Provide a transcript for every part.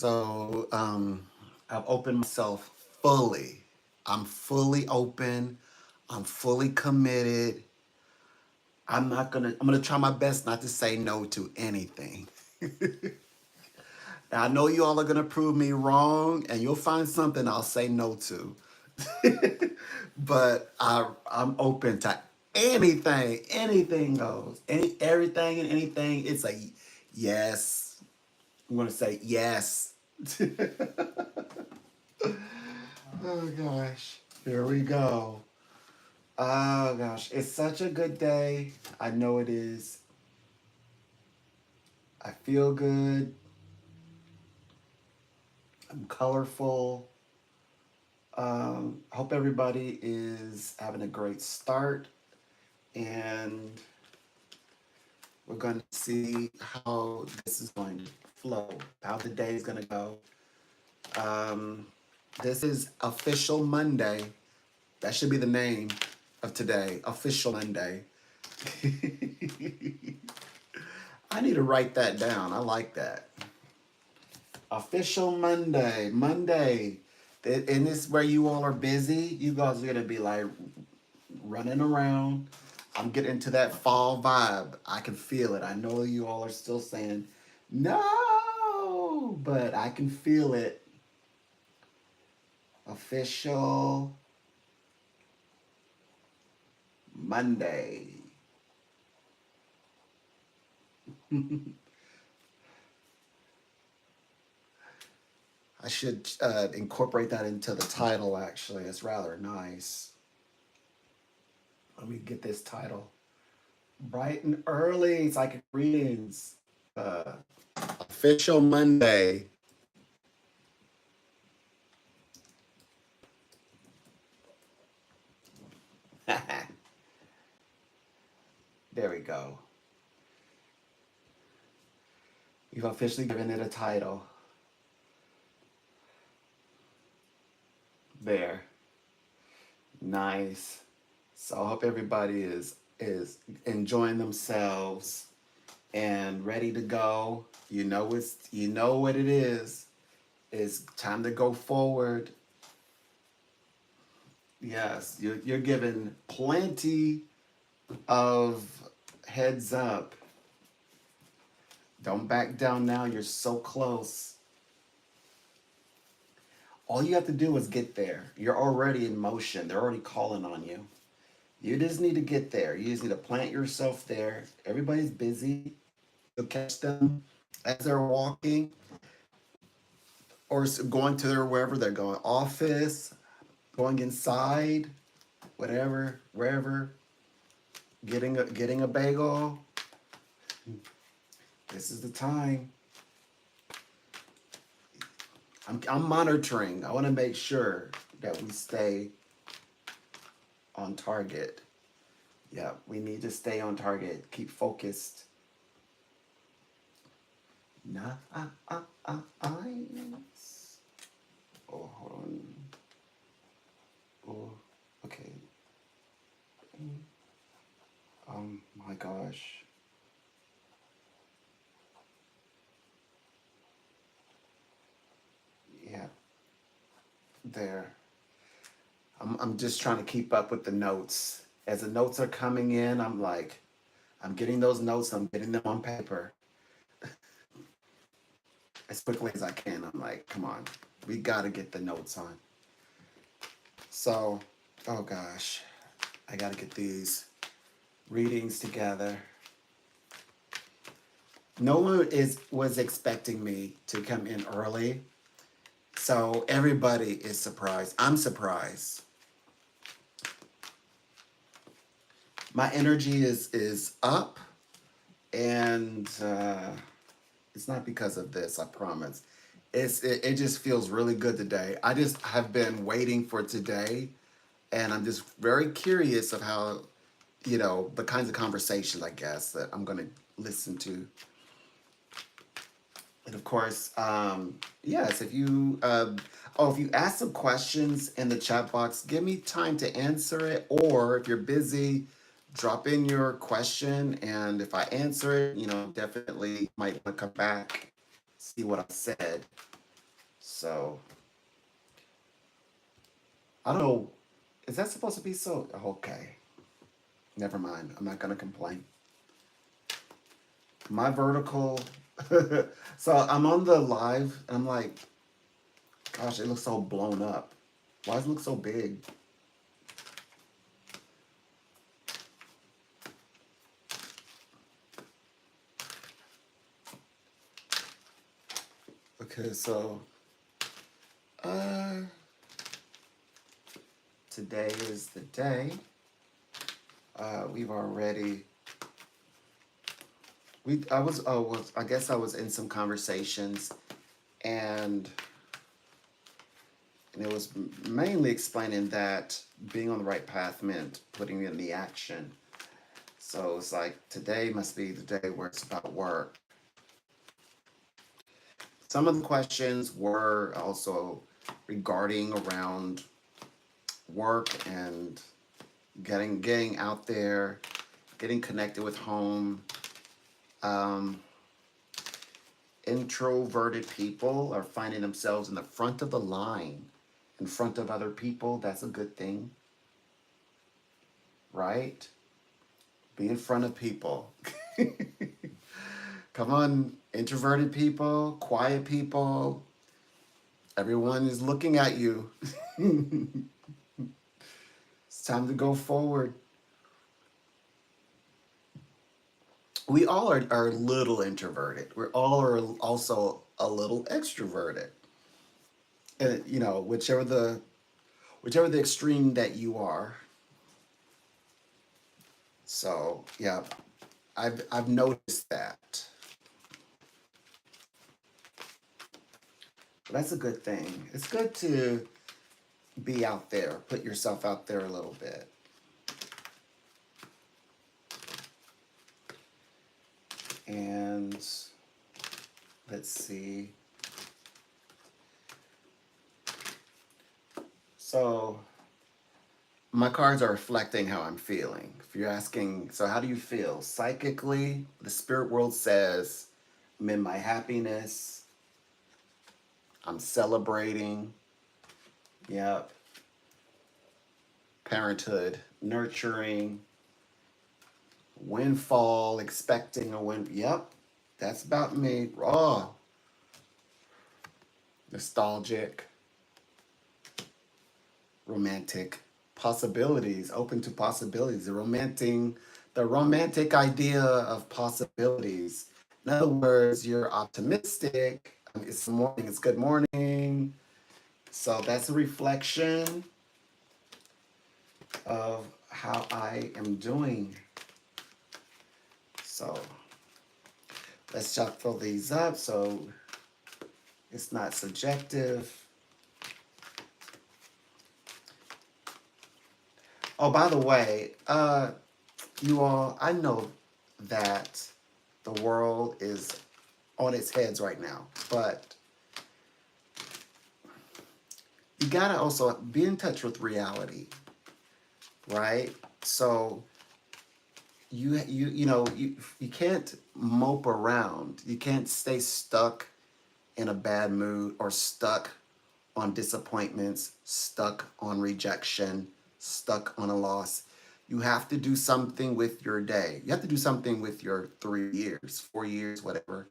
So I've opened myself fully. I'm fully open. I'm fully committed. I'm gonna try my best not to say no to anything. Now, I know you all are gonna prove me wrong, and you'll find something I'll say no to. But I'm open to anything. Anything goes. Everything and anything. It's a yes. I'm gonna say yes. Oh gosh. Here we go. Oh gosh. It's such a good day. I know it is. I feel good. I'm colorful. I hope everybody is having a great start, and we're going to see how this is going to flow, how the day is going to go. Um, this is Official Monday. That should be the name of today, Official Monday. I need to write that down. I like that. Official Monday. Monday. And this is where you all are busy. You guys are going to be like running around. I'm getting into that fall vibe. I can feel it. I know you all are still saying, no, but I can feel it. Official Monday. I should incorporate that into the title, actually. It's rather nice. Let me get this title. Bright and early, psychic readings. Uh, Official Monday. There we go. You've officially given it a title. There. Nice. So I hope everybody is enjoying themselves and ready to go. You know what it is. It's time to go forward. Yes, you're given plenty of heads up. Don't back down now. You're so close. All you have to do is get there. You're already in motion. They're already calling on you. You just need to get there. You just need to plant yourself there. Everybody's busy. You'll catch them as they're walking or going to their wherever they're going, office, going inside, whatever, wherever, getting a bagel. This is the time. I'm monitoring. I want to make sure that we stay on target. Yeah, we need to stay on target. Keep focused. Eyes. Oh, hold on. Oh, okay. My gosh. Yeah, there. I'm just trying to keep up with the notes. As the notes are coming in, I'm like, I'm getting those notes, I'm getting them on paper as quickly as I can. I'm like, come on, we gotta get the notes on. So, oh gosh, I gotta get these readings together. No one was expecting me to come in early, so everybody is surprised. I'm surprised. My energy is up, and it's not because of this. I promise. It just feels really good today. I just have been waiting for today, and I'm just very curious of how, the kinds of conversations I guess that I'm going to listen to. And of course, yes, if you ask some questions in the chat box, give me time to answer it. Or if you're busy, drop in your question. And if I answer it, definitely might want to come back, see what I said. So I don't know. Is that supposed to be so? Okay. Never mind. I'm not gonna complain. My vertical. So I'm on the live and I'm like, gosh, it looks so blown up. Why does it look so big? Okay, so uh today is the day. We've already we I was I guess I was in some conversations and it was mainly explaining that being on the right path meant putting in the action. So it's like today must be the day where it's about work. Some of the questions were also regarding around work and getting out there, getting connected with home. Um, Introverted people are finding themselves in the front of the line, in front of other people. That's a good thing, right? Be in front of people. Come on, introverted people, quiet people. Everyone is looking at you. It's time to go forward. We all are a little introverted. We all are also a little extroverted. And you know, whichever the extreme that you are. So yeah, I've noticed that. But that's a good thing. It's good to be out there, put yourself out there a little bit. And let's see. So my cards are reflecting how I'm feeling. If you're asking, so how do you feel? Psychically, the spirit world says, I'm in my happiness. I'm celebrating. Yep. Parenthood, nurturing, windfall, expecting a win. Yep. That's about me. Raw. Nostalgic, romantic, possibilities, open to possibilities. The romantic idea of possibilities. In other words, you're optimistic. It's morning. It's good morning. So that's a reflection of how I am doing. So let's shuffle these up so it's not subjective. Oh, by the way, you all, I know that the world is on its heads right now, but you gotta also be in touch with reality, right? So you can't mope around. You can't stay stuck in a bad mood or stuck on disappointments, stuck on rejection, stuck on a loss. You have to do something with your day. You have to do something with your 3 years, 4 years, whatever.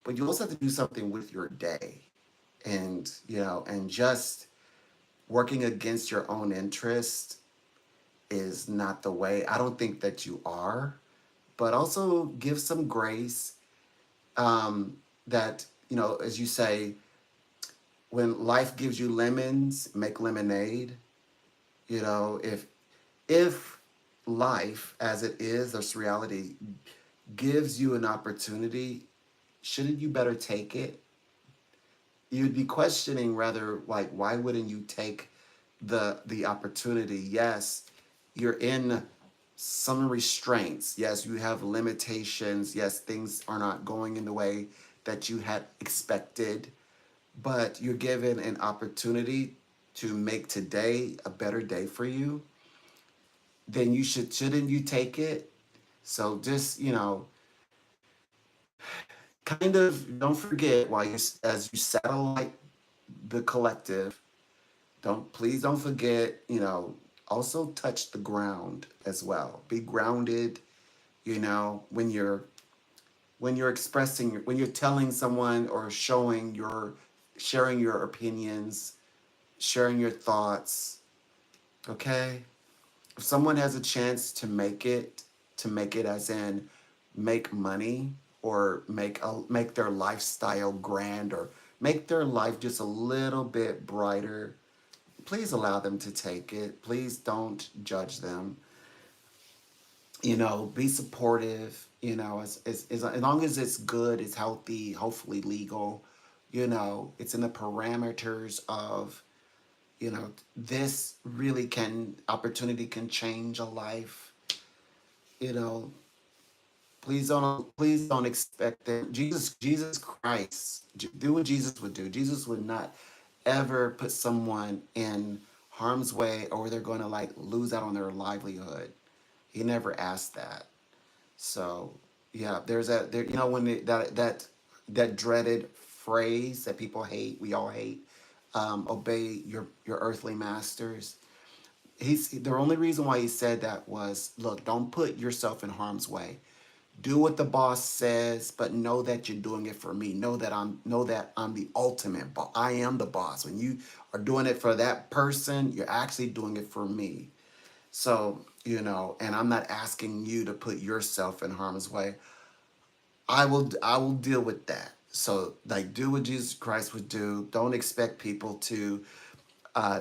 But you also have to do something with your day. And, and just working against your own interest is not the way. I don't think that you are, but also give some grace that, as you say, when life gives you lemons, make lemonade. If life as it is, this reality gives you an opportunity, shouldn't you better take it? You'd be questioning rather like why wouldn't you take the opportunity? Yes, you're in some restraints. Yes, you have limitations. Yes, things are not going in the way that you had expected, but you're given an opportunity to make today a better day for you. Then shouldn't you take it? So just, kind of don't forget while you as you satellite the collective. Please don't forget, also touch the ground as well. Be grounded, when you're expressing, when you're telling someone or sharing your opinions, sharing your thoughts, okay? If someone has a chance to make it as in make money or make their lifestyle grand or make their life just a little bit brighter, please allow them to take it. Please don't judge them. Be supportive, as long as it's good, it's healthy, hopefully legal, it's in the parameters of, this really opportunity can change a life, you know, please don't expect that. Jesus Christ, do what Jesus would do. Jesus would not ever put someone in harm's way or they're going to like lose out on their livelihood. He never asked that. So yeah, when that dreaded phrase that people hate, we all hate, obey your earthly masters. The only reason why he said that was, look, don't put yourself in harm's way. Do what the boss says, but know that you're doing it for me. Know that I'm the ultimate boss. I am the boss. When you are doing it for that person, you're actually doing it for me. So, and I'm not asking you to put yourself in harm's way. I will deal with that. So, like, do what Jesus Christ would do. Don't expect people to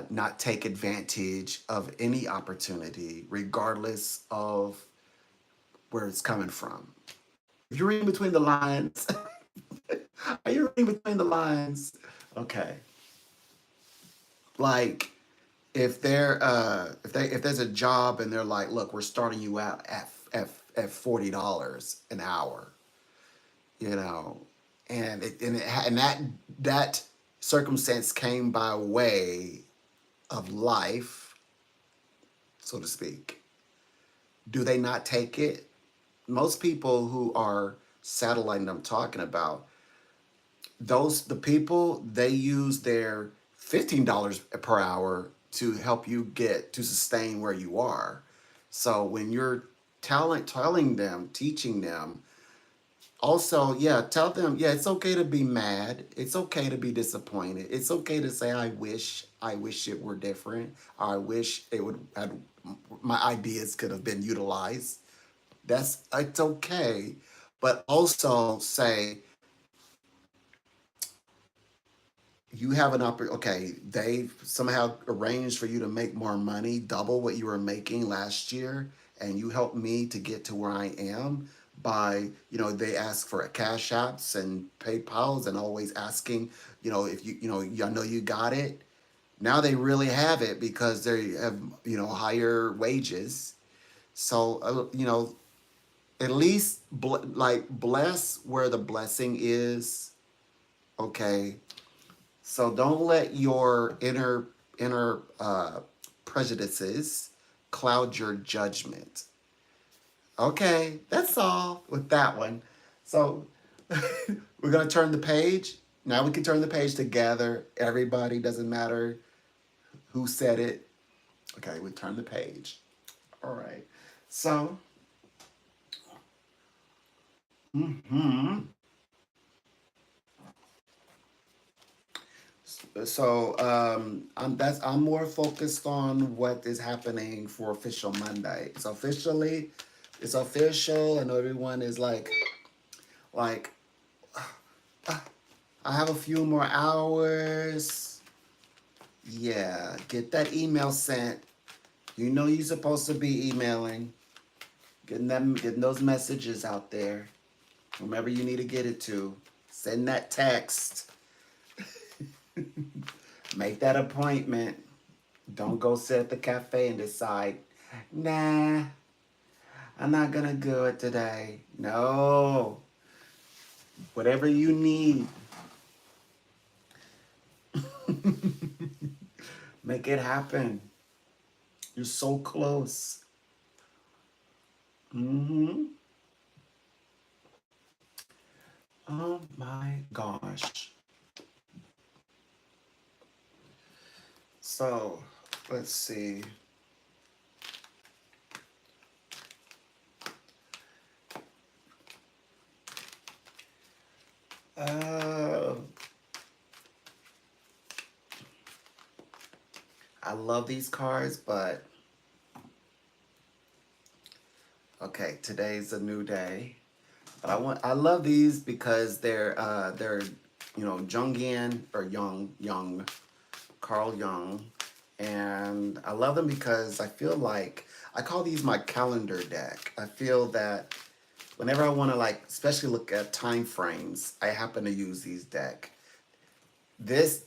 not take advantage of any opportunity, regardless of where it's coming from. If you're reading between the lines, are you reading between the lines? Okay. Like, if there's a job and they're like, look, we're starting you out at $40 an hour, you know, and that circumstance came by way of life, so to speak. Do they not take it? Most people who are satelliting I'm talking about, the people, they use their $15 per hour to help you get to sustain where you are. So when you're telling them, teaching them, also, yeah, tell them, yeah, it's okay to be mad. It's okay to be disappointed. It's okay to say, I wish it were different. I wish it would have, my ideas could have been utilized. It's okay. But also say, you have an okay, they've somehow arranged for you to make more money, double what you were making last year, and you helped me to get to where I am by, they ask for cash apps and PayPals and always asking, if I know you got it. Now they really have it because they have, higher wages. So, at least bless where the blessing is. Okay, so don't let your inner prejudices cloud your judgment. Okay, that's all with that one. So we're gonna turn the page. Now we can turn the page together. Everybody, doesn't matter who said it. Okay, we turn the page. All right. So, hmm I'm more focused on what is happening for official Monday. It's official, and everyone is like, I have a few more hours. Yeah, get that email sent. You're supposed to be emailing, getting those messages out there. Whomever you need to get it to, send that text. Make that appointment. Don't go sit at the cafe and decide, nah, I'm not gonna do it today. No. Whatever you need, make it happen. You're so close. Mm-hmm. Oh my gosh. So let's see. Uh, I love these cards, but okay, today's a new day. But I love these because they're Jungian or Young Carl Jung, and I love them because I feel like I call these my calendar deck. I feel that whenever I want to like especially look at time frames, I happen to use these deck. These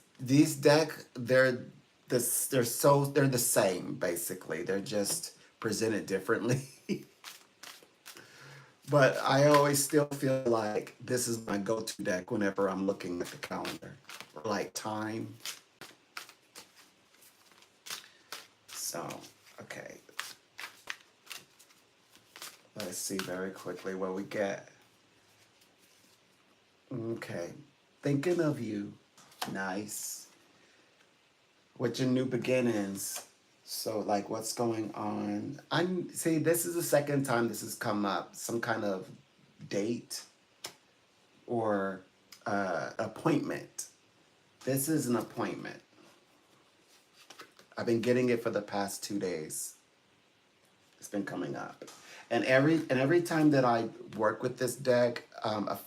deck they're the same basically. They're just presented differently. But I always still feel like this is my go-to deck whenever I'm looking at the calendar. Like time. So, okay. Let's see very quickly what we get. Okay. Thinking of you. Nice. With your new beginnings. So, like, what's going on? I'm see. This is the second time this has come up. Some kind of date or appointment. This is an appointment. I've been getting it for the past 2 days. It's been coming up, and every time that I work with this deck, a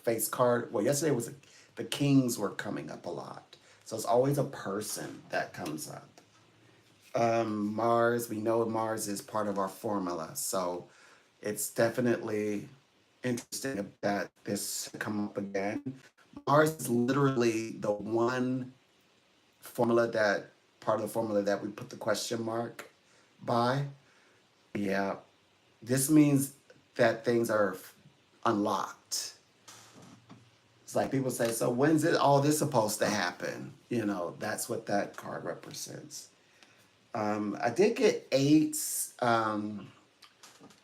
face card. Well, yesterday was the kings were coming up a lot, so it's always a person that comes up. Mars, we know Mars is part of our formula, so it's definitely interesting that this come up again. Mars is literally the one formula that part of the formula that we put the question mark by. Yeah, this means that things are unlocked. It's like people say, so when's it all this supposed to happen? That's what that card represents. I did get eights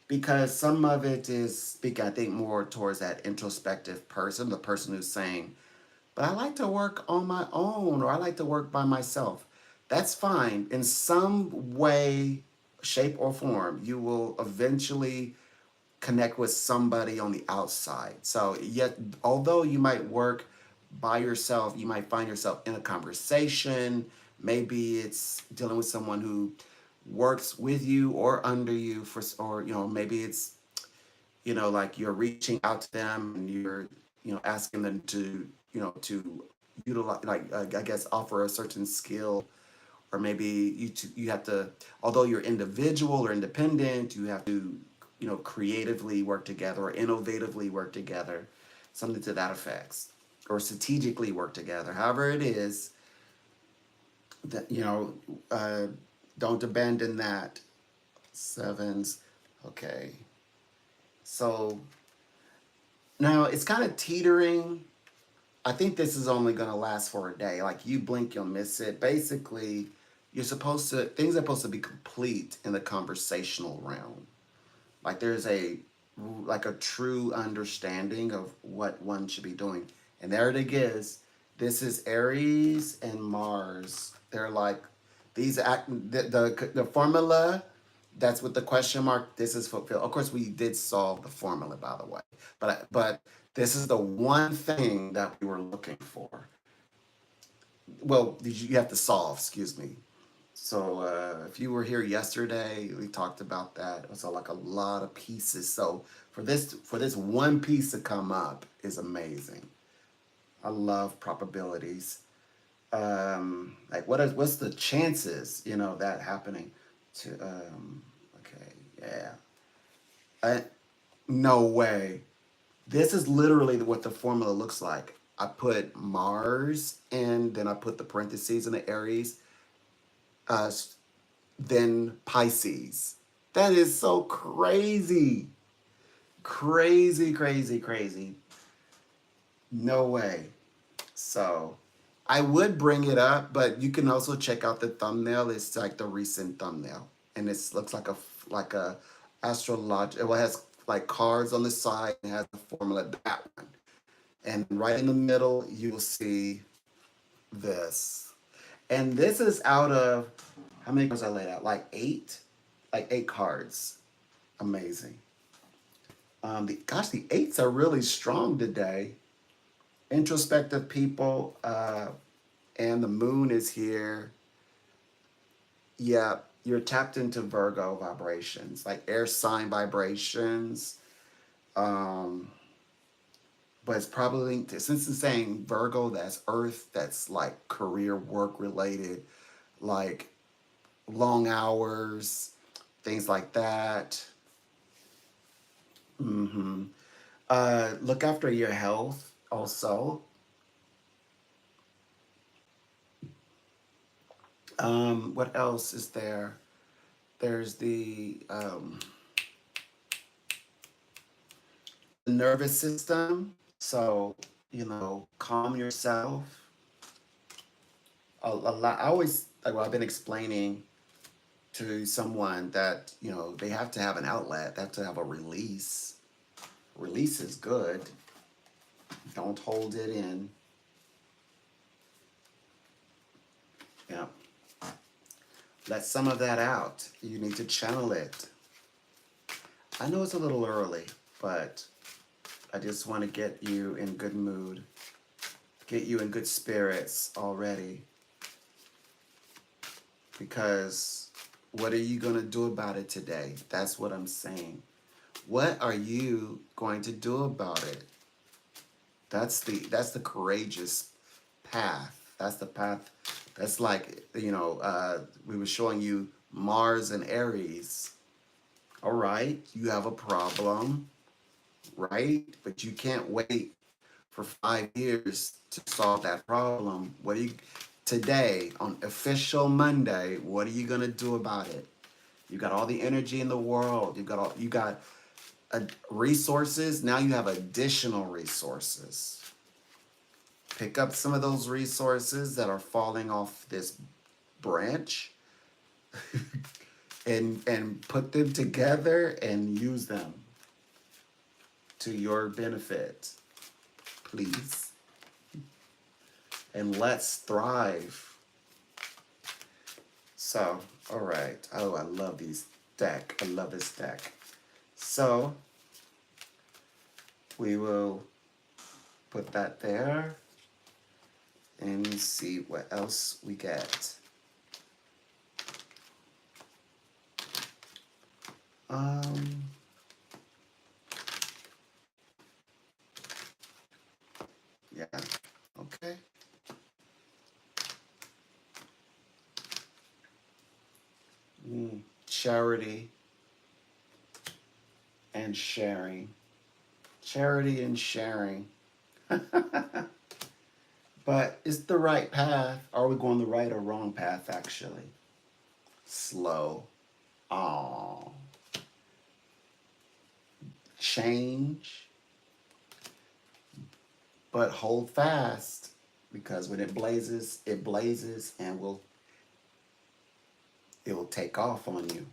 because some of it is speaking, I think, more towards that introspective person, the person who's saying, but I like to work on my own or I like to work by myself. That's fine. In some way, shape, or form, you will eventually connect with somebody on the outside. So, yet, although you might work by yourself, you might find yourself in a conversation. Maybe it's dealing with someone who works with you or under you or maybe it's like you're reaching out to them and you're asking them to to utilize, like, I guess, offer a certain skill, or maybe you have to, although you're individual or independent, you have to creatively work together or innovatively work together, something to that effect, or strategically work together, however it is that don't abandon that. Sevens. Okay, so now it's kind of teetering. I think this is only going to last for a day. Like, you blink, you'll miss it. Basically, things are supposed to be complete in the conversational realm. Like, there's a true understanding of what one should be doing. And there it is. This is Aries and Mars. They're like, the formula that's with the question mark, this is fulfilled. Of course, we did solve the formula, by the way. But this is the one thing that we were looking for. Well, you have to solve, excuse me. So if you were here yesterday, we talked about that. It was like a lot of pieces. So for this one piece to come up is amazing. I love probabilities. Like, what's the chances that happening to okay, yeah. I, no way. This is literally what the formula looks like. I put Mars and then I put the parentheses in the Aries, uh, then Pisces. That is so crazy. Crazy, crazy, crazy. No way. So I would bring it up, but you can also check out the thumbnail. It's like the recent thumbnail. And it looks like a astrological. It has like cards on the side and it has the formula, that one. And right in the middle, you will see this. And this is out of how many cards I laid out? Like eight cards. Amazing. The eights are really strong today. Introspective people, and the moon is here. Yeah, you're tapped into Virgo vibrations, like air sign vibrations. Um, but it's probably, since it's saying Virgo, that's Earth, that's like career work related, like long hours, things like that. Hmm. Look after your health also. What else is there? There's the nervous system. So, calm yourself. A lot. I always, like, well, I've been explaining to someone that, they have to have an outlet, they have to have a release. Release is good. Don't hold it in. Yeah. Let some of that out. You need to channel it. I know it's a little early, but I just want to get you in good mood, get you in good spirits already. Because what are you going to do about it today? That's what I'm saying. What are you going to do about it? That's the courageous path. That's the path. That's like, we were showing you Mars and Aries. All right, you have a problem, right? But you can't wait for 5 years to solve that problem. Today, on official Monday, what are you gonna do about it? You got all the energy in the world. You got resources. Now you have additional resources. Pick up some of those resources that are falling off this branch and put them together and use them to your benefit, please. And let's thrive. So, all right. Oh, I love these deck. I love this deck. So, we will put that there and see what else we get. Um, yeah, okay. Charity and sharing. Charity and sharing. But is the right path? Are we going the right or wrong path, actually? Slow. Oh. Change. But hold fast, because when it blazes and it will take off on you.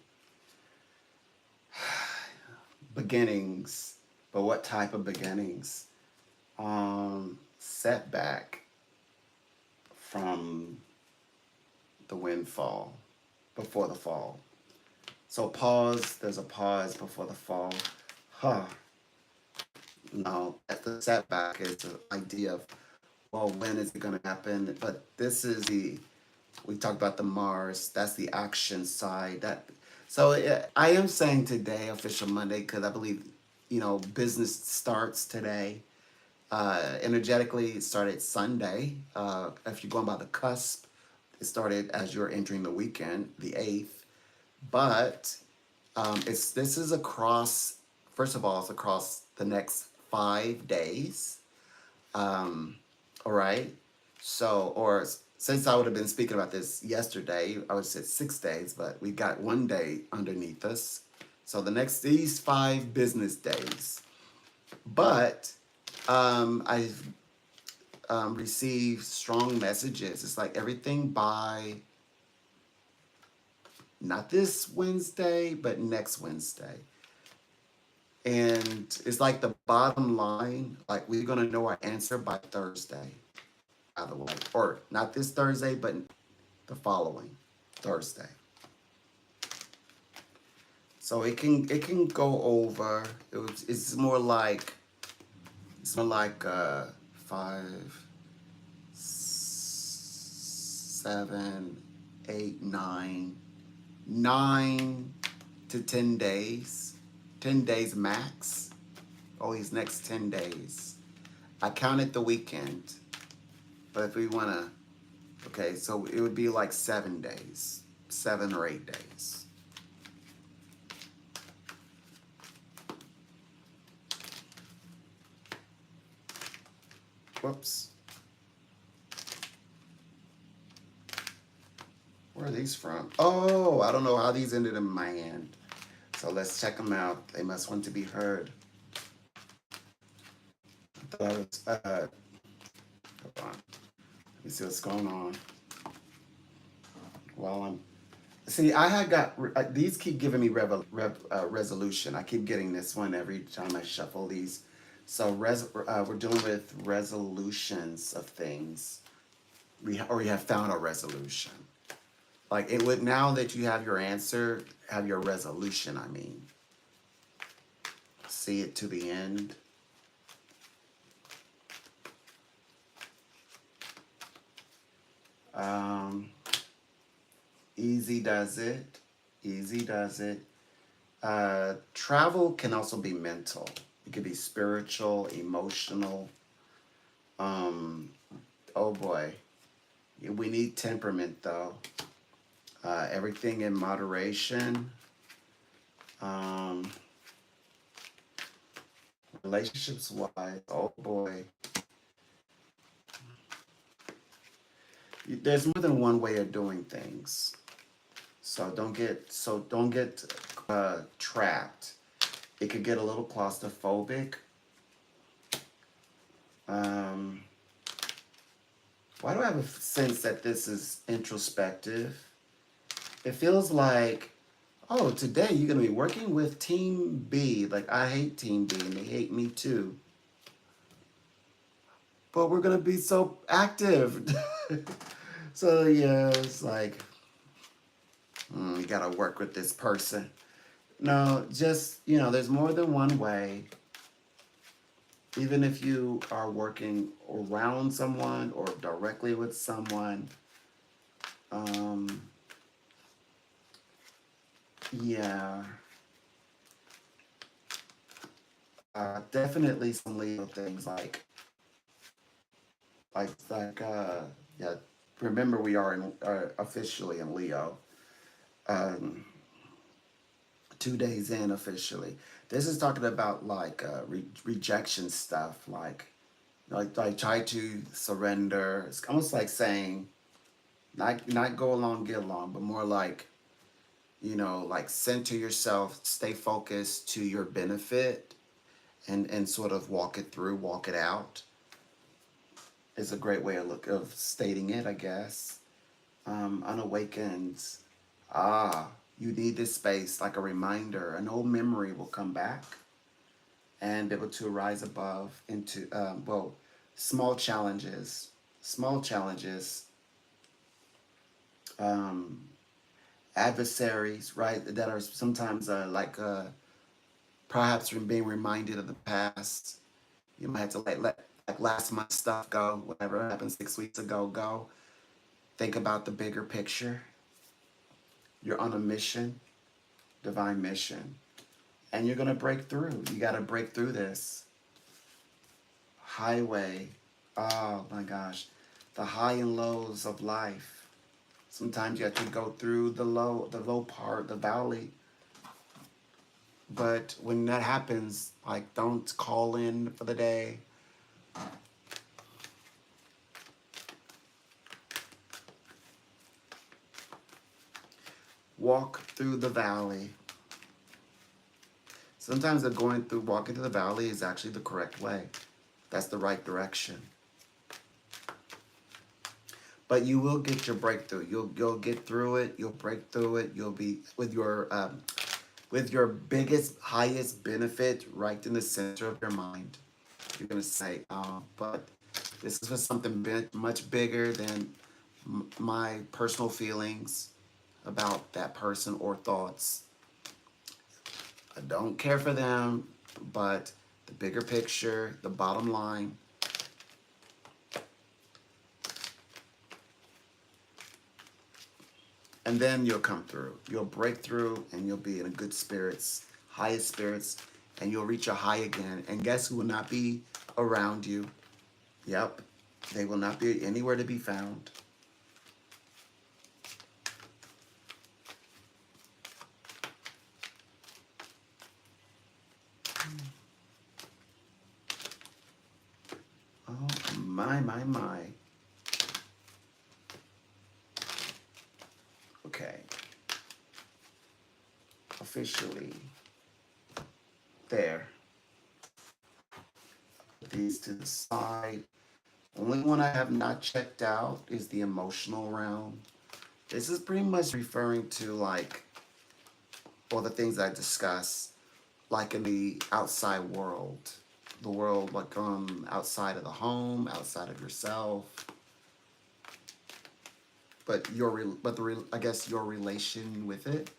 Beginnings. But what type of beginnings? Setback from the windfall, before the fall. So pause, there's a pause before the fall. Huh. No, at the setback is the idea of, well, when is it going to happen? But this is we talked about the Mars, that's the action side. I am saying today, official Monday, because I believe, business starts today. Energetically, it started Sunday. If you're going by the cusp, it started as you're entering the weekend, the 8th. But this is across, first of all, it's across the next 5 days. All right. So, since I would have been speaking about this yesterday, I would have said 6 days, but we got one day underneath us. So these 5 business days. But I've received strong messages. It's like everything by not this Wednesday, but next Wednesday. And it's like the bottom line, like we're going to know our answer by Thursday, by the way. Or not this Thursday, but the following Thursday. So it can go over. It's more like 5, 7, 8, 9 to 10 days. 10 days max. Oh, these next 10 days. I counted the weekend, but if we wanna, okay, so it would be like 7 days, 7 or 8 days. Whoops. Where are these from? Oh, I don't know how these ended in my hand. So let's check them out. They must want to be heard. I thought I was, hold on. Let me see what's going on. While I'm, see, I had got, these keep giving me resolution. I keep getting this one every time I shuffle these. So we're dealing with resolutions of things. Or you have found a resolution. Like it would, now that you have your answer, have your resolution, I mean. See it to the end. Easy does it. Easy does it. Travel can also be mental. It could be spiritual, emotional. Um, oh boy. We need temperament though. Everything in moderation. Um, Relationships wise, oh boy. There's more than one way of doing things. So don't get trapped. It could get a little claustrophobic. Um, why do I have a sense that this is introspective? It feels like, oh, today you're gonna be working with Team B. Like I hate Team B and they hate me too. But we're gonna be so active. So yeah, it's like, you gotta work with this person. No, just, there's more than one way. Even if you are working around someone or directly with someone, um, yeah, definitely some Leo things like yeah. Remember, we are officially in Leo. Um, 2 days in officially. This is talking about like rejection stuff, like try to surrender. It's almost like saying not go along, get along, but more like like center yourself, stay focused to your benefit, and sort of walk it through, walk it out. Is a great way of stating it, I guess. Unawakened. Ah, you need this space like a reminder. An old memory will come back and be able to rise above into, small challenges. Small challenges. Um, Adversaries, right, that are sometimes perhaps from being reminded of the past. You might have to let like last month's stuff go, whatever happened 6 weeks ago, go. Think about the bigger picture. You're on a mission, divine mission, and you're gonna break through. You gotta break through this highway. Oh my gosh, the high and lows of life. Sometimes you have to go through the low part, the valley. But when that happens, like don't call in for the day. Walk through the valley. Sometimes walking through the valley is actually the correct way. That's the right direction. But you will get your breakthrough. You'll get through it. You'll break through it. You'll be with your biggest, highest benefit right in the center of your mind. You're gonna say, but this is for something much bigger than my personal feelings about that person or thoughts. I don't care for them, but the bigger picture, the bottom line, and then you'll come through. You'll break through and you'll be in good spirits, highest spirits, and you'll reach a high again. And guess who will not be around you? Yep, they will not be anywhere to be found. Oh, my. Okay, officially there. Put these to the side. Only one I have not checked out is the emotional realm. This is pretty much referring to like all the things I discuss, like in the outside world, the world like outside of the home, outside of yourself, but I guess your relation with it,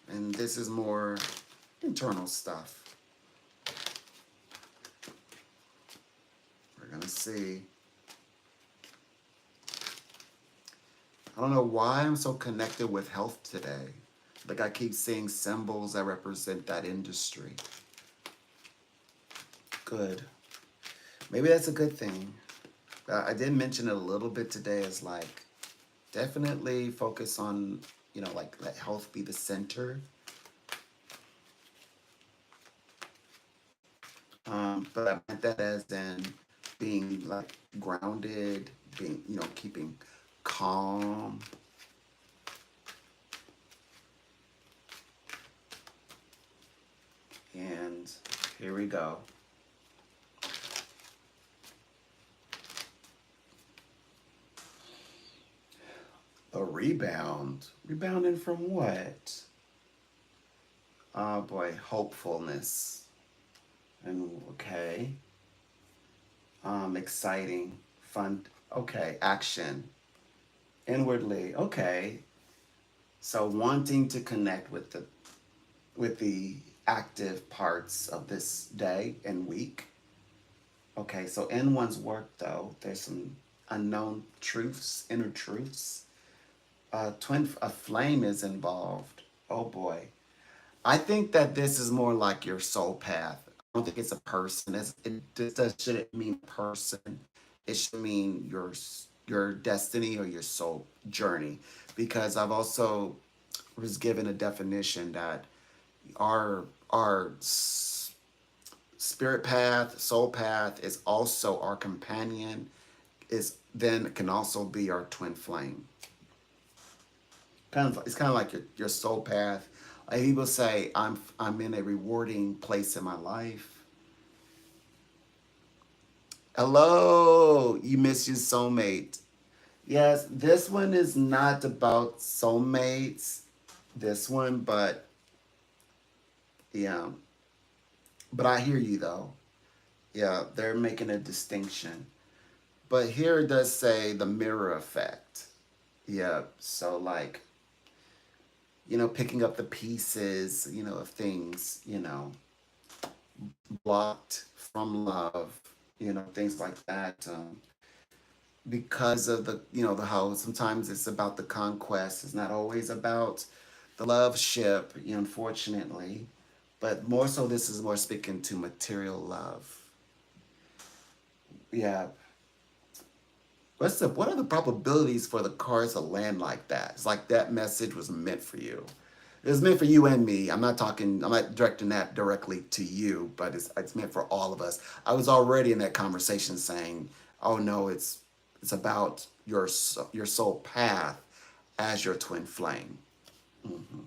and this is more internal stuff. We're gonna see. I don't know why I'm so connected with health today. Like I keep seeing symbols that represent that industry. Good. Maybe that's a good thing. I did mention it a little bit today as like definitely focus on, like let health be the center. But I meant that as in being like grounded, being, keeping calm. And here we go. A rebound. Rebounding from what? Oh boy, hopefulness. And okay. Exciting, fun. Okay, action. Inwardly. Okay. So wanting to connect with the active parts of this day and week. Okay, so in one's work though, there's some unknown truths, inner truths. A flame is involved. Oh boy. I think that this is more like your soul path. I don't think it's a person. Shouldn't mean person. It should mean your destiny or your soul journey. Because I've also was given a definition that our spirit path, soul path is also our companion. Is then can also be our twin flame. It's kind of like your soul path. Like people say, I'm in a rewarding place in my life. Hello, you miss your soulmate. Yes, this one is not about soulmates. This one, but yeah, but I hear you though. Yeah, they're making a distinction. But here it does say the mirror effect. Yeah, so like, picking up the pieces, of things, blocked from love, things like that. Because of the how sometimes it's about the conquest. It's not always about the love ship, unfortunately. But more so, this is more speaking to material love. Yeah. What are the probabilities for the cars to land like that? It's like that message was meant for you. It was meant for you and me. I'm not directing that directly to you, but it's meant for all of us. I was already in that conversation saying, oh no, it's about your soul path as your twin flame. Hmm.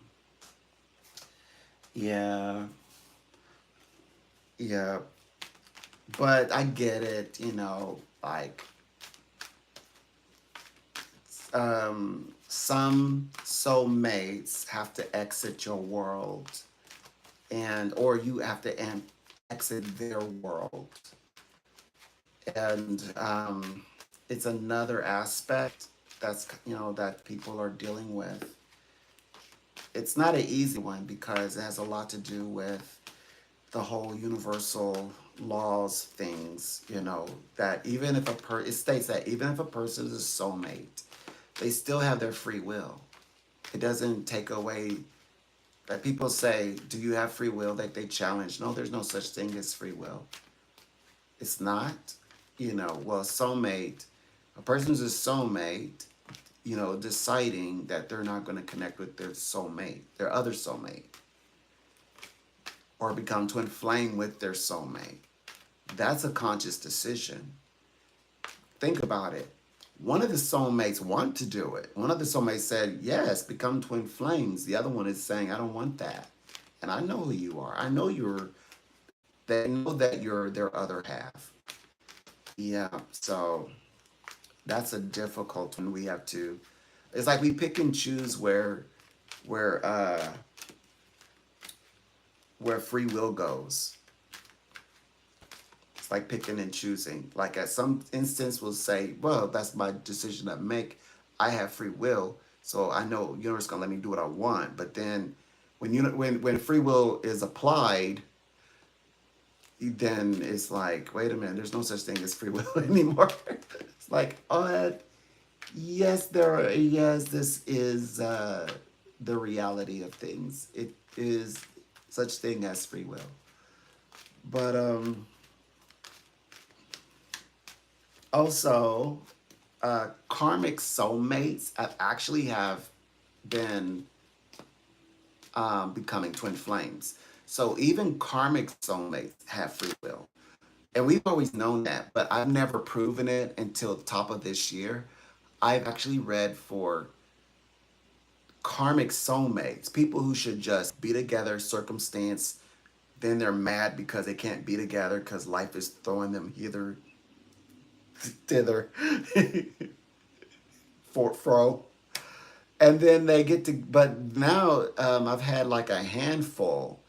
Yeah, yeah, but I get it, like some soulmates have to exit your world, or you have to exit their world, and it's another aspect. that's that people are dealing with. It's not an easy one because it has a lot to do with the whole universal laws things, that even if it states that even if a person is a soulmate, they still have their free will. It doesn't take away that people say, do you have free will? That they challenge. No, there's no such thing as free will. It's not. Well, soulmate, a person's a soulmate, deciding that they're not going to connect with their soulmate, their other soulmate, or become twin flame with their soulmate. That's a conscious decision. Think about it. One of the soulmates want to do it. One of the soulmates said, yes, become twin flames. The other one is saying, I don't want that. And I know who you are. They know that you're their other half. Yeah, so that's a difficult one. We have to, it's like we pick and choose where, uh, where free will goes. It's like picking and choosing. Like at some instance, we'll say, well, that's my decision I make. I have free will, so I know universe gonna let me do what I want. But then when free will is applied, then it's like, wait a minute, there's no such thing as free will anymore. It's like, oh, yes, yes, this is the reality of things. It is such thing as free will. But also, karmic soulmates have been becoming twin flames. So even karmic soulmates have free will. And we've always known that, but I've never proven it until the top of this year. I've actually read for karmic soulmates, people who should just be together, circumstance, then they're mad because they can't be together because life is throwing them hither, thither, for fro. And then they get to, but now I've had like a handful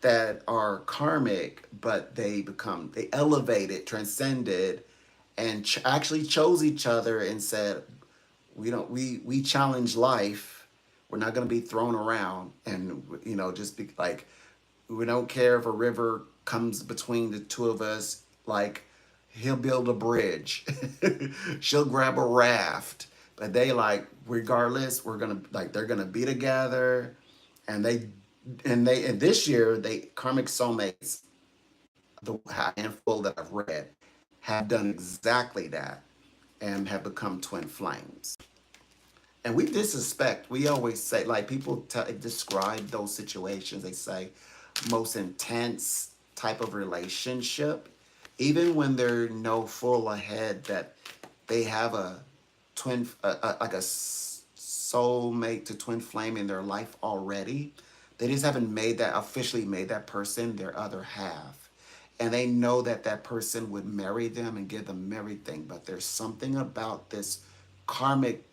that are karmic, but they elevated, transcended, and actually chose each other and said, we challenge life. We're not going to be thrown around, and just be like, we don't care if a river comes between the two of us. Like, he'll build a bridge. She'll grab a raft. But they like, regardless, we're gonna like they're gonna be together, and and this year they karmic soulmates, the handful that I've read, have done exactly that and have become twin flames. And we always say, like people describe those situations, they say most intense type of relationship, even when they're no full ahead that they have a like a soulmate to twin flame in their life already. They just haven't officially made that person their other half. And they know that that person would marry them and give them everything. But there's something about this karmic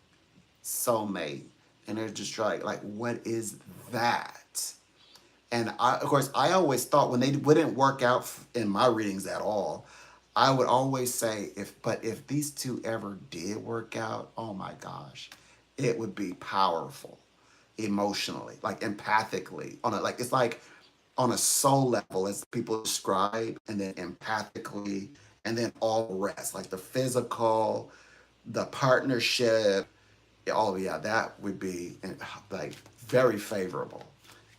soulmate. And they're just like, what is that? And of course, I always thought when they wouldn't work out in my readings at all, I would always say, if these two ever did work out, oh my gosh, it would be powerful emotionally, like empathically, it's like on a soul level, as people describe, and then empathically, and then all the rest, like the physical, the partnership, oh yeah, that would be like very favorable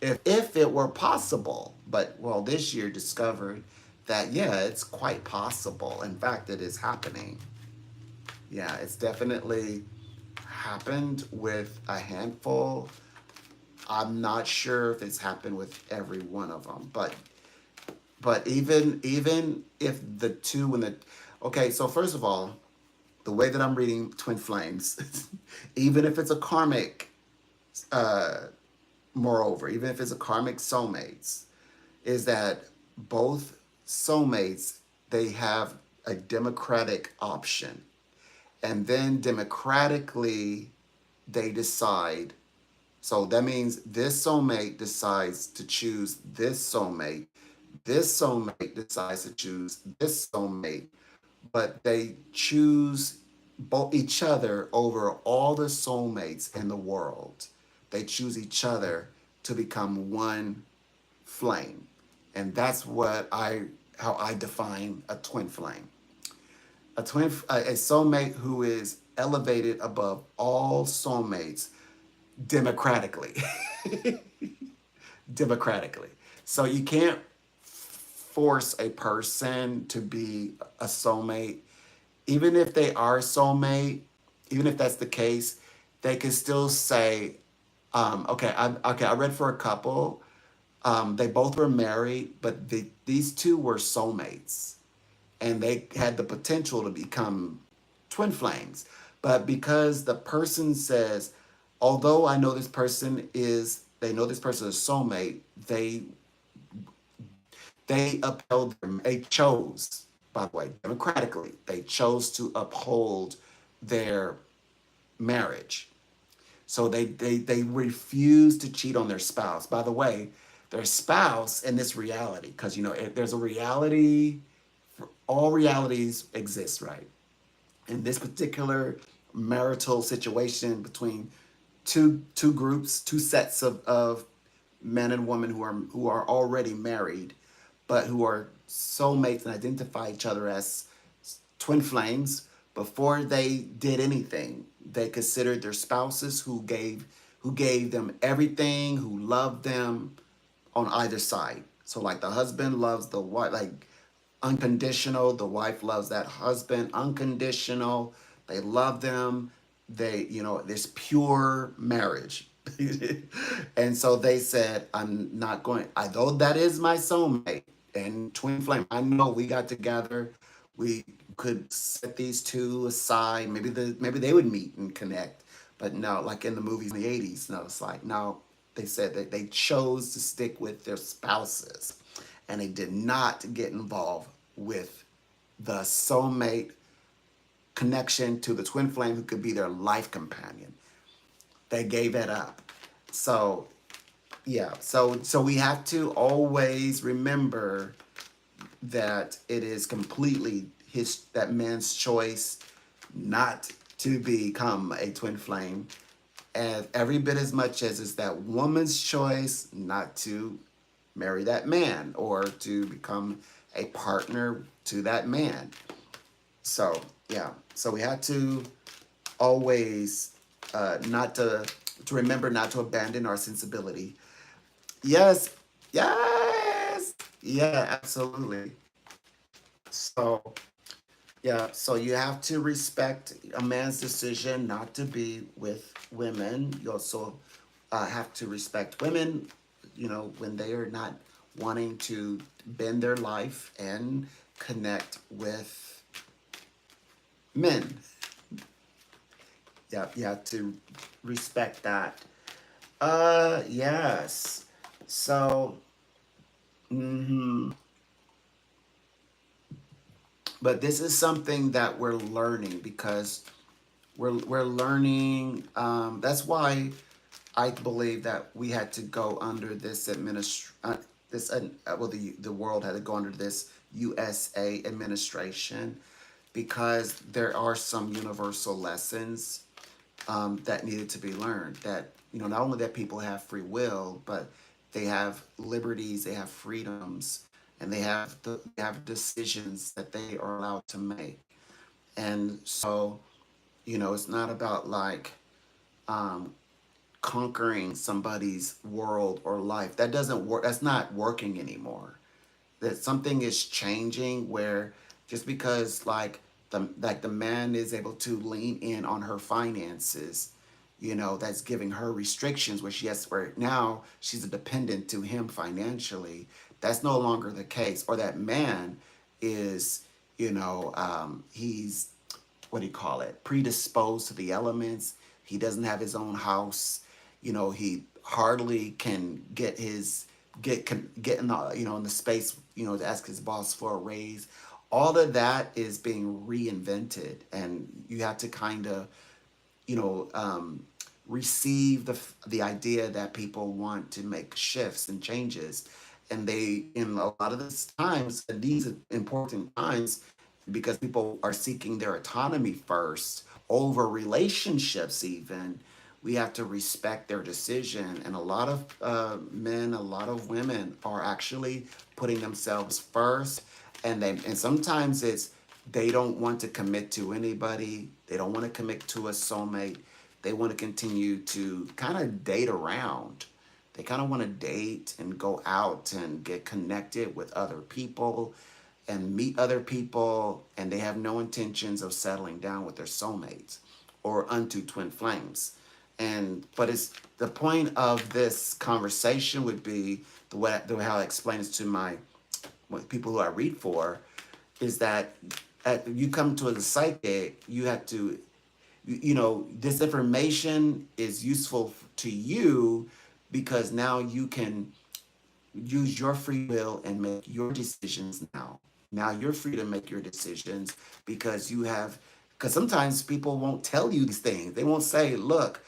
if it were possible. But well, this year discovered that yeah, it's quite possible. In fact, it is happening. Yeah, it's definitely happened with a handful. I'm not sure if it's happened with every one of them, but even if the two when the okay, so first of all, the way that I'm reading twin flames, even if it's a karmic, uh, moreover, even if it's a karmic soulmates, is that both soulmates, they have a democratic option, and then democratically they decide. So that means this soulmate decides to choose this soulmate decides to choose this soulmate, but they choose both each other over all the soulmates in the world. They choose each other to become one flame. And that's what I how I define a twin flame. A soulmate who is elevated above all soulmates democratically. Democratically. So you can't force a person to be a soulmate. Even if they are a soulmate, even if that's the case, they can still say, okay, I read for a couple. They both were married, but these two were soulmates, and they had the potential to become twin flames. But because the person says, although I know this person is, they know this person is a soulmate, they upheld them. They chose, by the way, democratically, they chose to uphold their marriage. So they refuse to cheat on their spouse. By the way, their spouse in this reality, because you know there's a reality, all realities exist, right? In this particular marital situation between two groups, two sets of men and women who are already married, but who are soulmates and identify each other as twin flames. Before they did anything, they considered their spouses who gave them everything, who loved them on either side. So like the husband loves the wife, like unconditional. The wife loves that husband unconditional. They love them. They, you know, this pure marriage. And so they said, I'm not going, I though that is my soulmate and twin flame. I know we got together. We could set these two aside. Maybe they would meet and connect. But no, like in the movies in the 80s, no, it's like no, they said that they chose to stick with their spouses and they did not get involved with the soulmate connection to the twin flame who could be their life companion. They gave it up. So yeah, so we have to always remember that it is completely his that man's choice not to become a twin flame, and every bit as much as it's that woman's choice not to marry that man or to become a partner to that man. So yeah, so we have to always not to remember not to abandon our sensibility. Yes, yes, yeah, absolutely. So yeah, so you have to respect a man's decision not to be with women. You also have to respect women, you know, when they are not wanting to bend their life and connect with men. Yeah, you have to respect that. Yes. So, but this is something that we're learning because we're learning. That's why I believe that we had to go under this the world had to go under this USA administration because there are some universal lessons that needed to be learned. That you know, not only that people have free will, but they have liberties, they have freedoms, and they have decisions that they are allowed to make. And so, you know, it's not about like um, conquering somebody's world or life. That doesn't work. That's not working anymore. That something is changing where just because like the man is able to lean in on her finances, you know, that's giving her restrictions where she has where now she's a dependent to him financially. That's no longer the case. Or that man is, you know, he's what do you call it, predisposed to the elements. He doesn't have his own house. You know, he hardly can get in the you know in the space to ask his boss for a raise. All of that is being reinvented, and you have to kind of you know receive the idea that people want to make shifts and changes, and they in a lot of these times, these important times, because people are seeking their autonomy first over relationships even. We have to respect their decision, and a lot of men, a lot of women are actually putting themselves first, and sometimes it's they don't want to commit to anybody, they don't want to commit to a soulmate, they want to continue to kind of date around. They kind of want to date and go out and get connected with other people and meet other people, and they have no intentions of settling down with their soulmates or unto twin flames. And but it's the point of this conversation would be the way how I explain this to my people who I read for is that you come to a psychic, you have to this information is useful to you because now you can use your free will and make your decisions now. Now you're free to make your decisions because because sometimes people won't tell you these things. They won't say, look,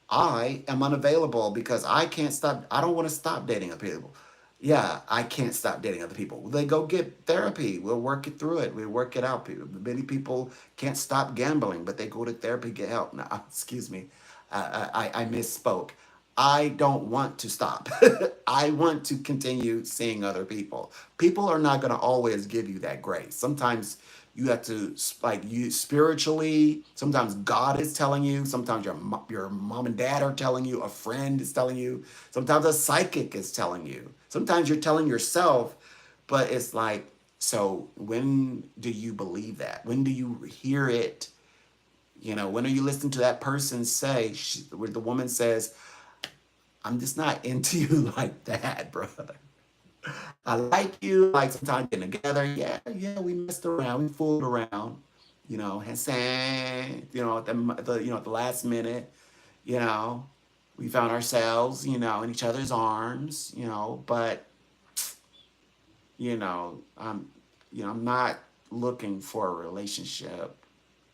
I am unavailable because I don't want to stop dating other people. Yeah, I can't stop dating other people. They go get therapy. We'll work it through it. We work it out. Many people can't stop gambling, but they go to therapy to get help. Now, excuse me, I misspoke. I don't want to stop. I want to continue seeing other people. People are not going to always give you that grace. Sometimes you have to like you spiritually. Sometimes God is telling you. Sometimes your mom and dad are telling you. A friend is telling you. Sometimes a psychic is telling you. Sometimes you're telling yourself. But it's like, so when do you believe that? When do you hear it? When are you listening to that person say, where the woman says, I'm just not into you like that, brother. I like you, like sometimes getting together. Yeah, yeah, we messed around, we fooled around, and saying, at the last minute, you know, we found ourselves, in each other's arms, but, you know, I'm, I'm not looking for a relationship,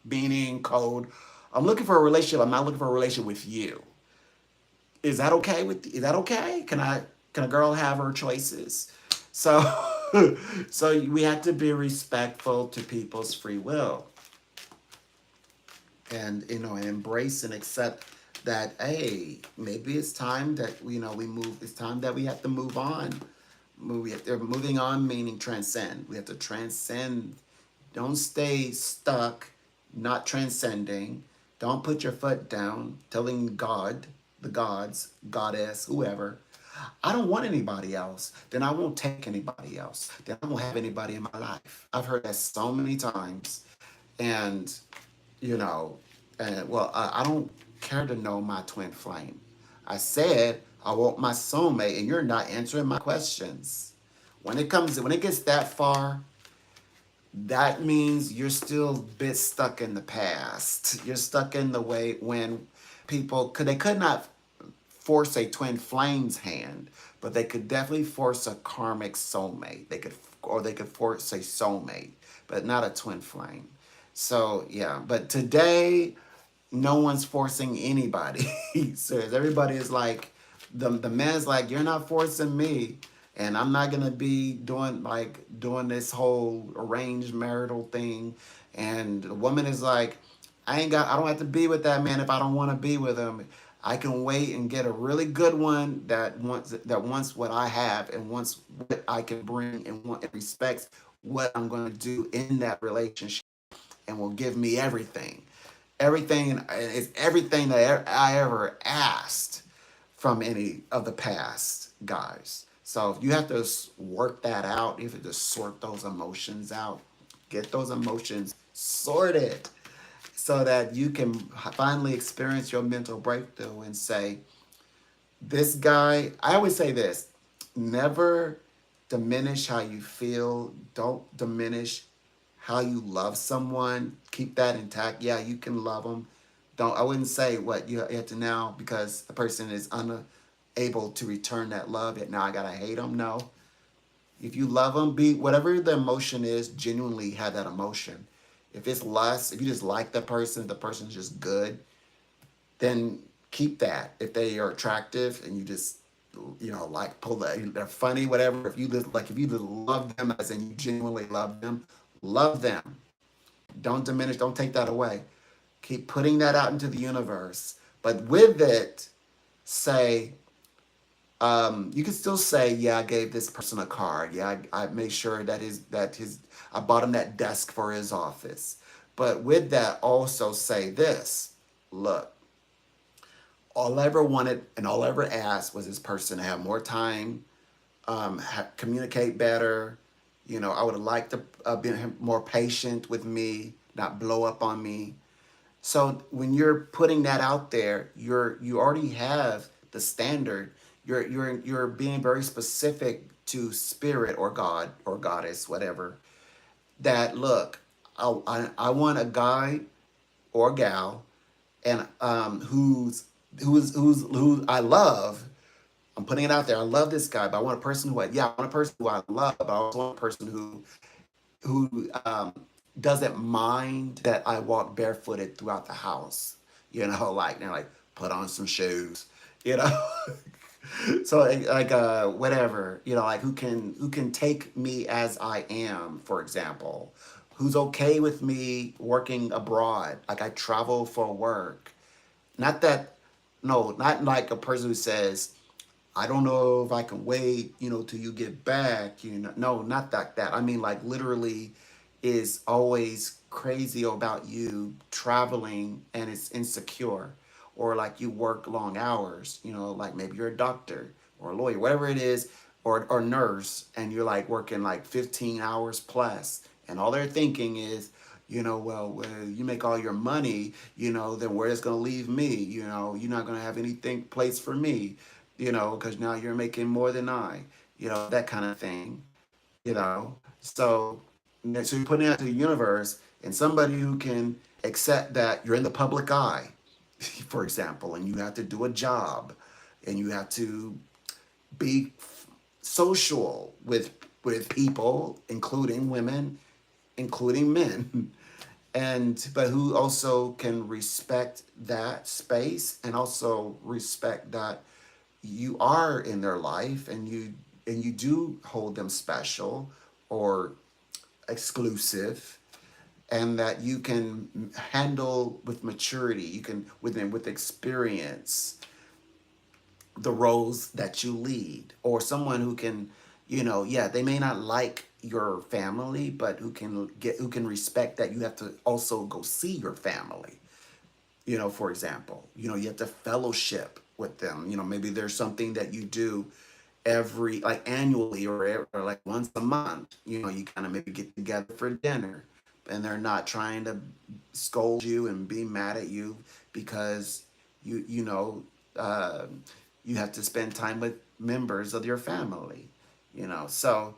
meaning code. I'm looking for a relationship. I'm not looking for a relationship with you. Is that okay? Can a girl have her choices? So so we have to be respectful to people's free will, and and embrace and accept that, hey, maybe it's time that we move. It's time that we have to move on. Moving on meaning transcend. We have to transcend. Don't stay stuck, not transcending. Don't put your foot down, telling God, the gods, goddess, whoever, I don't want anybody else. Then I won't take anybody else. Then I won't have anybody in my life. I've heard that so many times. And, you know, well, I don't care to know my twin flame. I said I want my soulmate, and you're not answering my questions. When it gets that far, that means you're still a bit stuck in the past. You're stuck in the way when they could not force a twin flame's hand, but they could definitely force a karmic soulmate. They could force a soulmate, but not a twin flame. So yeah, but today no one's forcing anybody. So everybody is like, the man's like, you're not forcing me, and I'm not gonna be doing this whole arranged marital thing. And the woman is like, I don't have to be with that man if I don't want to be with him. I can wait and get a really good one that wants what I have and wants what I can bring and respects what I'm going to do in that relationship and will give me everything. Everything is everything that I ever asked from any of the past guys. So you have to work that out. You have to sort those emotions out. Get those emotions sorted so that you can finally experience your mental breakthrough and say, this guy, I always say this, never diminish how you feel. Don't diminish how you love someone. Keep that intact. Yeah, you can love them. I wouldn't say what you have to now because the person is unable to return that love. Yet now I gotta hate them. No, if you love them, be whatever the emotion is, genuinely have that emotion. If it's lust, if you just like the person's just good, then keep that. If they are attractive and you just like they're funny, whatever. If you just love them as in you genuinely love them, Love them. Don't diminish, don't take that away. Keep putting that out into the universe. But with it, say, you can still say, yeah, I gave this person a card. Yeah, I made sure I bought him that desk for his office. But with that, also say this: look, all I ever wanted and all I ever asked was this person to have more time, communicate better. You know, I would have liked to be more patient with me, not blow up on me. So when you're putting that out there, you already have the standard. You're being very specific to spirit or God or goddess, whatever. That look, I want a guy or gal, and who I love. I'm putting it out there. I love this guy, but I want a person I want a person who I love, but I also want a person who doesn't mind that I walk barefooted throughout the house. You know, like they're like, put on some shoes. You know, so whatever. You know, like who can take me as I am, for example, who's okay with me working abroad. Like I travel for work. Not that, no, not like a person who says, I don't know if I can wait, till you get back. No, not that. I mean, like literally, is always crazy about you traveling and it's insecure, or like you work long hours. Like maybe you're a doctor or a lawyer, whatever it is, or nurse, and you're like working like 15 hours plus, and all they're thinking is, well, when you make all your money, then where it's going to leave me? You're not going to have anything place for me, because now you're making more than I, that kind of thing, So, so you're putting it out to the universe, and somebody who can accept that you're in the public eye, for example, and you have to do a job, and you have to be social with people, including women, including men, and but who also can respect that space and also respect that you are in their life, and you do hold them special or exclusive, and that you can handle with maturity, you can with experience, the roles that you lead, or someone who can, yeah, they may not like your family, but who can respect that you have to also go see your family, for example. You have to fellowship with them. Maybe there's something that you do every, like annually, or like once a month. You kind of maybe get together for dinner, and they're not trying to scold you and be mad at you because you you know uh, you have to spend time with members of your family. So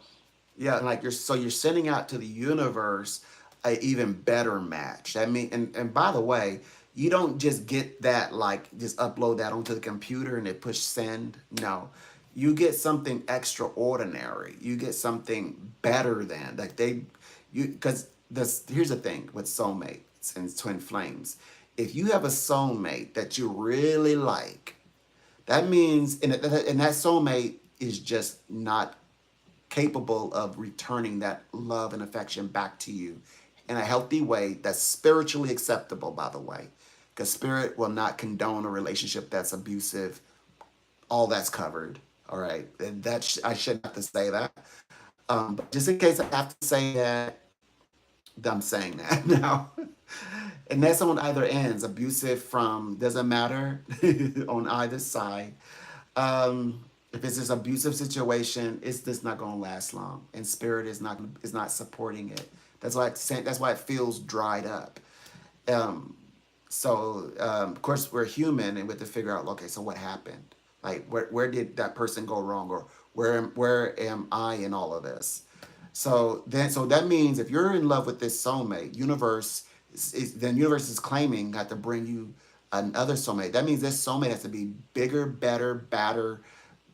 yeah, like you're sending out to the universe a even better match. I mean, and by the way, you don't just get that, like just upload that onto the computer and it push send. No, you get something extraordinary. You get something better than, like because this here's the thing with soulmates and twin flames. If you have a soulmate that you really like, that means, and that soulmate is just not capable of returning that love and affection back to you in a healthy way that's spiritually acceptable, by the way, because spirit will not condone a relationship that's abusive. All that's covered. All right, and I shouldn't have to say that, but just in case I have to say that, I'm saying that now. And that's on either ends, abusive from, doesn't matter, on either side. If it's this abusive situation, it's just not going to last long, and spirit is not supporting it. That's why it feels dried up. Um, of course, we're human, and we have to figure out, okay, so what happened? Like, where did that person go wrong, or where am I in all of this? So that means if you're in love with this soulmate, then universe is claiming got to bring you another soulmate. That means this soulmate has to be bigger, better, badder,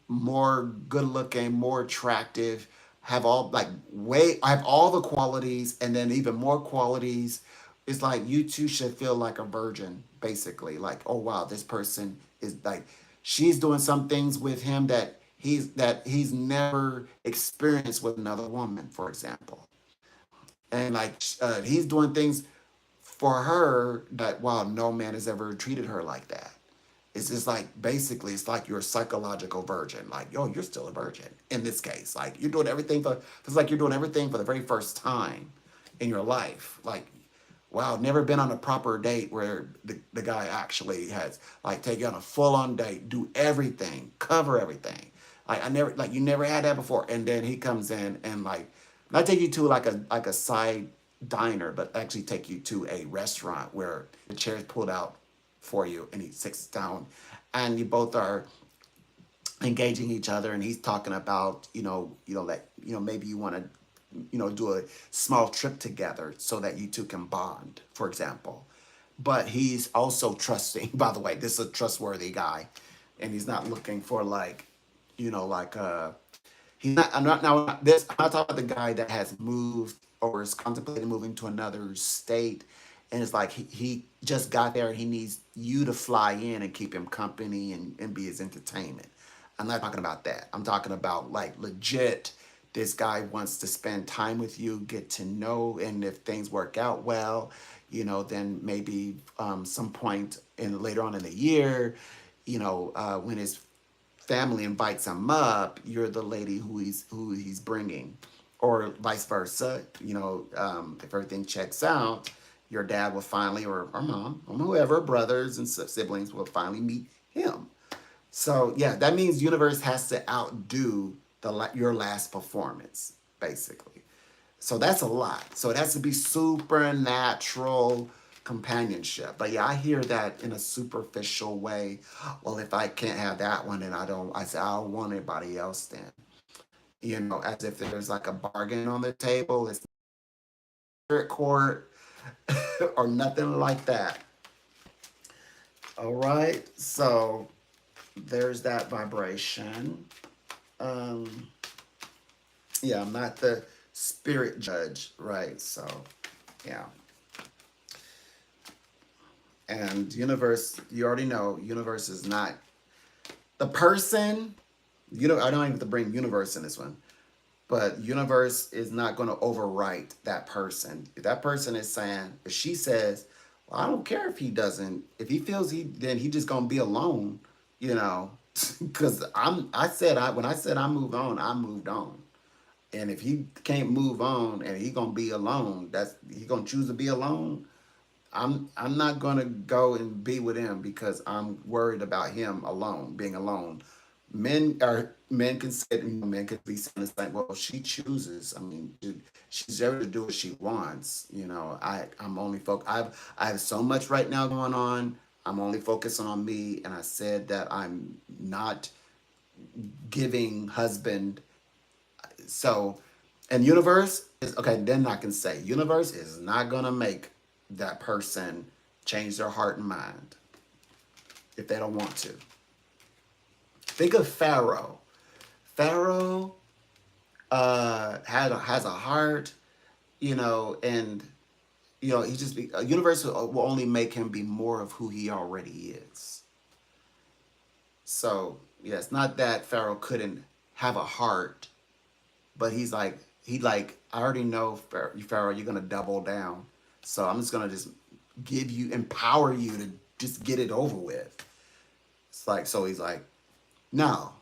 more good looking, more attractive, have all like way I have all the qualities, and then even more qualities. It's like you two should feel like a virgin, basically. Like, oh wow, this person is like, she's doing some things with him that he's never experienced with another woman, for example. And like he's doing things for her that, wow, no man has ever treated her like that. It's just like, basically, it's like you're a psychological virgin. Like, yo, you're still a virgin in this case. Like, you're doing everything for, it's like you're doing everything for the very first time in your life. Like, wow, never been on a proper date where the guy actually has, like, take you on a full on date, do everything, cover everything. Like, you never had that before. And then he comes in and, like, not take you to like a side diner, but actually take you to a restaurant where the chair is pulled out for you and he sits down and you both are engaging each other and he's talking about, like, maybe you want to, do a small trip together so that you two can bond, for example. But he's also trusting, by the way, this is a trustworthy guy, and he's not looking for, like, like he's not. I'm not now. This I'm not talking about the guy that has moved or is contemplating moving to another state, and it's like he just got there. He needs you to fly in and keep him company and be his entertainment. I'm not talking about that. I'm talking about, like, legit. This guy wants to spend time with you, get to know, and if things work out well, then maybe some point in later on in the year, when his family invites him up, you're the lady who he's bringing, or vice versa. If everything checks out, your dad will finally, or mom, or whoever, brothers and siblings will finally meet him. So yeah, that means universe has to outdo your last performance, basically. So that's a lot. So it has to be supernatural companionship. But yeah, I hear that in a superficial way. Well, if I can't have that one, then I say I don't want anybody else then. As if there's like a bargain on the table. It's not court or nothing like that. All right. So there's that vibration. Um, yeah, I'm not the spirit judge, right? So yeah. And universe, you already know, universe is not the person. I don't even have to bring universe in this one, but universe is not going to overwrite that person. If that person is saying, if she says, well, I don't care if he doesn't, if he feels then he just going to be alone, you know, because when I said I moved on, I moved on. And if he can't move on and he gonna be alone, he gonna choose to be alone. I'm not gonna go and be with him because I'm worried about him alone, being alone. Men can say, men can be saying the same. Well, she chooses. I mean, she's able to do what she wants. I'm only I have so much right now going on. I'm only focusing on me, and I said that I'm not giving husband. So, and universe is okay. Then I can say universe is not gonna make that person change their heart and mind if they don't want to. Think of Pharaoh. Pharaoh has a heart, and he just a universe will only make him be more of who he already is. So yeah, it's not that Pharaoh couldn't have a heart, but I already know, Pharaoh, you're gonna double down. So I'm just gonna just empower you to just get it over with. It's like, so he's like, no,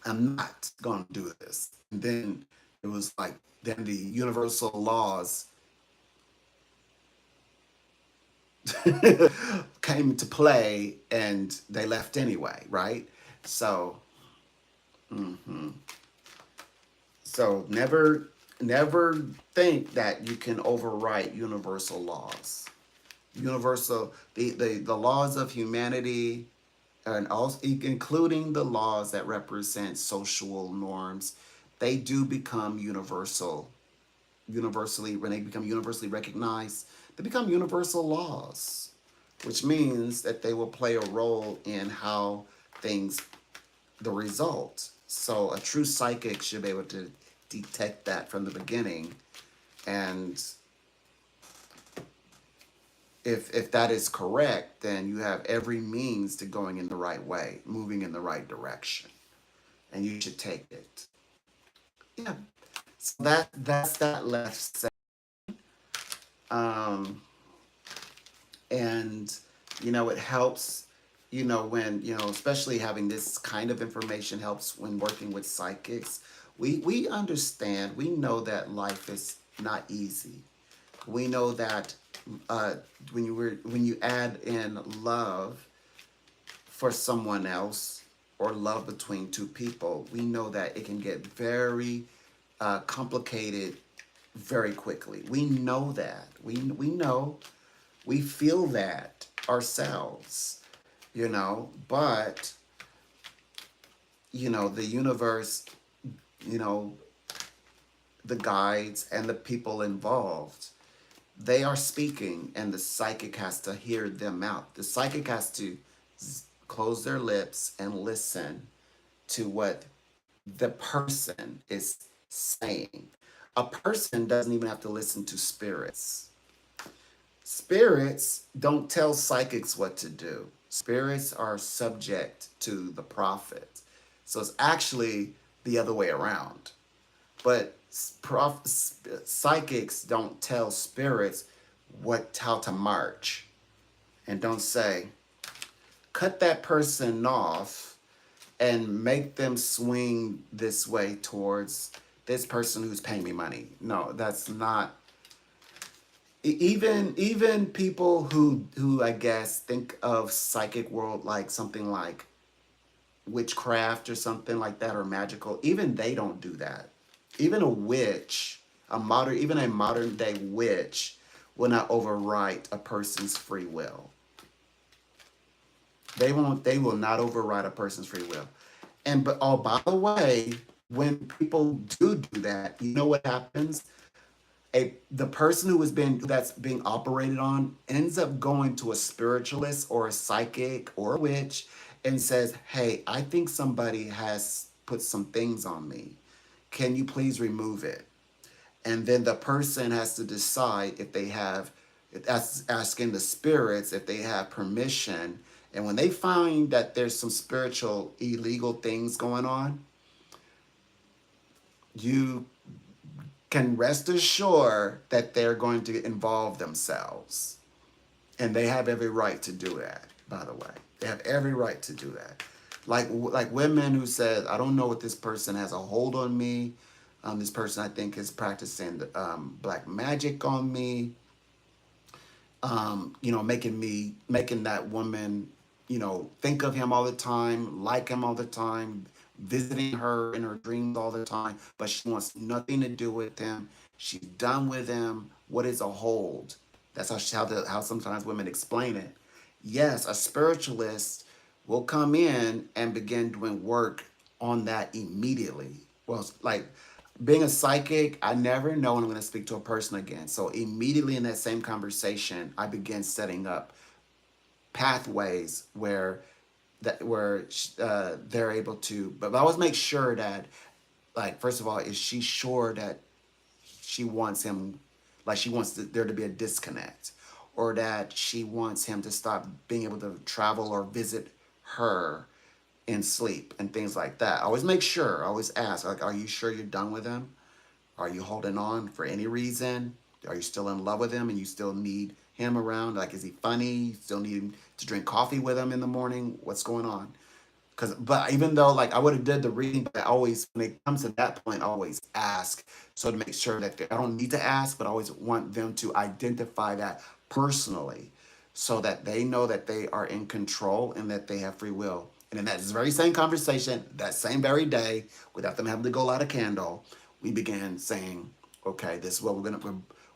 I'm not gonna do this. And then it was like, then the universal laws came to play, and they left anyway, right? So, mhm. So never think that you can overwrite universal laws. The laws of humanity, and also including the laws that represent social norms, they do become universally, when they become universally recognized, they become universal laws, which means that they will play a role in how things the result. So a true psychic should be able to detect that from the beginning. And if that is correct, then you have every means to going in the right way, moving in the right direction. And you should take it. Yeah. So that's that left Um, and it helps, when especially having this kind of information helps when working with psychics. We understand, we know that life is not easy. We know that uh, when you add in love for someone else, or love between two people, we know that it can get very complicated very quickly. We know that. We know, we feel that ourselves, but the universe, you know, the guides and the people involved, they are speaking, and the psychic has to hear them out. The psychic has to close their lips and listen to what the person is saying. A person doesn't even have to listen to spirits. Spirits don't tell psychics what to do. Spirits are subject to the prophet. So it's actually the other way around. But psychics don't tell spirits how to march, and don't say, cut that person off and make them swing this way towards this person who's paying me money. No, that's not. Even people who I guess think of psychic world like something like witchcraft or something like that, or magical, even they don't do that. Even a witch, even a modern day witch will not overwrite a person's free will. They will not override a person's free will. And but oh, by the way, when people do that, you know what happens? The person who is being that's being operated on ends up going to a spiritualist or a psychic or a witch and says, "Hey, I think somebody has put some things on me. Can you please remove it?" And then the person has to decide if they have, that's asking the spirits if they have permission. And when they find that there's some spiritual illegal things going on, you can rest assured that they're going to involve themselves. And they have every right to do that, by the way. They have every right to do that. Like women who said, I don't know what this person has a hold on me. This person I think is practicing black magic on me. Making that woman, think of him all the time, like him all the time, visiting her in her dreams all the time, but she wants nothing to do with him. She's done with him. What is a hold? That's how sometimes women explain it. Yes, a spiritualist will come in and begin doing work on that immediately. Well, like being a psychic, I never know when I'm going to speak to a person again. So immediately in that same conversation, I begin setting up pathways where they're able to. But I always make sure that, like, first of all, is she sure that she wants him, like she wants there to be a disconnect, or that she wants him to stop being able to travel or visit her in sleep and things like that. I always make sure. I always ask, like, are you sure you're done with him? Are you holding on for any reason? Are you still in love with him and you still need him around? Like, is he funny? You still need him to drink coffee with him in the morning? What's going on? But even though like I would have did the reading, but I always, when it comes to that point, I always ask, so to make sure that I don't need to ask, but I always want them to identify that personally, so that they know that they are in control and that they have free will. And in that very same conversation, that same very day, without them having to go light a candle, we began saying, okay, this is what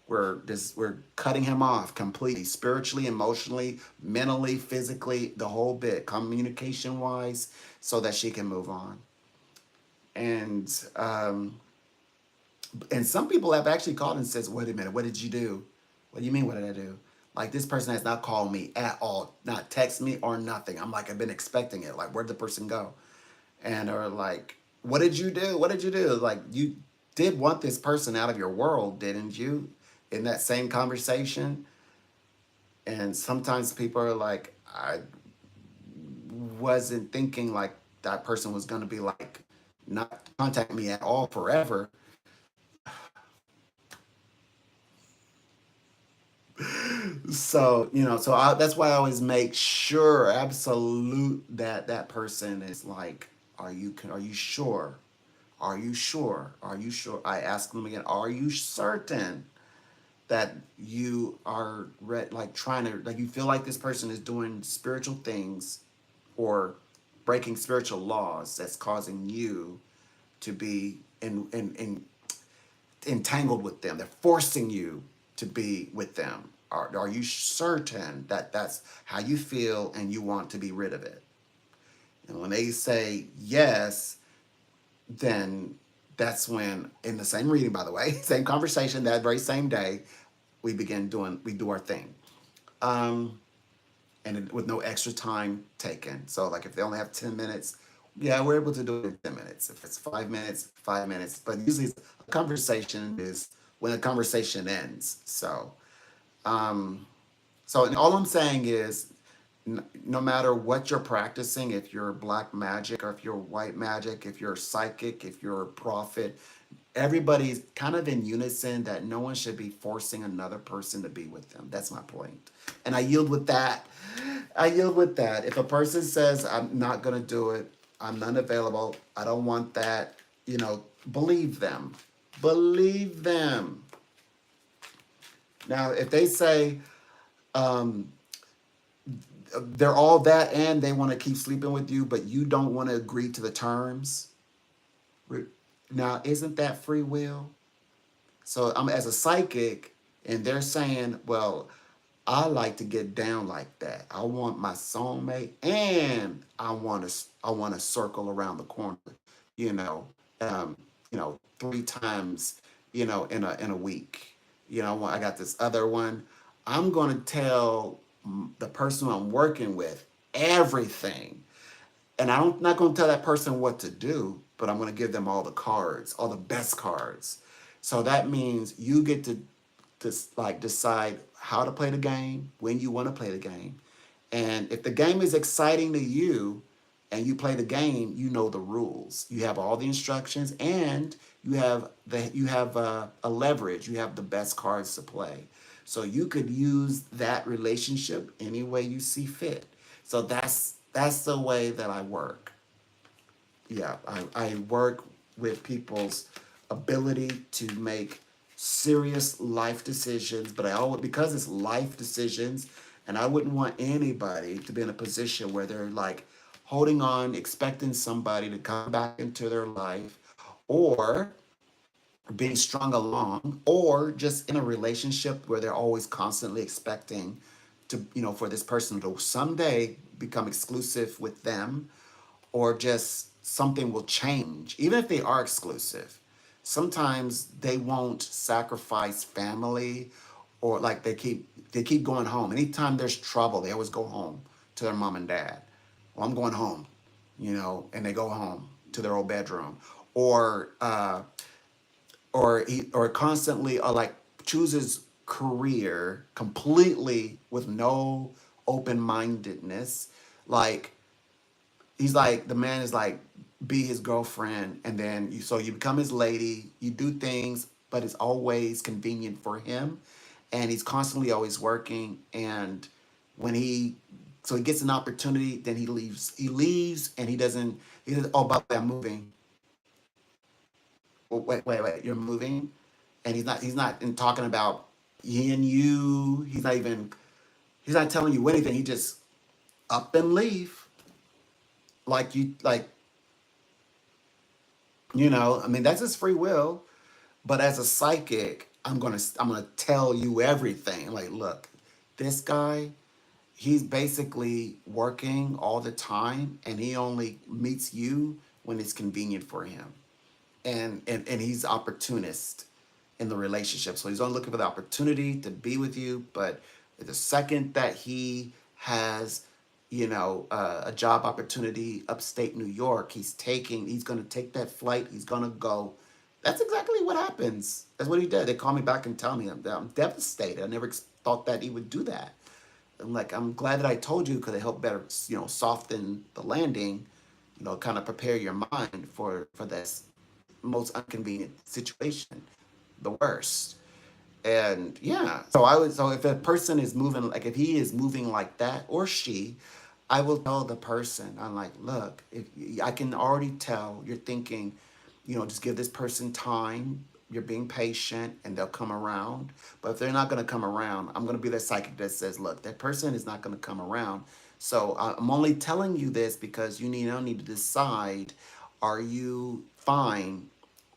we're cutting him off completely, spiritually, emotionally, mentally, physically, the whole bit, communication wise, so that she can move on. And and some people have actually called and says, wait a minute, what did you do? What do you mean, what did I do? Like, this person has not called me at all, not text me or nothing. I'm like, I've been expecting it. Like, where'd the person go? And are like, what did you do? What did you do? Like, you did want this person out of your world, didn't you? In that same conversation. And sometimes people are like, I wasn't thinking like that person was going to be like, not contact me at all forever. So that's why I always make sure, absolute, that that person is like, are you sure? Are you sure? Are you sure? I ask them again, are you certain that you are like trying to, like, you feel like this person is doing spiritual things or breaking spiritual laws that's causing you to be entangled with them. They're forcing you to be with them. Are you certain that that's how you feel and you want to be rid of it? And when they say yes, then that's when, in the same reading, by the way, same conversation, that very same day, we do our thing. Um, with no extra time taken. So, like, if they only have 10 minutes, yeah, we're able to do it in 10 minutes. If it's 5 minutes, 5 minutes. But usually a conversation is when the conversation ends. Um, and all I'm saying is, no matter what you're practicing, if you're black magic or if you're white magic, if you're psychic, if you're a prophet, everybody's kind of in unison that no one should be forcing another person to be with them. That's my point. And I yield with that. I yield with that. If a person says, I'm not going to do it, I'm not available, I don't want that, believe them. Believe them. Now, if they say, um, they're all that and they want to keep sleeping with you, but you don't want to agree to the terms, now, isn't that free will? So I'm as a psychic, and they're saying, well, I like to get down like that. I want my soulmate, and I want to circle around the corner, you know, um, 3 times, in a week. I got this other one. I'm gonna tell the person I'm working with everything, and I'm not going to tell that person what to do, but I'm going to give them all the cards, all the best cards. So that means you get to like decide how to play the game, when you want to play the game. And if the game is exciting to you and you play the game, you know the rules. You have all the instructions, and you have a leverage. You have the best cards to play. So you could use that relationship any way you see fit. So that's the way that I work. Yeah, I work with people's ability to make serious life decisions, but I always, because it's life decisions, and I wouldn't want anybody to be in a position where they're like holding on, expecting somebody to come back into their life, or being strung along, or just in a relationship where they're always constantly expecting to, for this person to someday become exclusive with them, or just something will change. Even if they are exclusive, sometimes they won't sacrifice family, or like they keep going home. Anytime there's trouble, they always go home to their mom and dad. Well, I'm going home, and they go home to their old bedroom, or or constantly, like, chooses career completely with no open mindedness. Like, he's like, the man is like, be his girlfriend, and then you become his lady, you do things, but it's always convenient for him, and he's constantly always working. And when he gets an opportunity, then he leaves, and he doesn't, oh, by the way, I'm moving. Well, wait, you're moving? And he's not in talking about he and you. He's not telling you anything. He just up and leave, like, I mean, that's his free will. But as a psychic, I'm gonna tell you everything. Like, look, this guy, he's basically working all the time, and he only meets you when it's convenient for him. And he's opportunist in the relationship. So he's only looking for the opportunity to be with you. But the second that he has, a job opportunity upstate New York, he's going to take that flight. He's going to go. That's exactly what happens. That's what he did. They call me back and tell me I'm devastated. I never thought that he would do that. I'm like, I'm glad that I told you, because it helped better, soften the landing, kind of prepare your mind for this most inconvenient situation, the worst. And yeah, so so if a person is moving, like if he is moving like that or she, I will tell the person, I'm like, look, if I can already tell you're thinking, just give this person time. You're being patient and they'll come around. But if they're not going to come around, I'm going to be the psychic that says, look, that person is not going to come around. So I'm only telling you this because you need to decide, are you fine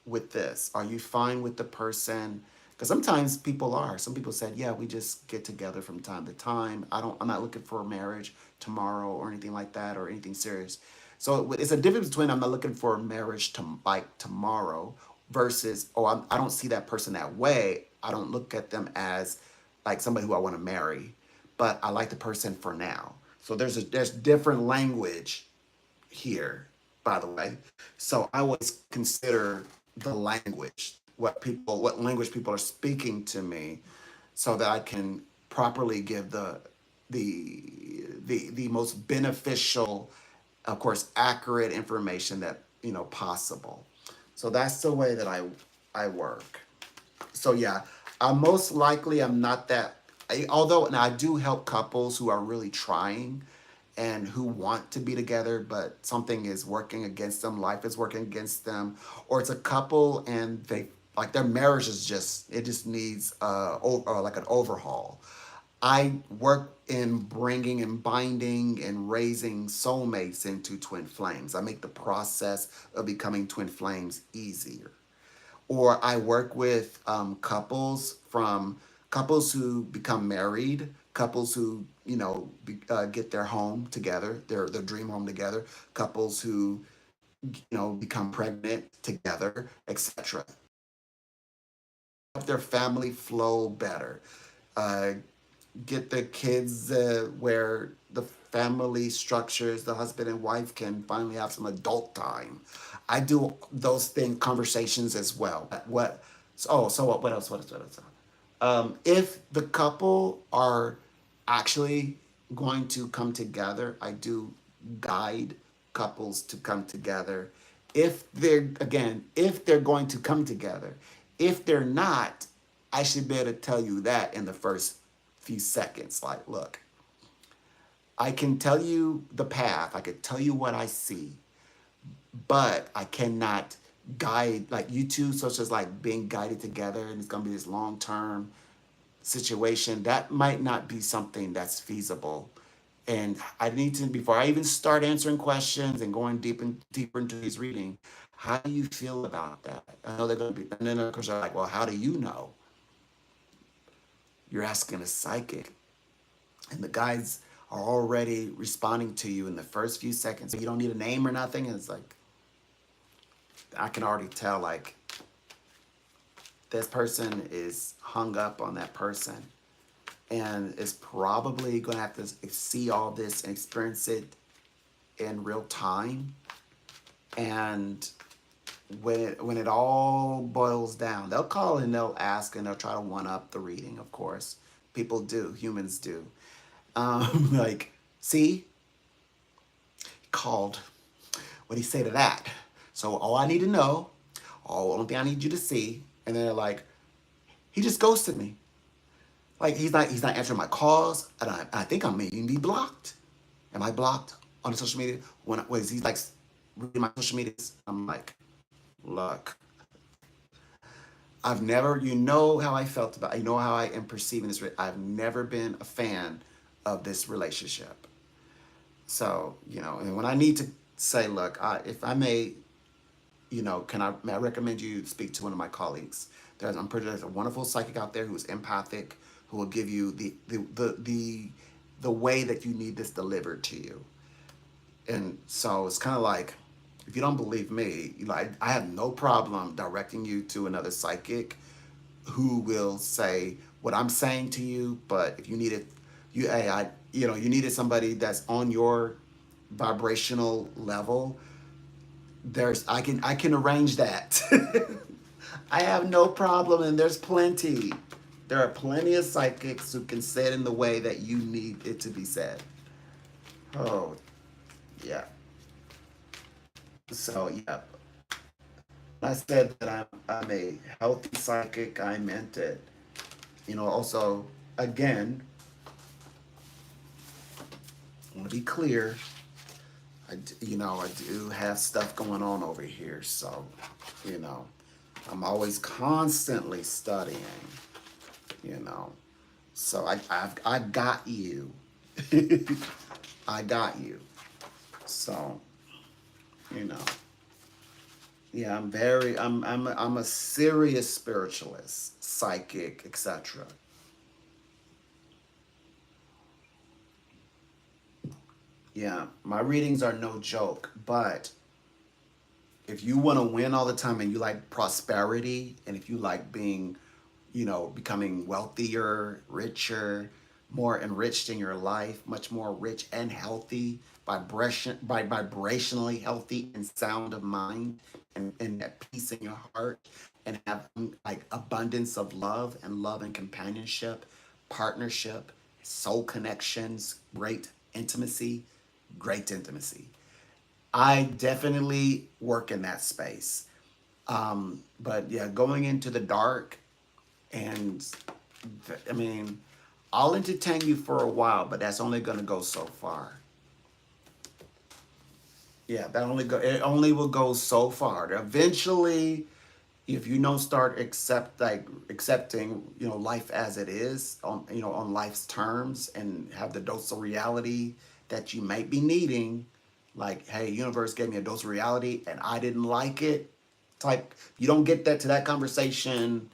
with this? Are you fine with the person? Because sometimes people are. Some people said, yeah, we just get together from time to time. I'm not looking for a marriage tomorrow or anything like that or anything serious. So it's a difference between I'm not looking for a marriage to like tomorrow versus, oh, I don't see that person that way. I don't look at them as like somebody who I want to marry, but I like the person for now. So there's different language here, by the way. So I always consider the language, what language people are speaking to me, so that I can properly give the most beneficial, of course, accurate information that possible. So that's the way that I work. So yeah, most likely I'm not that. Although now I do help couples who are really trying and who want to be together, but something is working against them. Life is working against them, or it's a couple and they like their marriage is just needs like an overhaul. I work in bringing and binding and raising soulmates into twin flames. I make the process of becoming twin flames easier. Or I work with couples who become married, couples who get their home together, their dream home together, couples who become pregnant together, etc. Help their family flow better. Uh, get the kids where the family structures, the husband and wife can finally have some adult time. I do those conversations as well. What else? What else? If the couple are actually going to come together, I do guide couples to come together. If they're going to come together, if they're not, I should be able to tell you that in the first few seconds. Like, look, I can tell you the path, I could tell you what I see, but I cannot guide like you two, such as like being guided together and it's gonna be this long term situation. That might not be something that's feasible. And I need to, before I even start answering questions and going deeper into these reading, how do you feel about that? I know they're gonna be, and then of course they're like, well, how do you know? You're asking a psychic. And the guys are already responding to you in the first few seconds. You don't need a name or nothing. And it's like, I can already tell, like, this person is hung up on that person and is probably going to have to see all this and experience it in real time. And when it all boils down, they'll call and they'll ask and they'll try to one up the reading, of course. People do, humans do. Like, see, called. What do you say to that? So all I need to know, only thing I need you to see, and then they're like, he just ghosted me. Like he's not answering my calls, and I think I may even be blocked. Am I blocked on the social media? When is he like reading my social media? I'm like, look, I've never, how I felt about, how I am perceiving this. I've never been a fan of this relationship. So, and when I need to say, look, if I may, may I recommend you speak to one of my colleagues? I'm pretty sure there's a wonderful psychic out there who's empathic, who will give you the way that you need this delivered to you. And so it's kind of like, if you don't believe me, I have no problem directing you to another psychic who will say what I'm saying to you. But if you needed, you needed somebody that's on your vibrational level. I can arrange that. I have no problem, and there's plenty. There are plenty of psychics who can say it in the way that you need it to be said. Oh, yeah. So yeah, when I said that I'm a healthy psychic, I meant it. Also, again, I want to be clear. I do have stuff going on over here, so you know, I'm always constantly studying. You know, so I got you. I got you. So you know, yeah, I'm a serious spiritualist, psychic, etc. Yeah, my readings are no joke, but if you want to win all the time and you like prosperity and if you like being, becoming wealthier, richer, more enriched in your life, much more rich and healthy, vibrationally healthy and sound of mind and at peace in your heart and have like abundance of love and companionship, partnership, soul connections, great intimacy. I definitely work in that space. But yeah, going into the dark and I mean, I'll entertain you for a while, but that's only going to go so far. Yeah, it only will go so far. Eventually, if you don't start accepting, life as it is on life's terms and have the dose of reality that you might be needing, like, hey, universe gave me a dose of reality and I didn't like it. Type, you don't get that to that conversation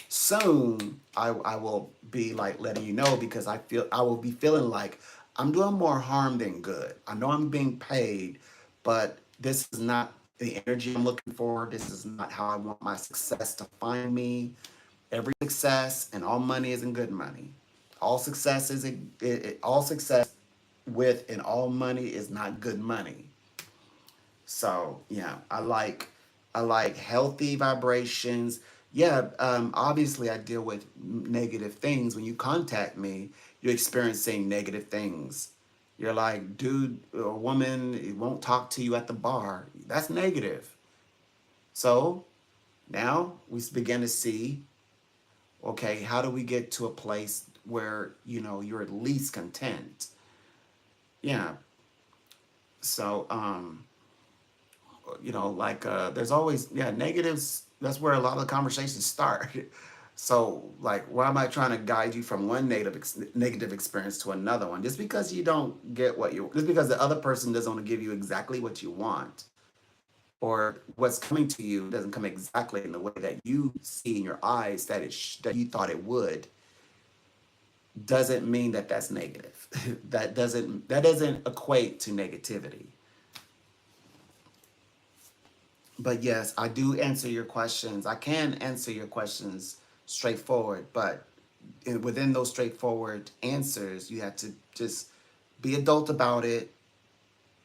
soon, I will be like letting you know because I will be feeling like I'm doing more harm than good. I know I'm being paid, but this is not the energy I'm looking for. This is not how I want my success to find me. Every success and all money isn't good money. All success is all success with and all money is not good money. So yeah, I like healthy vibrations. Yeah, obviously I deal with negative things. When you contact me, you're experiencing negative things. You're like, dude, a woman won't talk to you at the bar. That's negative. So now we begin to see, okay, how do we get to a place where you're at least content? Yeah. So like there's always negatives. That's where a lot of the conversations start. So like, why am I trying to guide you from one negative experience to another one? Just because you don't get just because the other person doesn't want to give you exactly what you want, or what's coming to you doesn't come exactly in the way that you see in your eyes that you thought it would, doesn't mean that that's negative. That doesn't equate to negativity. But yes, I do answer your questions. I can answer your questions straightforward, but within those straightforward answers, you have to just be adult about it.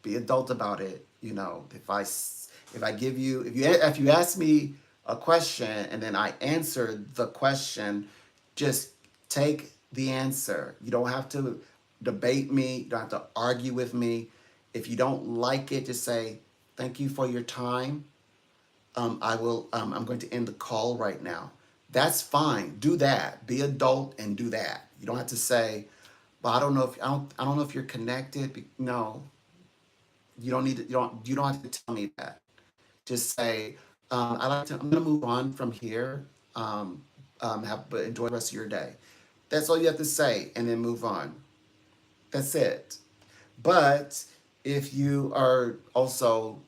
Be adult about it. If I give you if you ask me a question and then I answer the question, just take the answer. You don't have to debate me. You don't have to argue with me. If you don't like it, just say thank you for your time. I'm going to end the call right now. That's fine. Do that. Be adult and do that. You don't have to say, but I don't know if you're connected. No, you don't need to, you don't have to tell me that. Just say, I'm gonna move on from here. But enjoy the rest of your day. That's all you have to say, and then move on. That's it. But if you are also,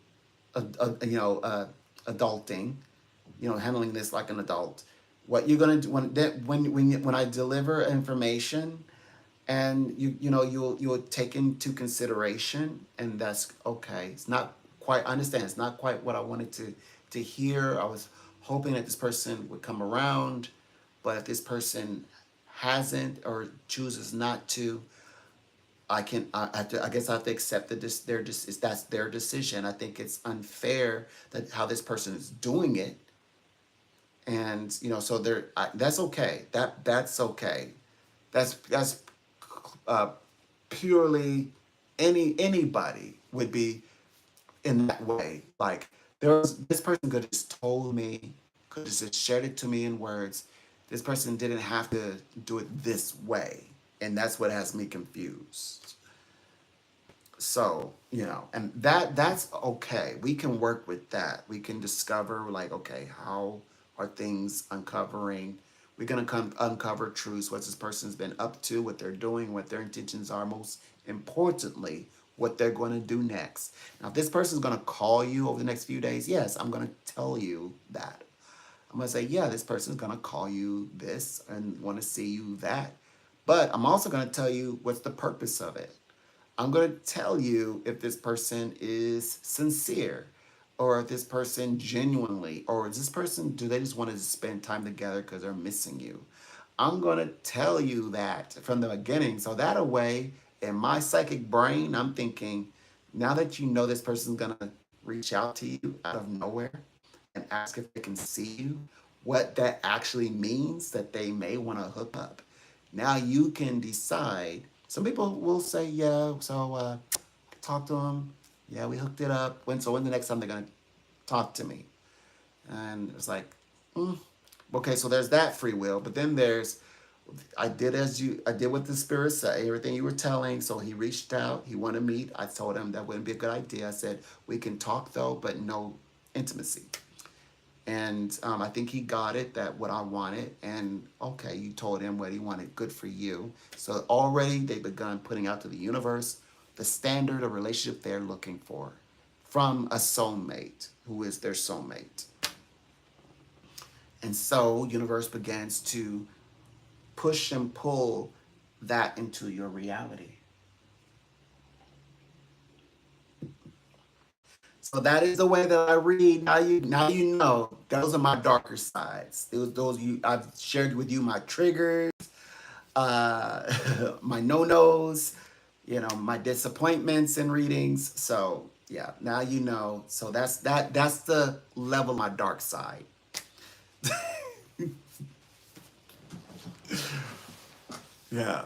adulting, handling this like an adult. What you're gonna do when I deliver information, and you'll take into consideration, and that's okay. It's not quite. I understand. It's not quite what I wanted to hear. I was hoping that this person would come around, but if this person hasn't or chooses not to, I guess I have to accept that that's their decision. I think it's unfair that how this person is doing it, and so that's okay. That's okay. That's uh, purely anybody would be in that way. Like this person could have just told me, could have just shared it to me in words. This person didn't have to do it this way. And that's what has me confused. So, and that's okay. We can work with that. We can discover, like, okay, how are things uncovering? We're going to uncover truths, what this person's been up to, what they're doing, what their intentions are, most importantly, what they're going to do next. Now, if this person's going to call you over the next few days, yes, I'm going to tell you that. I'm going to say, yeah, this person's going to call you this and want to see you that. But I'm also going to tell you what's the purpose of it. I'm going to tell you if this person is sincere, or if this person genuinely, or is this person, do they just want to spend time together because they're missing you? I'm going to tell you that from the beginning. So that way, in my psychic brain, I'm thinking, now that you know this person's going to reach out to you out of nowhere and ask if they can see you, what that actually means that they may want to hook up. Now you can decide. Some people will say, yeah, so talk to them. Yeah, we hooked it up. When's the next time they're going to talk to me? And it's like, okay, so there's that free will. But then there's, I did what the spirit said, everything you were telling. So he reached out, he wanted to meet. I told him that wouldn't be a good idea. I said, we can talk though, but no intimacy. And I think he got it, that what I wanted. And okay, you told him what he wanted. Good for you. So already they've begun putting out to the universe the standard of relationship they're looking for from a soulmate, who is their soulmate. And so universe begins to push and pull that into your reality. So that is the way that I read. Now you know those are my darker sides. Those you I've shared with you my triggers, my no-nos, my disappointments in readings. So yeah, now you know. So that's the level of my dark side. Yeah.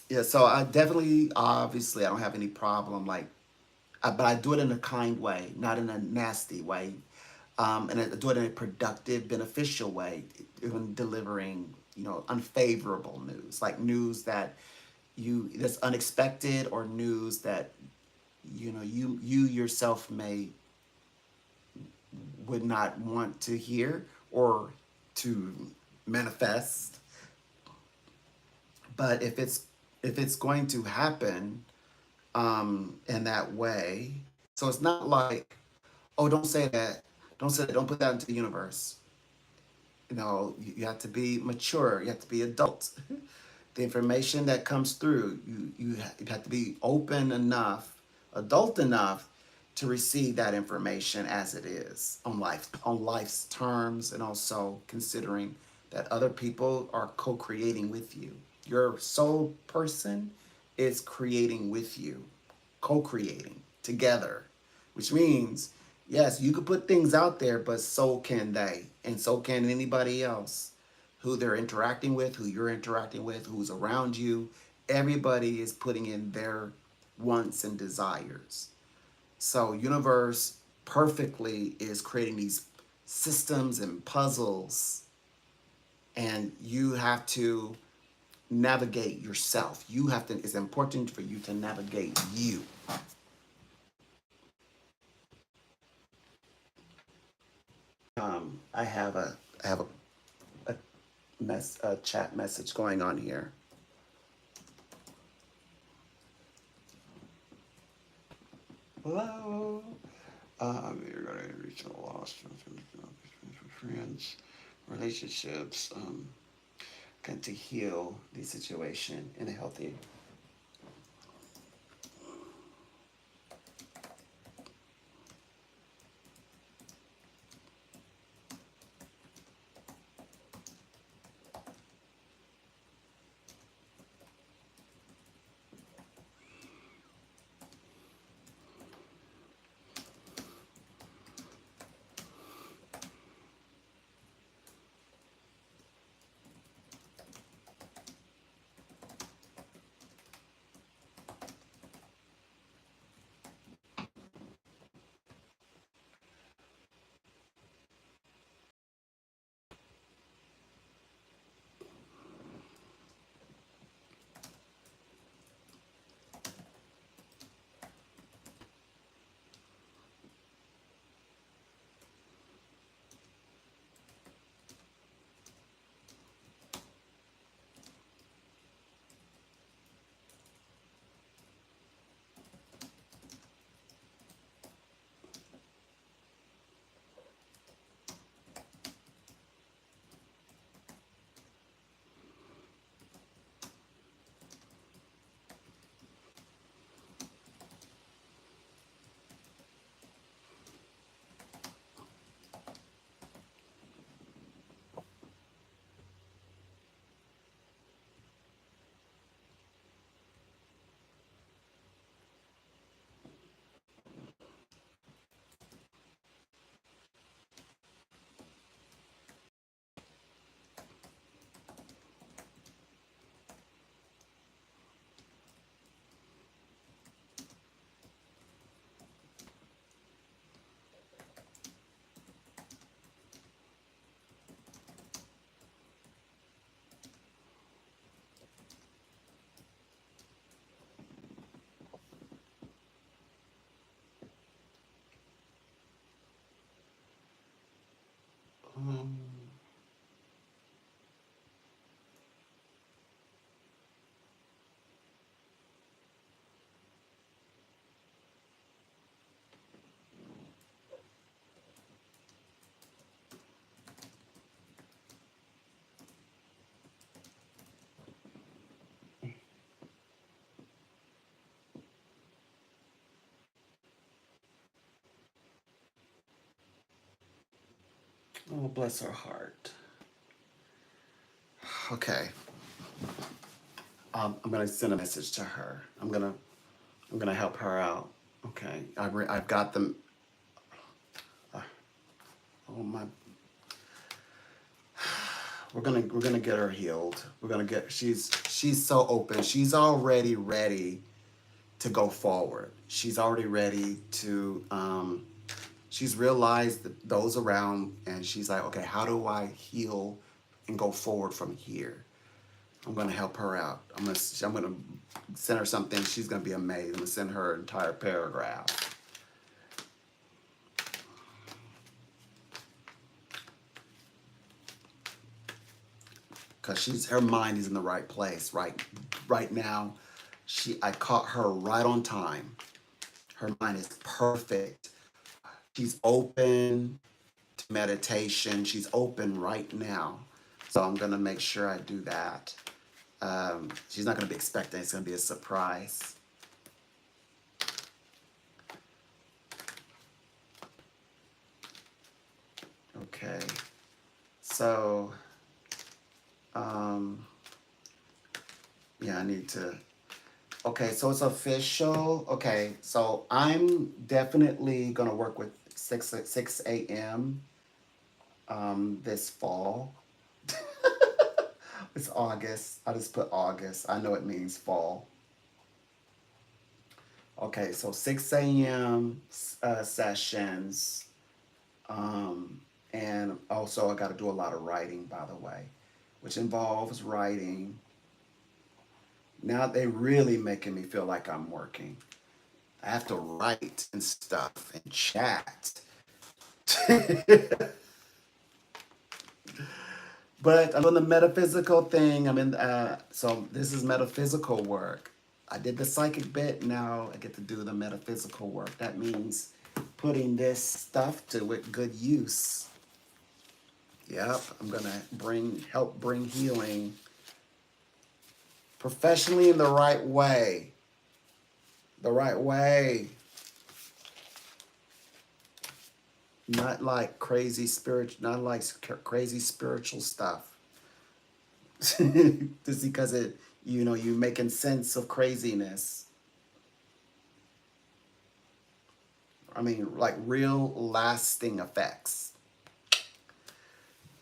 Yeah, so I definitely, obviously, I don't have any problem, like, but I do it in a kind way, not in a nasty way, and I do it in a productive, beneficial way, even delivering, unfavorable news, like news that's unexpected, or news that, you yourself would not want to hear or to manifest. But if it's going to happen, in that way. So it's not like, oh, don't say that. Don't say that. Don't put that into the universe. You have to be mature. You have to be adult. The information that comes through, you have to be open enough, adult enough to receive that information as it is on life's terms, and also considering that other people are co-creating with you. Your soul person is creating with you, co-creating together, which means, yes, you could put things out there, but so can they, and so can anybody else who they're interacting with, who you're interacting with, who's around you. Everybody is putting in their wants and desires. So universe perfectly is creating these systems and puzzles, and you have to navigate yourself. It's important for you to navigate you. I have a chat message going on here. Hello. You're going to reach a loss for friends, relationships. Going to heal the situation in a healthy. Oh, bless her heart. Okay. I'm gonna send a message to her. I'm gonna help her out. Okay. I've got them. Uh, oh my. We're gonna get her healed. We're gonna get. She's so open. She's already ready to go forward. She's already ready to. She's realized that those around, and she's like, okay, how do I heal and go forward from here? I'm gonna help her out. I'm gonna send her something. She's gonna be amazed. I'm gonna send her an entire paragraph because she's her mind is in the right place right now. I caught her right on time. Her mind is perfect. She's open to meditation. She's open right now. So I'm gonna make sure I do that. She's not gonna be expecting. It's gonna be a surprise. Okay. So um, yeah, I need to. Okay, so it's official. Okay, so I'm definitely gonna work with 6 a.m. This fall. It's August. I just put August. I know it means fall. Okay, so 6 a.m. Sessions. Um, and also, I got to do a lot of writing, by the way, which involves writing. Now they really making me feel like I'm working. I have to write and stuff and chat. But I'm doing the metaphysical thing. So this is metaphysical work. I did the psychic bit. Now I get to do the metaphysical work. That means putting this stuff to good use. Yep, I'm gonna help bring healing professionally in the right way. The right way. Not like crazy spiritual stuff. Just because you're making sense of craziness. I mean, like real lasting effects.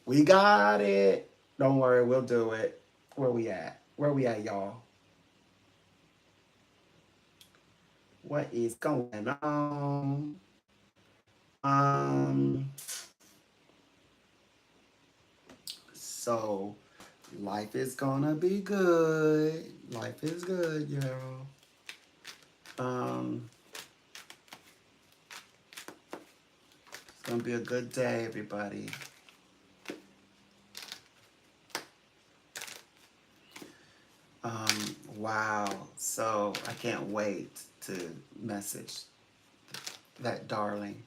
We got it. Don't worry, we'll do it. Where we at? Where we at, y'all? What is going on? Um, so life is gonna be good. Life is good, y'all. Um, it's gonna be a good day, everybody. Wow. So I can't wait to message that darling,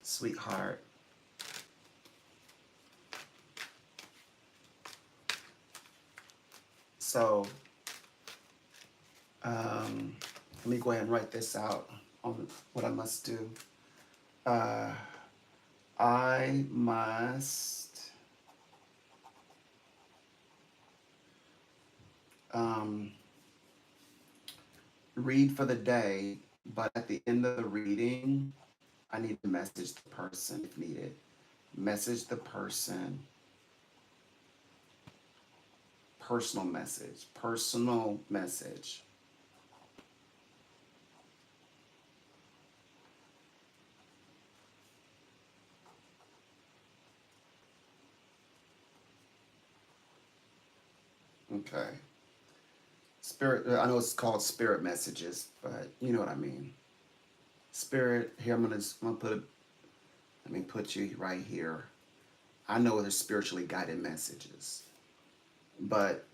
sweetheart. So let me go ahead and write this out on what I must do. Uh, I must um, read for the day, but at the end of the reading, I need to message the person if needed. Message the person. Personal message. Personal message. Okay. Spirit, I know it's called spirit messages, but you know what I mean. Spirit, here I'm gonna let me put you right here. I know there's spiritually guided messages, but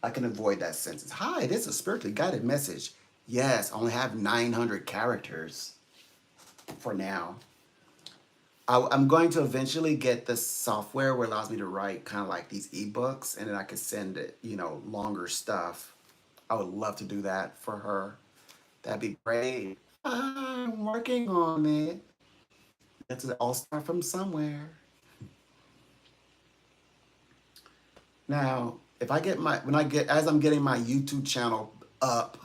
I can avoid that sentence. Hi, this is a spiritually guided message. Yes, I only have 900 characters for now. I'm going to eventually get the software where it allows me to write kind of like these ebooks, and then I could send it, longer stuff. I would love to do that for her. That'd be great. I'm working on it. That's all start from somewhere. Now, if I get my when I get as I'm getting my YouTube channel up,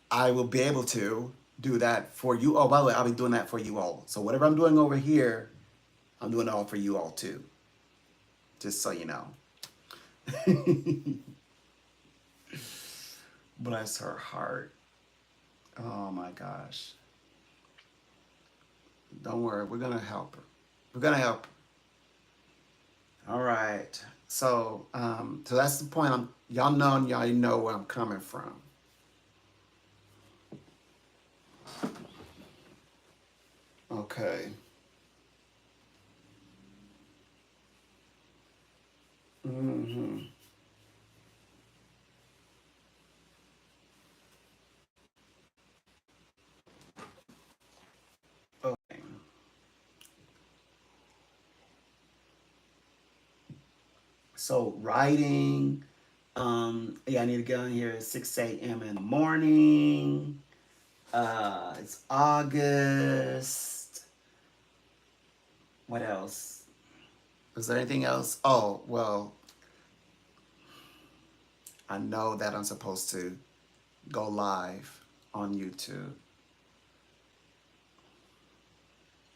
I will be able to do that for you. Oh, by the way, I'll be doing that for you all. So whatever I'm doing over here, I'm doing it all for you all too. Just so you know. Bless her heart. Oh my gosh. Don't worry, we're gonna help her. We're gonna help her. All right. So that's the point. Y'all know where I'm coming from. Okay. Mm-hmm. Okay. So writing. Yeah, I need to get on here at 6 a.m. in the morning. It's August. What else? Was there anything else? Oh, well, I know that I'm supposed to go live on YouTube.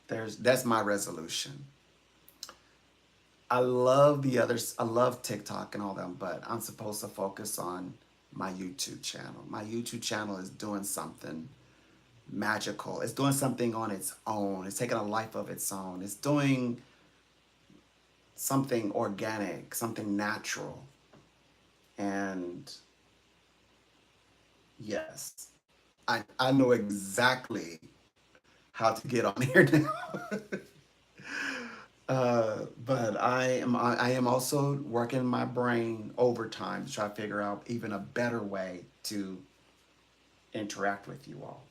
That's my resolution. I love the others. I love TikTok and all them, but I'm supposed to focus on my YouTube channel. My YouTube channel is doing something magical. It's doing something on its own. It's taking a life of its own. It's doing something organic, something natural. And yes, I know exactly how to get on here now. But I am also working my brain overtime to try to figure out even a better way to interact with you all.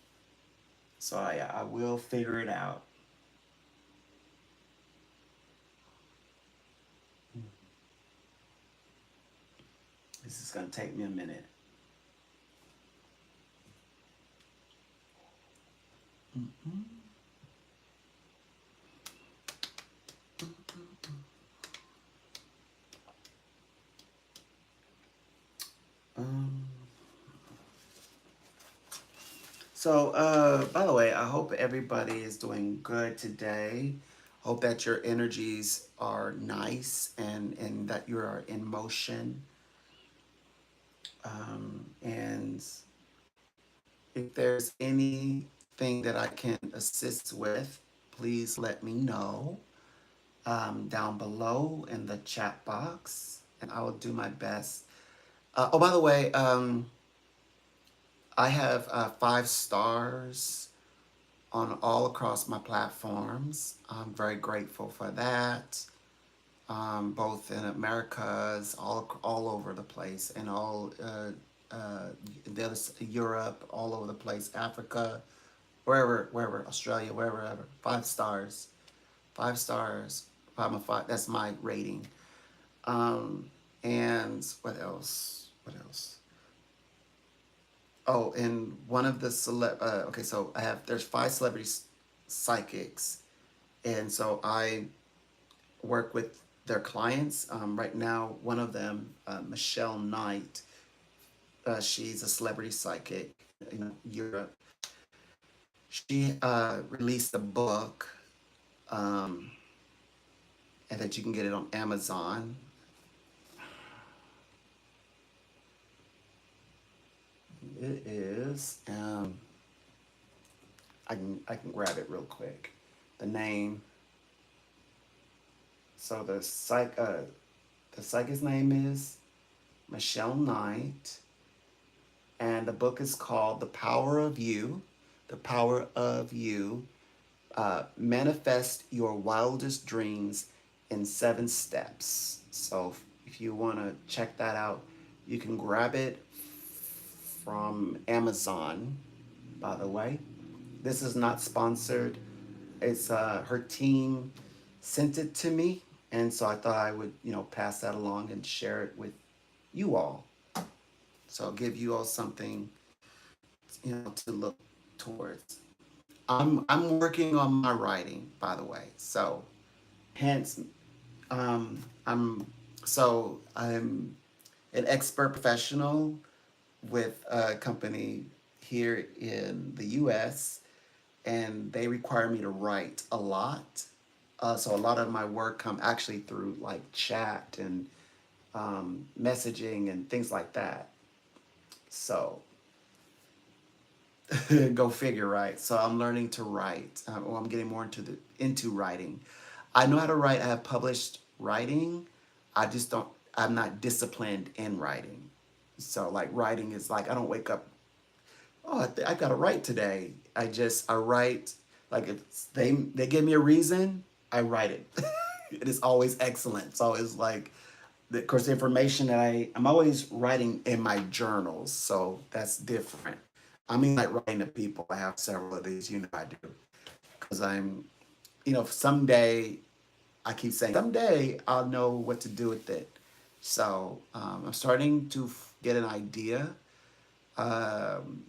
So I will figure it out. This is gonna take me a minute. Um, by the way, I hope everybody is doing good today. Hope that your energies are nice and that you are in motion. And if there's anything that I can assist with, please let me know down below in the chat box, and I will do my best. Oh, by the way, I have 5 stars on all across my platforms. I'm very grateful for that. Both in Americas, all over the place, and all Europe, all over the place, Africa, wherever, Australia, wherever. 5 stars, 5 stars. I'm a five. That's my rating. Um, and what else? What else? Oh, and one of the okay, so there's 5 celebrity psychics, and so I work with their clients. Right now, one of them, Michelle Knight, she's a celebrity psychic in Europe. She released a book, um, and that you can get it on Amazon. It is. I can grab it real quick. The name. So the psychic's name is Michelle Knight, and the book is called The Power of You. The Power of You. Manifest Your Wildest Dreams in 7 Steps. So if you want to check that out, you can grab it from Amazon, by the way. This is not sponsored. It's her team sent it to me, and so I thought I would, pass that along and share it with you all. So I'll give you all something, to look towards. I'm working on my writing, by the way. So hence, I'm So I'm an expert professional with a company here in the US, and they require me to write a lot. So a lot of my work come actually through like chat and messaging and things like that. So go figure, right? So I'm learning to write, or I'm getting more into writing. I know how to write. I have published writing. I just don't. I'm not disciplined in writing. So like writing is like I don't wake up. Oh, I got to write today. I write like if they give me a reason, I write it. It is always excellent. So it's like of course the information that I'm always writing in my journals, so that's different. I mean like writing to people. I have several of these, I do. Because someday I keep saying someday I'll know what to do with it. So I'm starting to get an idea. Um,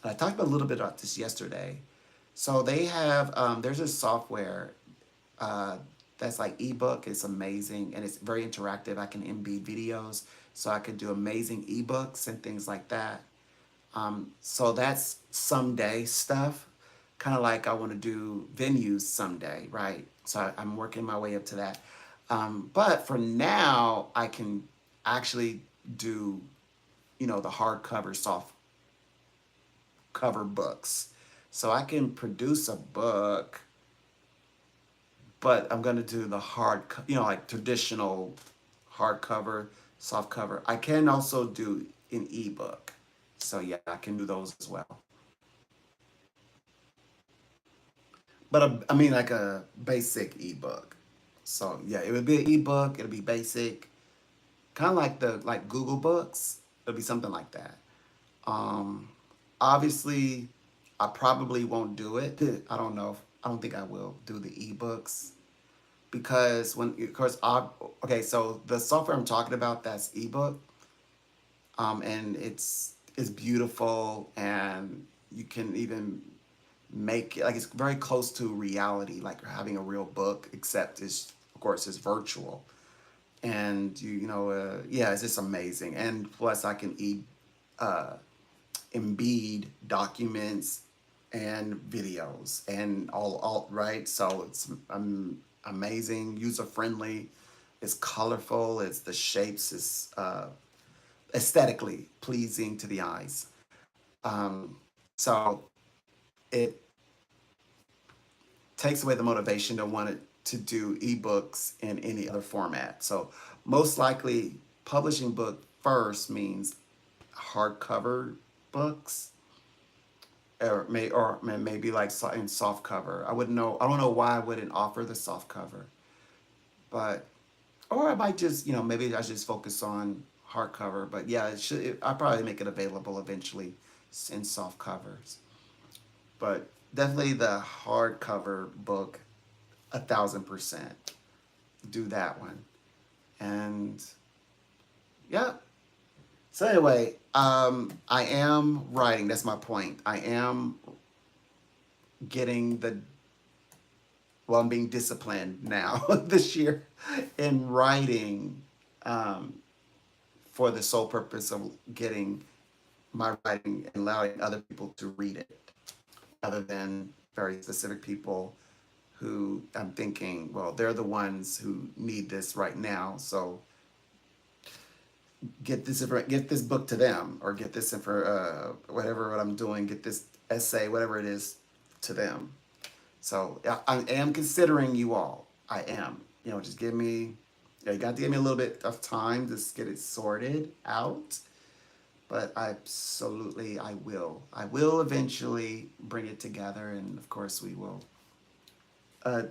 I talked about a little bit about this yesterday. So they have there's a software uh, that's like ebook. It's amazing and it's very interactive. I can embed videos, so I could do amazing ebooks and things like that. So that's someday stuff. Kind of like I want to do venues someday, right? So I'm working my way up to that. But for now, I can actually do, the hardcover, soft cover books. So I can produce a book, but I'm gonna do the like traditional hardcover, soft cover. I can also do an ebook. So yeah, I can do those as well. But I mean like a basic ebook. So yeah, it would be an ebook. It'll be basic, kind of like the like Google Books. It'll be something like that. Um, Obviously, I probably won't do it. I don't know. I don't think I will do the ebooks because of course, okay. So the software I'm talking about, that's ebook, and it's beautiful, and you can even make it like it's very close to reality, like having a real book, except it's of course it's virtual, and yeah, it's just amazing. And plus, I can uh, embed documents and videos and all right. So it's amazing, user friendly. It's colorful. It's the shapes is aesthetically pleasing to the eyes. Um, so it takes away the motivation to want to do ebooks in any other format. So most likely publishing book first means hardcover books maybe like in soft cover. I wouldn't know. I don't know why I wouldn't offer the soft cover, but or I might just maybe I should just focus on hardcover. But yeah, I probably make it available eventually in soft covers. But definitely the hardcover book, 1,000%. Do that one. And yeah. So anyway, I am writing. That's my point. I am getting the well, I'm being disciplined now this year in writing um, for the sole purpose of getting my writing and allowing other people to read it, other than very specific people who I'm thinking, well, they're the ones who need this right now. So get this book to them, or get this for whatever what I'm doing, get this essay, whatever it is, to them. So I am considering you all. I am. Just give me. You got to give me a little bit of time to get it sorted out. But absolutely, I will. I will eventually bring it together, and of course, we will uh,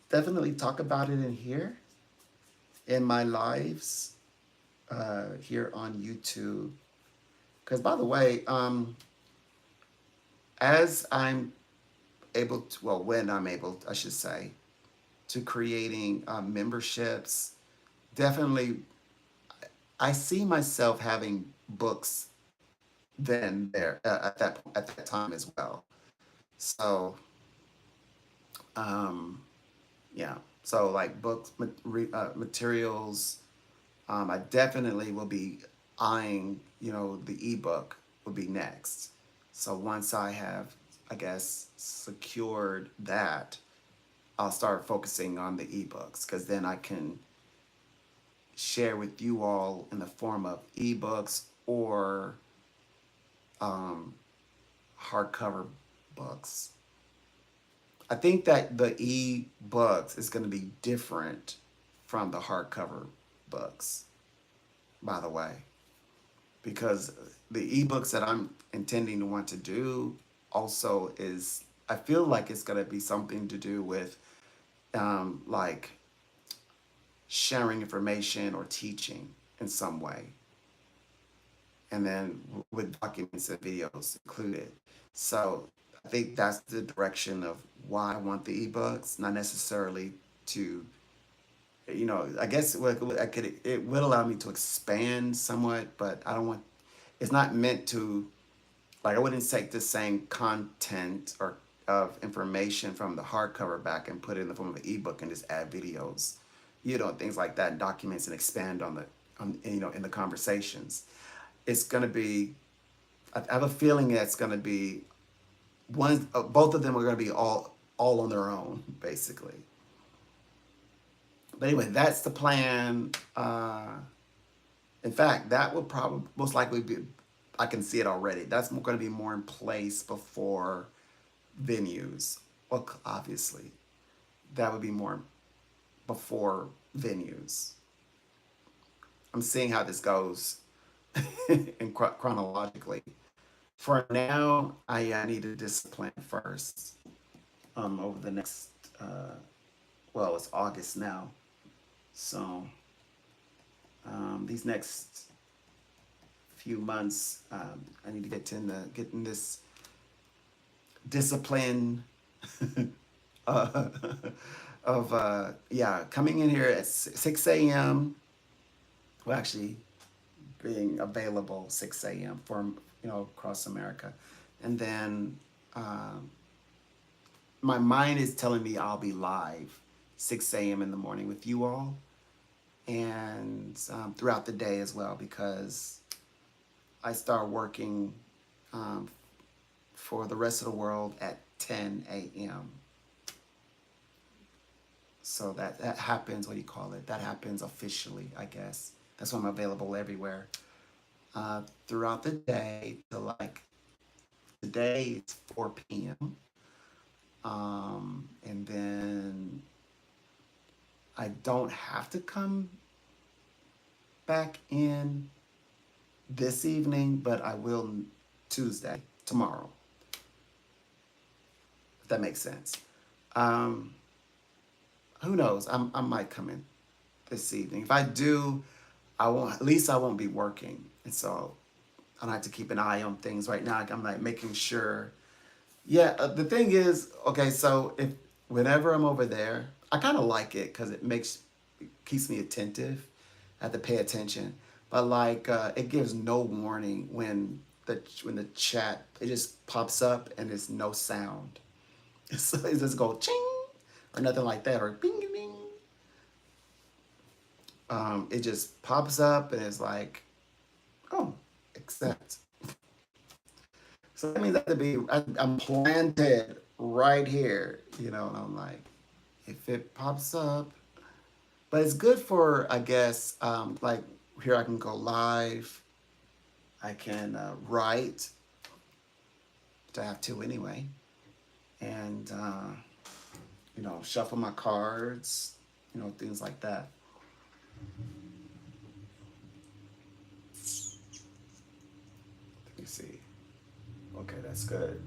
definitely talk about it in here, in my lives here on YouTube. Because by the way, as I'm able to, well, when I'm able, I should say, to creating memberships. Definitely, I see myself having books then there at that time as well. So, um, yeah. So like books, materials. I definitely will be eyeing, the ebook will be next. So once I have, I guess, secured that, I'll start focusing on the ebooks because then I can share with you all in the form of ebooks or um, hardcover books. I think that the e-books is going to be different from the hardcover books, by the way, because the ebooks that I'm intending to want to do also is, I feel like it's going to be something to do with like sharing information or teaching in some way, and then with documents and videos included. So I think that's the direction of why I want the ebooks, not necessarily to, I guess it would allow me to expand somewhat, but I don't want, it's not meant to, like, I wouldn't take the same content or of information from the hardcover back and put it in the form of an ebook and just add videos, things like that, documents and expand in the conversations. It's going to be, I have a feeling that's going to be both of them are going to be all on their own, basically. But anyway, that's the plan. In fact, that will probably most likely be, I can see it already. That's going to be more in place before venues. Well, obviously, that would be more before venues. I'm seeing how this goes in chronologically. For now, I need to discipline first. Over the next, well, it's August now, so these next few months, I need to get in this discipline uh, of yeah, coming in here at 6 a.m. Well, actually, being available 6 a.m. for across America, and then my mind is telling me I'll be live 6 a.m. in the morning with you all, and throughout the day as well, because I start working um, for the rest of the world at 10 a.m. So that happens, what do you call it? That happens officially, I guess. That's why I'm available everywhere. Throughout the day, to like today it's 4 p.m. And then I don't have to come back in this evening, but I will Tuesday, tomorrow, if that makes sense. Um, who knows? I might come in this evening. If I do, I won't. At least I won't be working, and so I don't have to keep an eye on things right now. Like, I'm like making sure. Yeah, the thing is, okay. So if whenever I'm over there, I kind of like it because it keeps me attentive. I have to pay attention, but like it gives no warning when the chat it just pops up and there's no sound. So it just go ching or nothing like that or bing bing. It just pops up and it's like, oh, accept. So that means I have to be, I'm planted right here, and I'm like, if it pops up, but it's good for, I guess, like here I can go live, I can write, which I have to anyway, and, shuffle my cards, things like that. Let me see. Okay, that's good.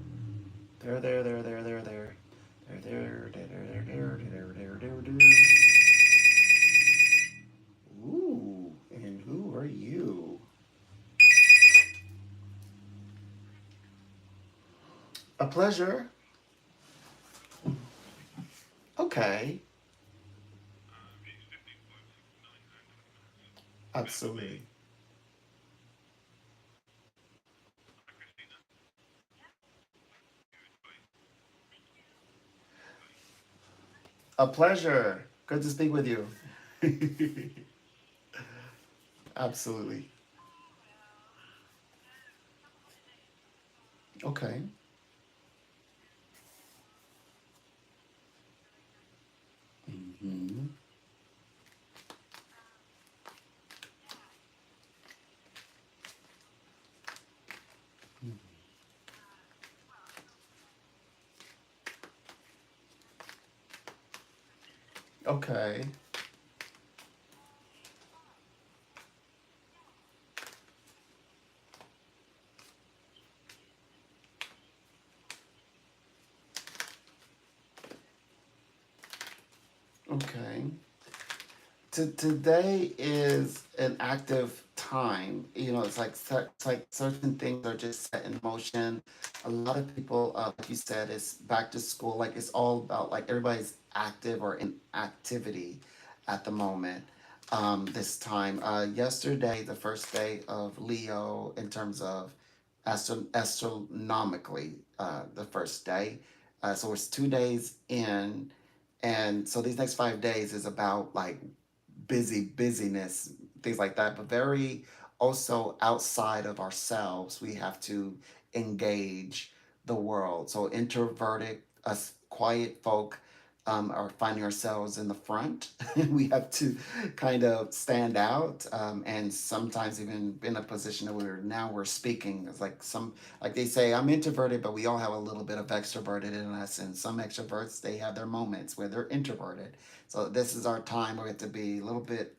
There. There. Ooh, and who are you? A pleasure. Okay, absolutely. A pleasure. Good to speak with you. Absolutely. Okay. Hmm. Okay. Okay. Today is an active time. You know, it's like certain things are just set in motion. A lot of people, like you said, it's back to school. Like it's all about like everybody's active or in activity at the moment. This time, yesterday, the first day of Leo in terms of astronomically, the first day. So it's 2 days in, and so these next 5 days is about like busyness, things like that, but very also outside of ourselves. We have to engage the world. So introverted, us quiet folk are finding ourselves in the front. We have to kind of stand out, and sometimes even in a position that we're speaking. It's like like they say, I'm introverted, but we all have a little bit of extroverted in us. And some extroverts, they have their moments where they're introverted. So this is our time where we have to be a little bit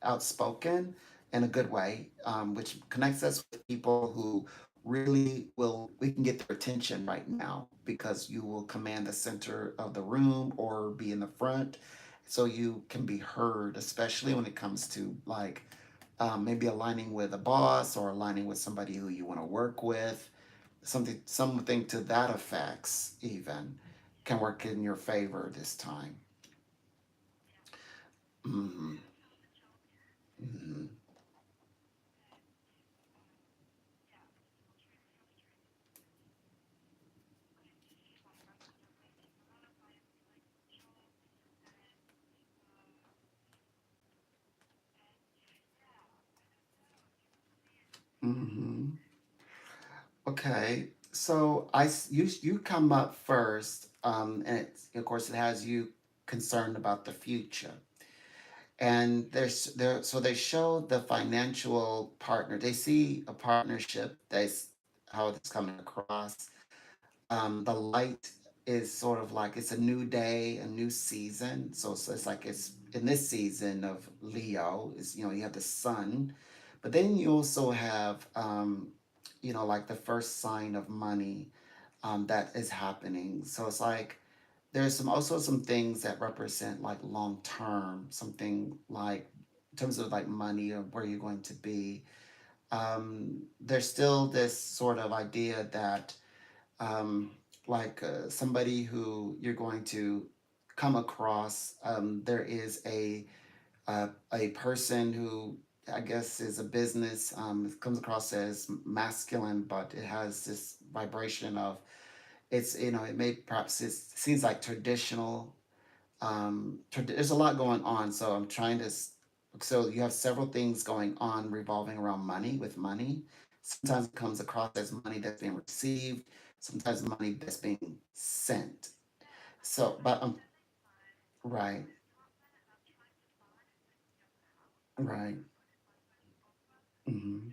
outspoken in a good way, which connects us with people who really we can get their attention right now because you will command the center of the room or be in the front. So you can be heard, especially when it comes to like maybe aligning with a boss or aligning with somebody who you want to work with. Something to that effects even can work in your favor this time. Hmm. Hmm. Hmm. Okay, so you come up first, and of course it has you concerned about the future, and so they show the financial partner. They see a partnership. How it's coming across. The light is sort of like it's a new day, a new season. So it's like it's in this season of Leo is you have the sun, but then you also have like the first sign of money that is happening. So it's like there's some things that represent like long term, something like in terms of like money or where you're going to be. There's still this sort of idea that um, somebody who you're going to come across. There is a person who I guess is a business. It comes across as masculine, but it has this vibration of it may perhaps it seems like traditional. There's a lot going on, so I'm trying to. So you have several things going on revolving around money with money. Sometimes it comes across as money that's being received, sometimes money that's being sent. So, but right, right, mm-hmm,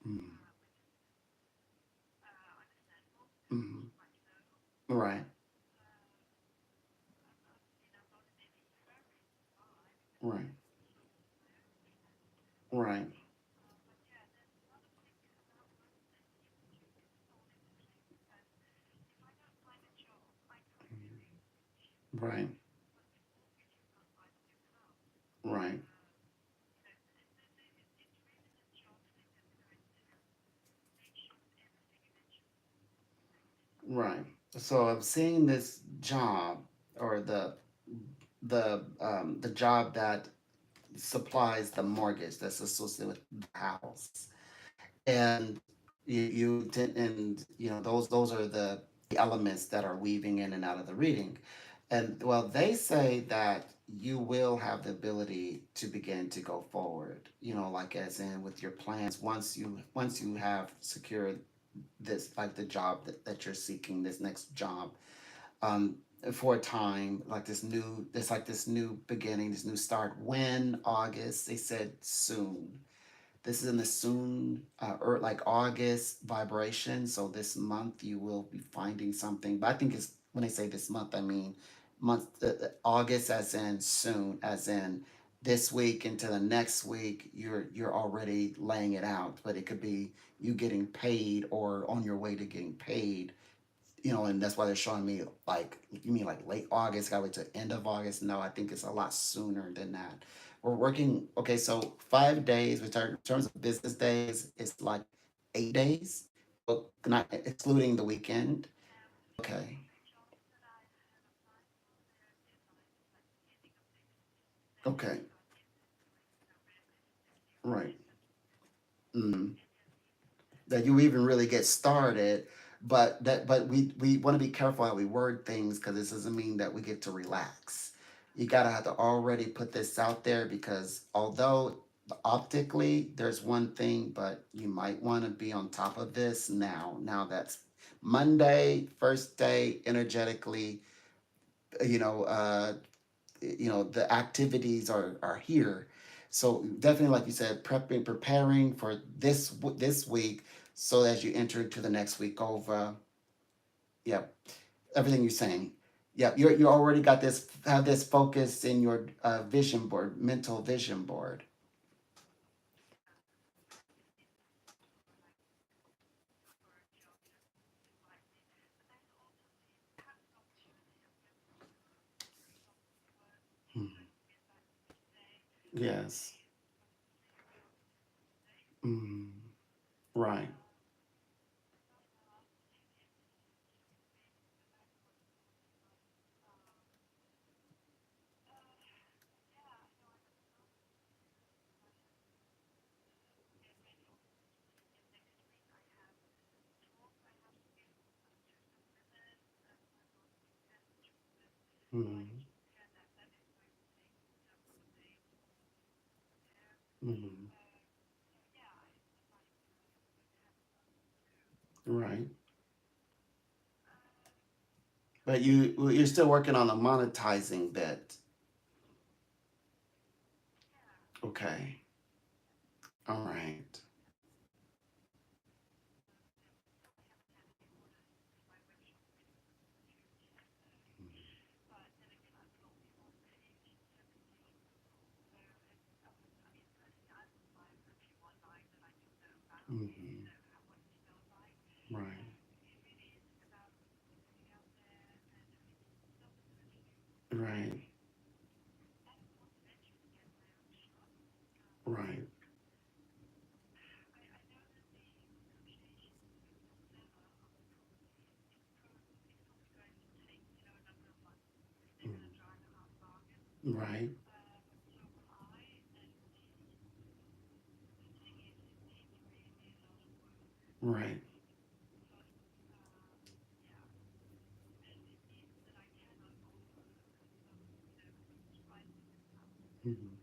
mm-hmm, mm-hmm, right, right, right, right, right, right. So I'm seeing this job or the job that supplies the mortgage that's associated with the house, and and those are the elements that are weaving in and out of the reading. And well, they say that you will have the ability to begin to go forward, like as in with your plans once you have secured this, like the job that you're seeking, this next job, um for a time, like this new beginning, this new start. When August, they said soon. This is in the soon, or like August vibration. So this month you will be finding something. But I think it's when they say this month, I mean August, as in soon, as in this week into the next week. You're already laying it out, but it could be you getting paid or on your way to getting paid. And that's why they're showing me, like, you mean like late August, got to wait to end of August. No, I think it's a lot sooner than that. We're working, okay, so 5 days, which are in terms of business days, it's like 8 days, but not excluding the weekend. Okay, okay, right. Mm. That you even really get started. But we want to be careful how we word things, because this doesn't mean that we get to relax. You gotta have to already put this out there, because although optically there's one thing, but you might want to be on top of this now. Now that's Monday, first day energetically. You know, uh, the activities are here. So definitely, like you said, preparing for this week, so as you enter into the next week over. Yep, everything you're saying. Yep, you already got this, have this focus in your vision board, mental vision board. Mhm. Yes. Mm. Right. Mm. Mm. Right. But you're still working on the monetizing bit. Okay. All right. Mm-hmm. Right. Right. Right. Mm. Right. Right. Mhm.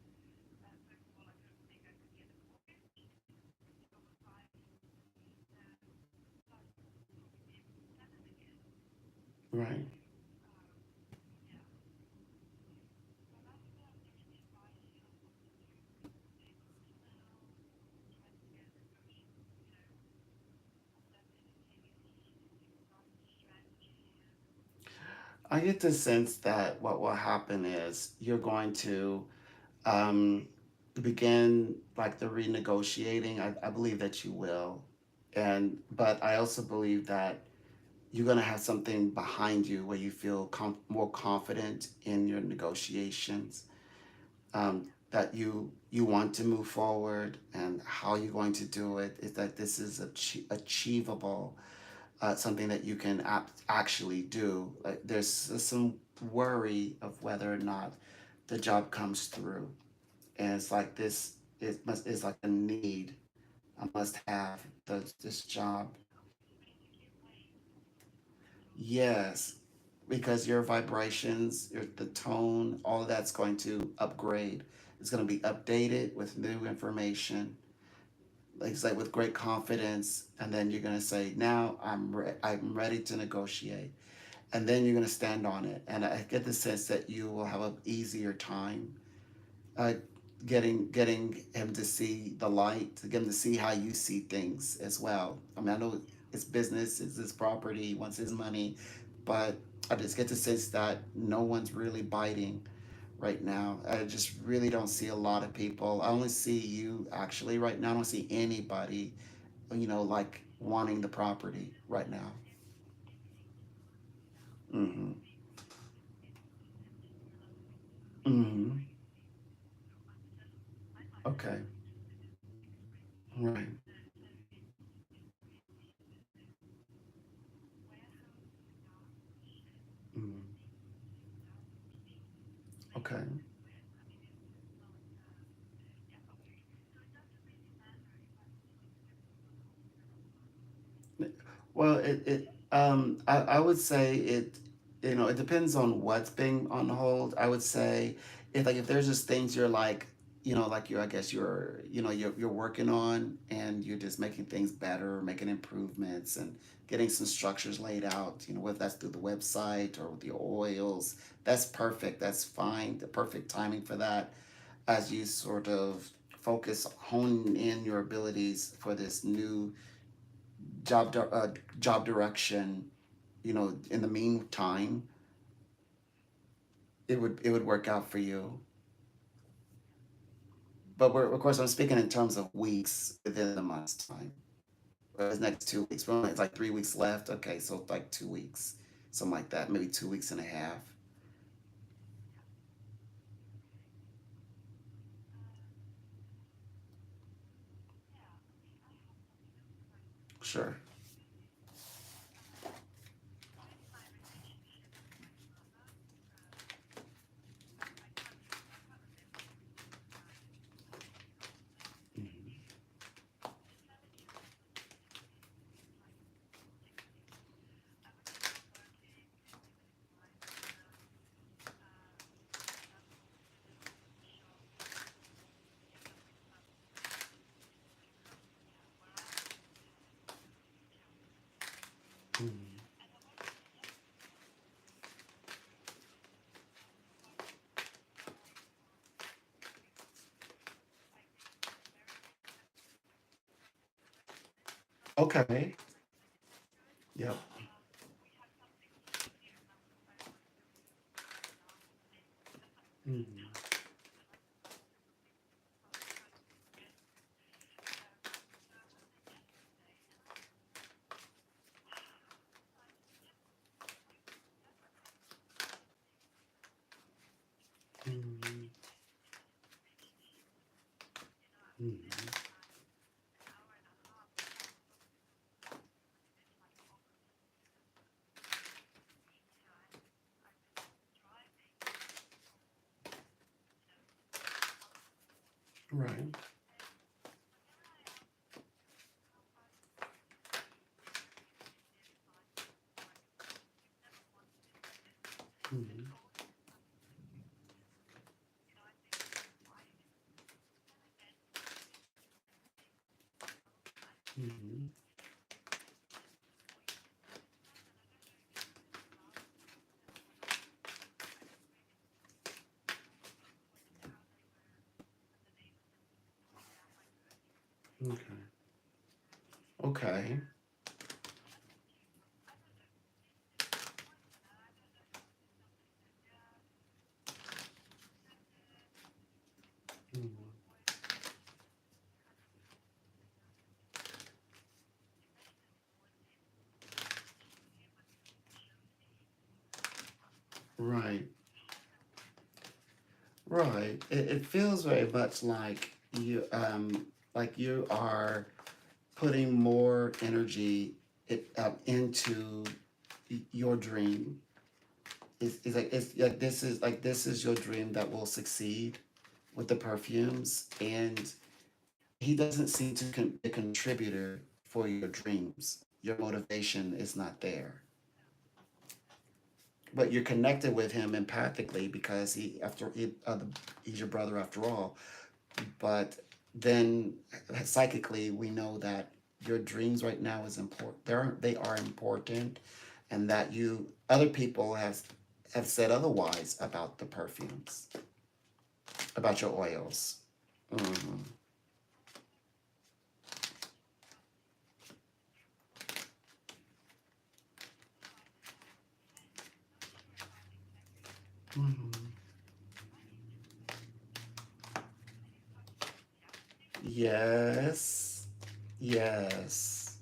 Right. I get the sense that what will happen is you're going to um, begin like the renegotiating. I believe that you will, but I also believe that you're going to have something behind you where you feel more confident in your negotiations. That you want to move forward, and how you're going to do it is that this is achievable, something that you can actually do. Like, there's some worry of whether or not the job comes through, and it's like this. It's like a need. I must have this job. Yes, because your vibrations, the tone, all of that's going to upgrade. It's going to be updated with new information, like it's like with great confidence, and then you're going to say, "Now I'm ready to negotiate," and then you're going to stand on it. And I get the sense that you will have an easier time uh, getting him to see the light, to get him to see how you see things as well. I mean, I know it's business, it's his property, he wants his money, but I just get the sense that no one's really biting right now. I just really don't see a lot of people. I only see you actually right now. I don't see anybody, like wanting the property right now. Mm-hmm. Mm-hmm. Okay. Right. Mm. Okay. Well, I would say it depends on what's being on hold. I would say if there's just things you're like, like I guess you're working on and you're just making things better, making improvements and getting some structures laid out, whether that's through the website or with your oils, that's perfect. That's fine. The perfect timing for that as you sort of hone in your abilities for this new job di- uh, job direction. In the meantime, it would work out for you. But of course, I'm speaking in terms of weeks within the month's time. It's next 2 weeks. Well, it's like 3 weeks left. Okay, so like 2 weeks, something like that. Maybe 2 weeks and a half. Sure. Mhm. Okay. Yep. Mhm. Mhm. Mhm. Right. Mhm. Mhm. Okay. Okay. Mhm. Right. Right. It feels very much like you are putting more energy into your dream. It's like this is your dream that will succeed with the perfumes, and he doesn't seem to be a contributor for your dreams. Your motivation is not there. but you're connected with him empathically because he's your brother after all. But then psychically, we know that your dreams right now is important. They are important, and that you other people have said otherwise about the perfumes, about your oils. Hmm. Hmm. Yes. Yes.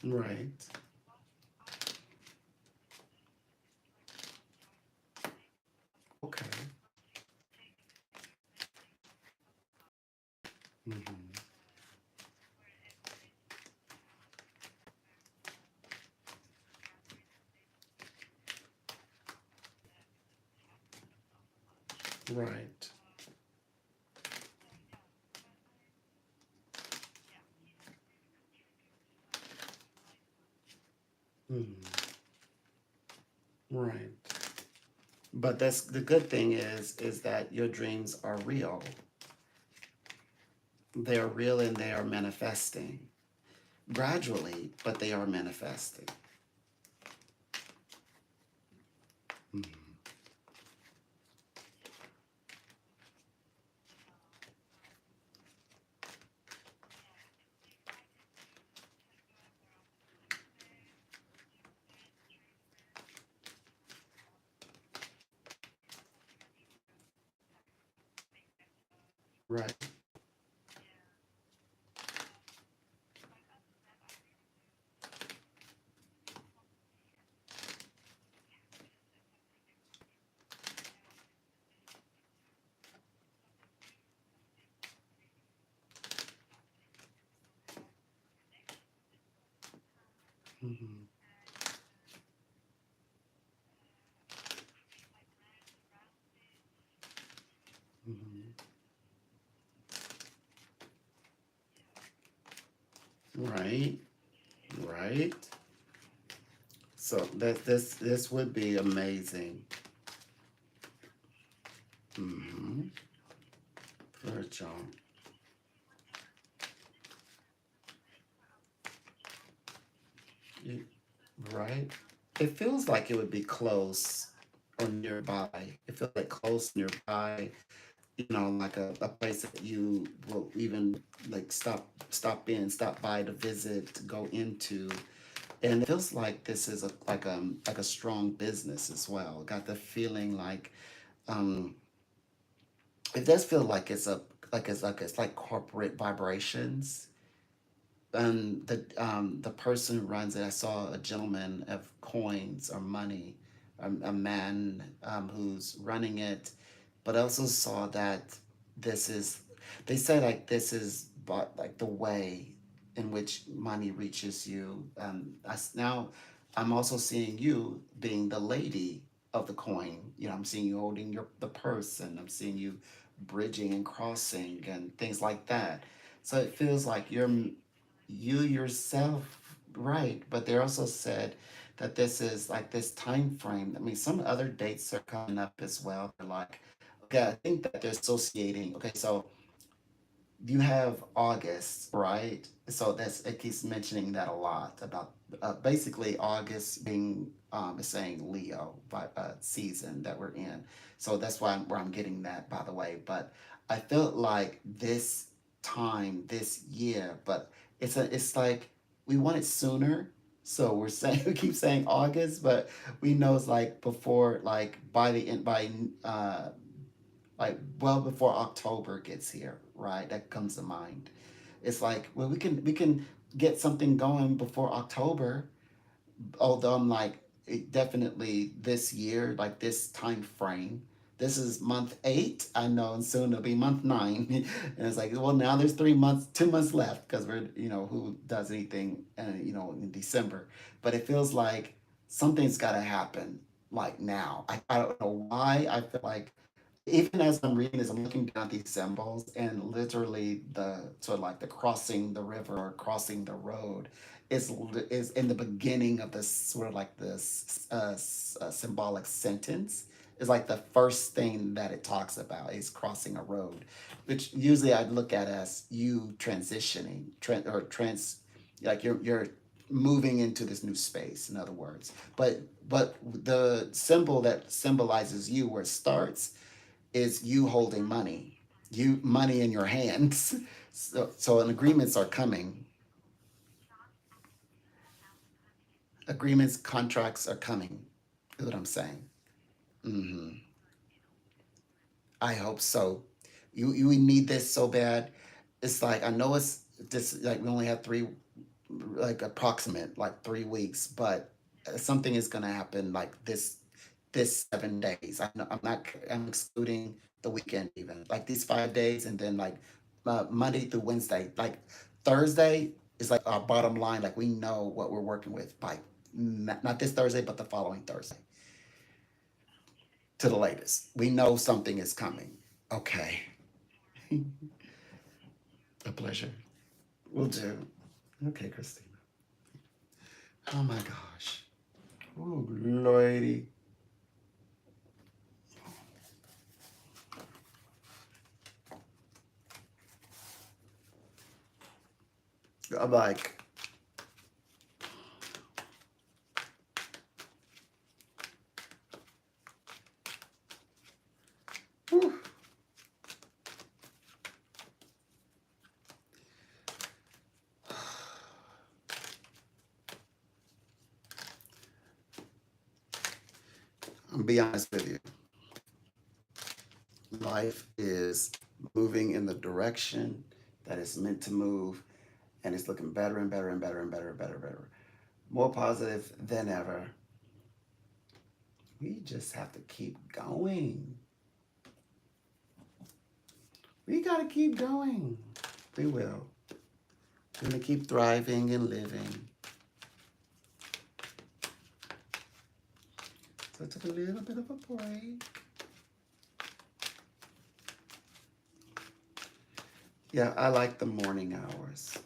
Right. Okay. Hmm. Right. Hmm. Right. But that's the good thing is that your dreams are real. They're real and they are manifesting gradually, but they are manifesting. Mhm. Right. Hmm. Hmm. Right. Right. So this would be amazing. Hmm. For John. You, right. It feels like it would be close or nearby. It feels like close nearby. Like a place that you will even like stop by to visit, to go into. And it feels like this is a strong business as well. Got the feeling like um it does feel like it's like corporate vibrations. And the person who runs it, I saw a gentleman of coins or money, a man who's running it, but I also saw that this is they say like this is but like the way in which money reaches you. Now I'm also seeing you being the lady of the coin. I'm seeing you holding the purse, and I'm seeing you bridging and crossing and things like that. So it feels like you yourself, right? But they also said that this is like this time frame. I mean, some other dates are coming up as well. They're like, okay, I think that they're associating. Okay, so you have August, right? So it keeps mentioning that a lot about basically August being is saying Leo season that we're in. So that's where I'm getting that, by the way. But I felt like this time this year, but it's like we want it sooner. So we're saying we keep saying August, but we know it's like before, like by the end by like well before October gets here, right? That comes to mind. It's like, well, we can get something going before October. Although I'm like, definitely this year, like this time frame. This is month 8, I know, and soon it'll be month 9. And it's like, well, now there's 3 months, 2 months left because who does anything, in December. But it feels like something's got to happen like now. I don't know why. I feel like even as I'm reading this, I'm looking down at these symbols, and literally the sort of like the crossing the river or crossing the road is in the beginning of this sort of like this symbolic sentence. Is like the first thing that it talks about is crossing a road, which usually I'd look at as you transitioning, like you're moving into this new space. In other words, but the symbol that symbolizes you where it starts is you holding money, you money in your hands. So and agreements are coming. Agreements, contracts are coming. Is what I'm saying. Hmm. I hope so. You need this so bad. It's like I know it's this like we only have three like approximate like 3 weeks, but something is gonna happen like this 7 days. I'm excluding the weekend even like these 5 days and then like Monday through Wednesday. Like Thursday is like our bottom line. Like we know what we're working with by not this Thursday, but the following Thursday to the latest. We know something is coming. Okay. A pleasure. We'll do. Okay, Christina. Oh my gosh. Oh, lordy. I'm like, whew. I'm gonna be honest with you. Life is moving in the direction that it's meant to move, and it's looking better and better and better and better and better and better. More positive than ever. We just have to keep going. We gotta keep going. We will. We're gonna keep thriving and living. So I took a little bit of a break. Yeah, I like the morning hours.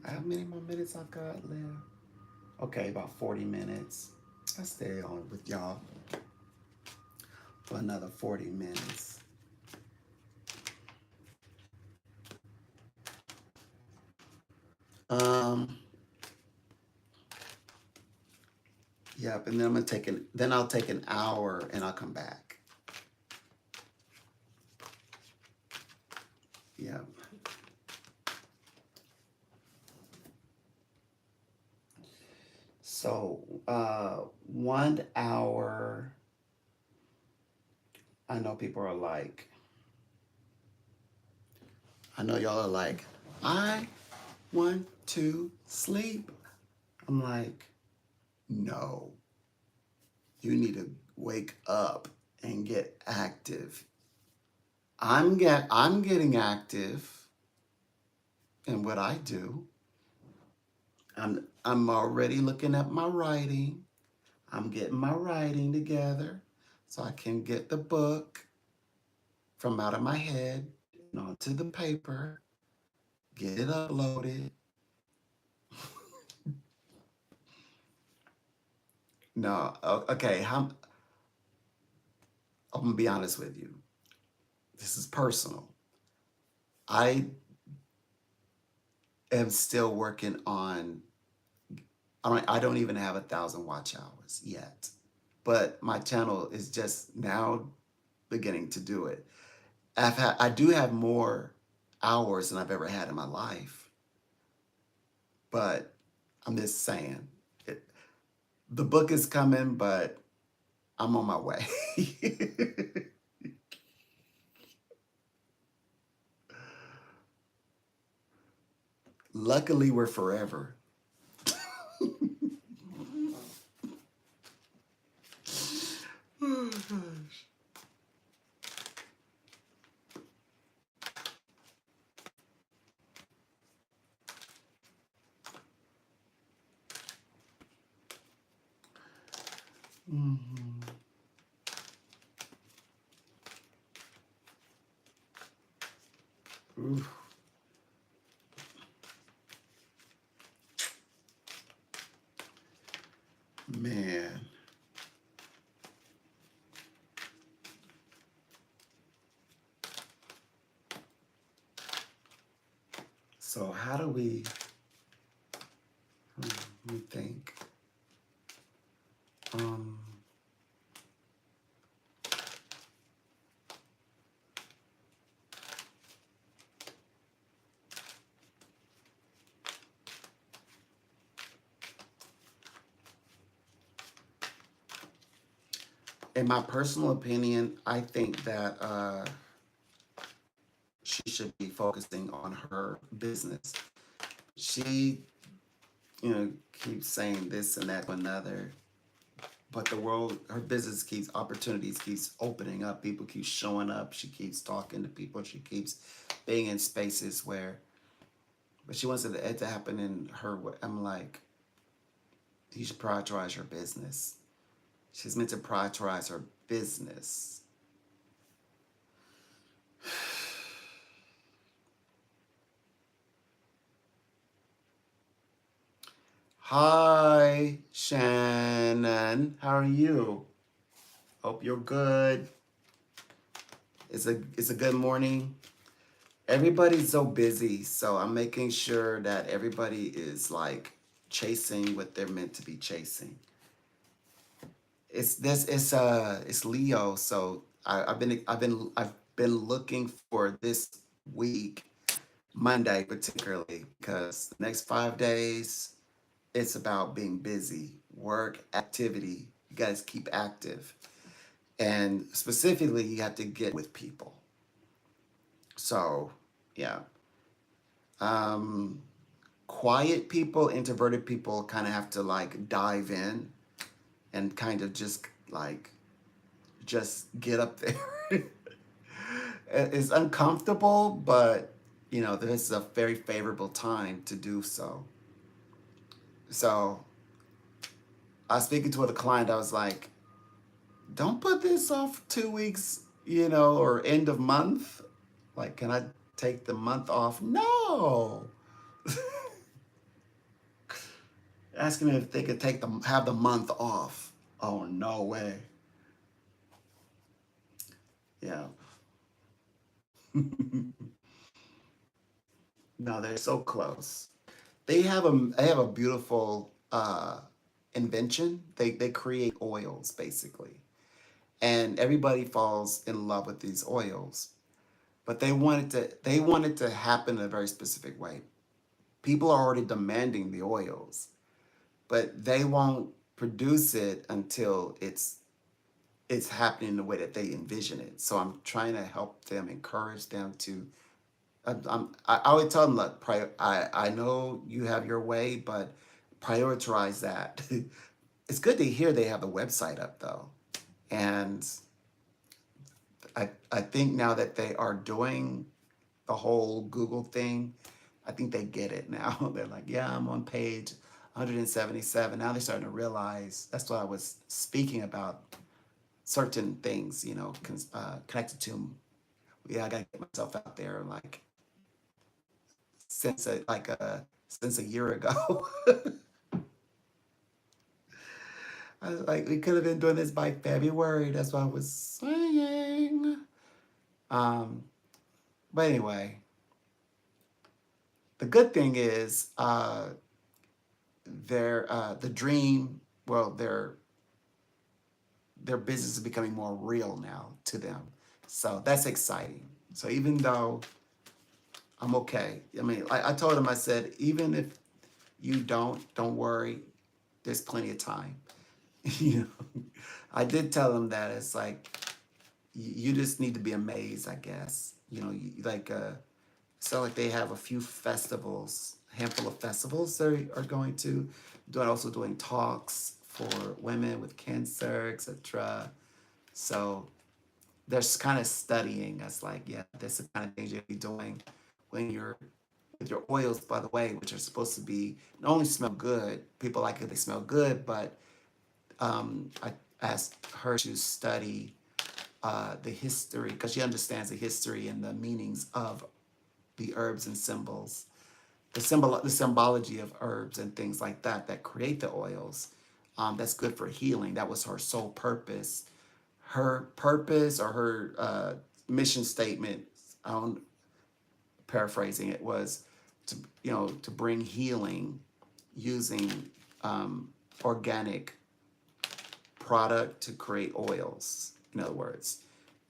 How many more minutes I've got left? Okay, about 40 minutes. I'll stay on with y'all for another 40 minutes. Um, yep, and then then I'll take an hour and I'll come back. Yep. So 1 hour. I know people are like, I know y'all are like, I want to sleep. I'm like, no, you need to wake up and get active. I'm getting active in what I do. I'm already looking at my writing. I'm getting my writing together so I can get the book from out of my head and onto the paper, get it uploaded. No, okay, I'm gonna be honest with you. This is personal. I am still working on. I don't even have 1,000 watch hours yet, but my channel is just now beginning to do it. I do have more hours than I've ever had in my life, but I'm just saying, it, the book is coming, but I'm on my way. Luckily, we're forever. Oh gosh. Mhm. Oof, man. So how do we? Let me think. Um, in my personal opinion, I think that she should be focusing on her business. She, keeps saying this and that to another, but the world, her business keeps opportunities keeps opening up. People keep showing up. She keeps talking to people. She keeps being in spaces where, but she wants it to happen in her way. I'm like, you should prioritize your business. She's meant to prioritize her business. Hi, Shannon. How are you? Hope you're good. It's a good morning. Everybody's so busy, so I'm making sure that everybody is like chasing what they're meant to be chasing. It's Leo, so I've been looking for this week, Monday particularly, because the next 5 days it's about being busy, work, activity. You guys keep active. And specifically, you have to get with people. So, yeah. Um, Quiet people, introverted people kind of have to like dive in and kind of just like, just get up there. It's uncomfortable, but this is a very favorable time to do so. So, I was speaking to a client, I was like, don't put this off 2 weeks, or end of month. Like, can I take the month off? No. Asking me if they could have the month off. Oh, no way. Yeah. No, they're so close. They have a beautiful invention. They create oils basically, and everybody falls in love with these oils. But they want it to happen in a very specific way. People are already demanding the oils, but they won't produce it until it's happening the way that they envision it. So I'm trying to help them, encourage them to. I always tell them, look, I know you have your way, but prioritize that. It's good to hear they have the website up though, and I think now that they are doing the whole Google thing, I think they get it now. They're like, yeah, I'm on page 177. Now they're starting to realize that's what I was speaking about. Certain things, connected to. Yeah, I gotta get myself out there like since a year ago. I was like, we could have been doing this by February. That's what I was saying. Um, but anyway, the good thing is the dream. Well, their business is becoming more real now to them. So that's exciting. So even though I'm okay, I mean, I told him, I said, even if you don't worry. There's plenty of time. you know, I did tell him that it's like you just need to be amazed, I guess. So like they have a few festivals, a handful of festivals they are going to doing, also doing talks for women with cancer, etc. So they're kind of studying us like, yeah, this is the kind of things you'll be doing when you're with your oils, by the way, which are supposed to be not only smell good, people like it, they smell good, but I asked her to study the history, because she understands the history and the meanings of the herbs and symbols, the symbology of herbs and things like that that create the oils. That's good for healing. That was her sole purpose. Her purpose or her mission statement, I don't, paraphrasing it, was to, to bring healing using organic product to create oils, in other words.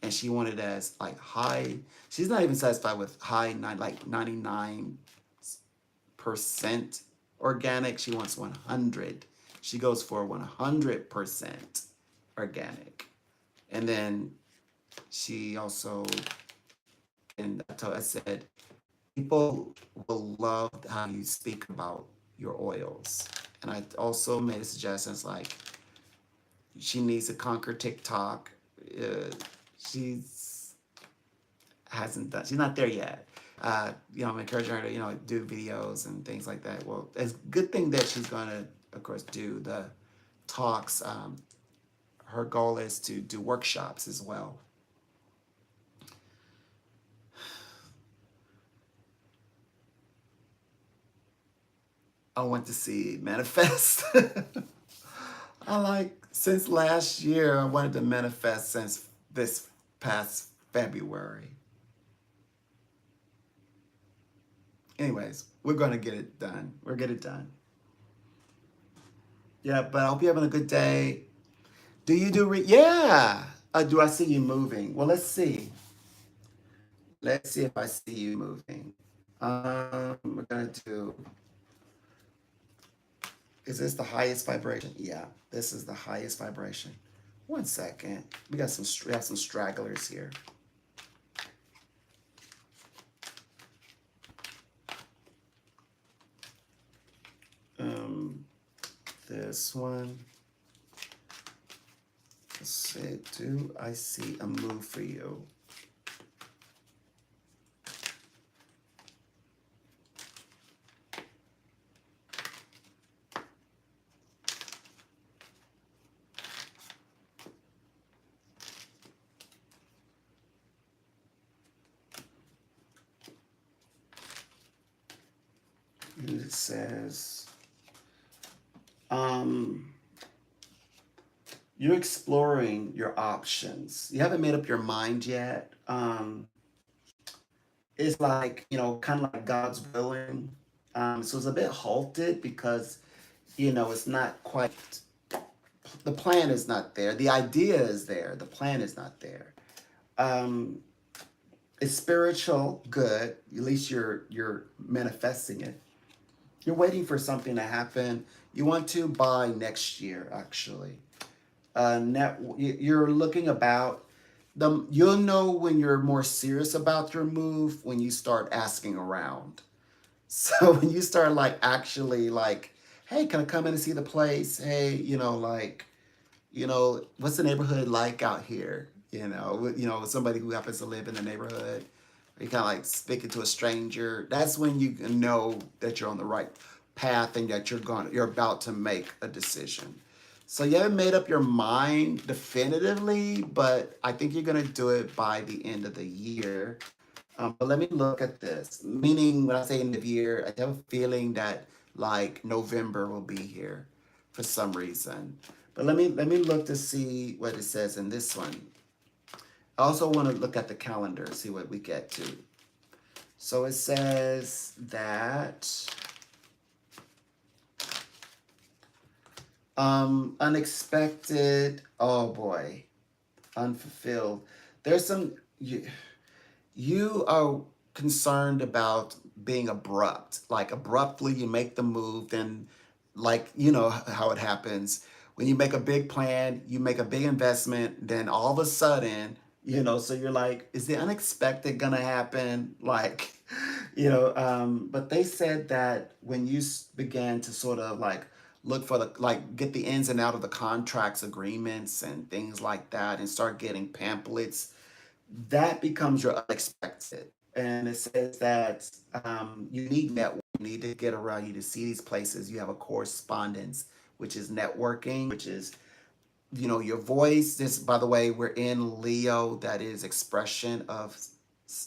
And she wanted as like high, she's not even satisfied with high, like 99% organic. She wants 100. She goes for 100% organic. And then she also, and I said, people will love how you speak about your oils. And I also made suggestions like she needs to conquer TikTok. She's hasn't done. She's not there yet. I'm encouraging her to do videos and things like that. Well, it's a good thing that she's gonna, of course, do the talks. Her goal is to do workshops as well. I want to see it manifest. Since last year, I wanted to manifest since this past February. Anyways, we're going to get it done. We'll get it done. Yeah, but I hope you're having a good day. Do you do yeah. Do I see you moving? Well, let's see. Let's see if I see you moving. We're going to do, is this the highest vibration? Yeah, this is the highest vibration. One second. We have some stragglers here. This one. Let's see. Do I see a move for you? And it says, you're exploring your options. You haven't made up your mind yet. It's like, kind of like God's willing. So it's a bit halted because, it's not quite, the plan is not there. The idea is there. The plan is not there. It's spiritual, good. At least you're manifesting it. You're waiting for something to happen. You want to buy next year, actually. You're looking about you'll know when you're more serious about your move when you start asking around. So when you start like actually like, hey, can I come in and see the place? Hey, what's the neighborhood like out here? Somebody who happens to live in the neighborhood. You kind of like speaking to a stranger. That's when you know that you're on the right path and that you're about to make a decision. So you haven't made up your mind definitively, but I think you're gonna do it by the end of the year. But let me look at this. Meaning, when I say end of year, I have a feeling that like November will be here for some reason. But let me look to see what it says in this one. I also want to look at the calendar, see what we get to. So it says that unexpected, oh boy, unfulfilled. There's some, you are concerned about being abrupt. Like abruptly you make the move, then like, how it happens. When you make a big plan, you make a big investment, then all of a sudden, so you're like, is the unexpected gonna happen? Like, but they said that when you began to sort of like look for get the ins and out of the contracts, agreements, and things like that, and start getting pamphlets, that becomes your unexpected. And it says that you need network. You need to get around. You to see these places. You have a correspondence, which is networking, which is your voice. This, by the way, we're in Leo. That is expression of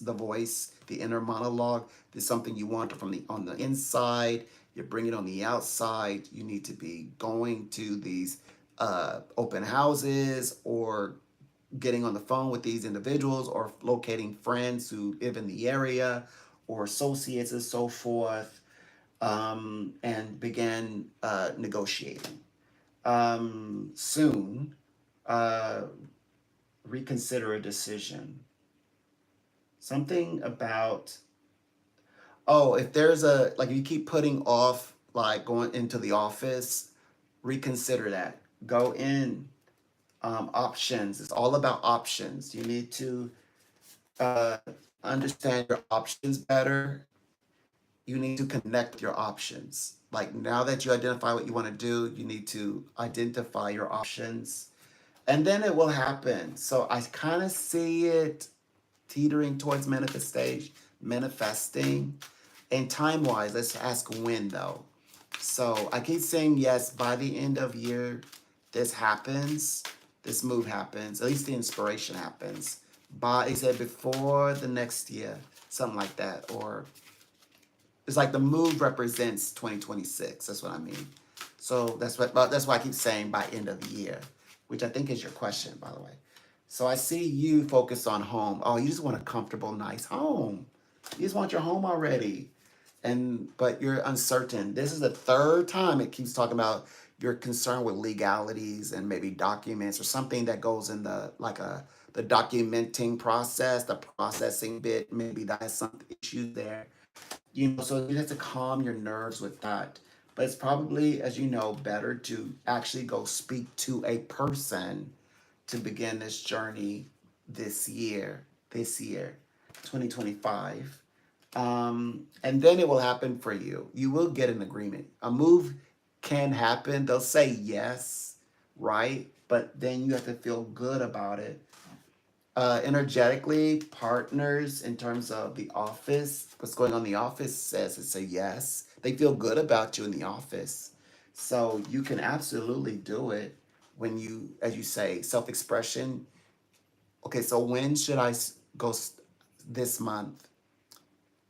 the voice, the inner monologue. There's something you want from the on the inside. You bring it on the outside. You need to be going to these open houses, or getting on the phone with these individuals, or locating friends who live in the area, or associates and so forth, and begin negotiating. Soon, uh, reconsider a decision. Something about, oh, if there's like, if you keep putting off, like going into the office, reconsider that. Go in. Options. It's all about options. You need to uh, understand your options better. You need to connect your options. Like, now that you identify what you want to do, you need to identify your options, and then it will happen. So I kind of see it teetering towards manifesting. And time wise, let's ask when though. So I keep saying yes, by the end of year, this happens, this move happens, at least the inspiration happens. By, he said, before the next year, something like that. Or it's like the move represents 2026. That's what I mean. So that's why I keep saying by end of the year, which I think is your question, by the way. So I see you focus on home. Oh, you just want a comfortable, nice home. You just want your home already. But you're uncertain. This is the third time it keeps talking about you're concerned with legalities and maybe documents or something that goes in the documenting process, the processing bit. Maybe that has some issues there. So you have to calm your nerves with that. But it's probably, as you know, better to actually go speak to a person to begin this journey this year, 2025. And then it will happen for you. You will get an agreement. A move can happen. They'll say yes, right? But then you have to feel good about it. Energetically, partners in terms of the office, what's going on in the office says it's a yes. They feel good about you in the office. So you can absolutely do it when you, as you say, self expression. Okay, so when should I go this month?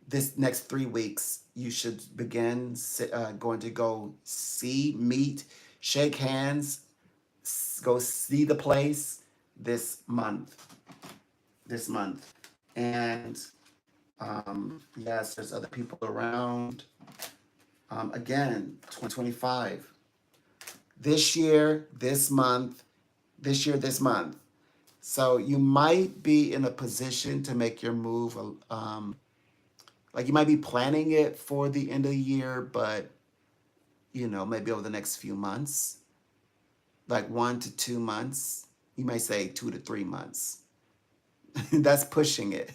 This next 3 weeks, you should begin going to go see, meet, shake hands, go see the place this month. This month. And yes, there's other people around. Again, 2025. This year, this month, this year, this month. So you might be in a position to make your move. Like, you might be planning it for the end of the year, but maybe over the next few months, like 1 to 2 months. You may say 2 to 3 months. That's pushing it.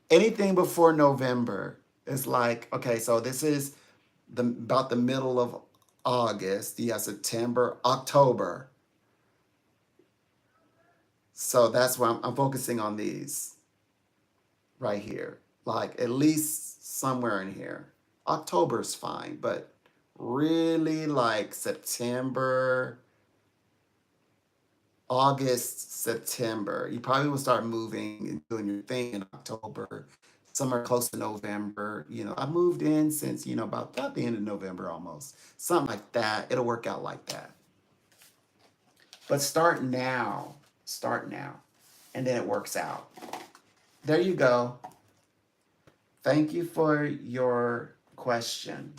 Anything before November is like, okay, so this is about the middle of August. You have September, October. So that's why I'm focusing on these right here. Like, at least somewhere in here. October's fine, but really like September, August, September. You probably will start moving and doing your thing in October. Somewhere close to November. I moved in since, about the end of November almost. Something like that. It'll work out like that. But start now. Start now. And then it works out. There you go. Thank you for your question.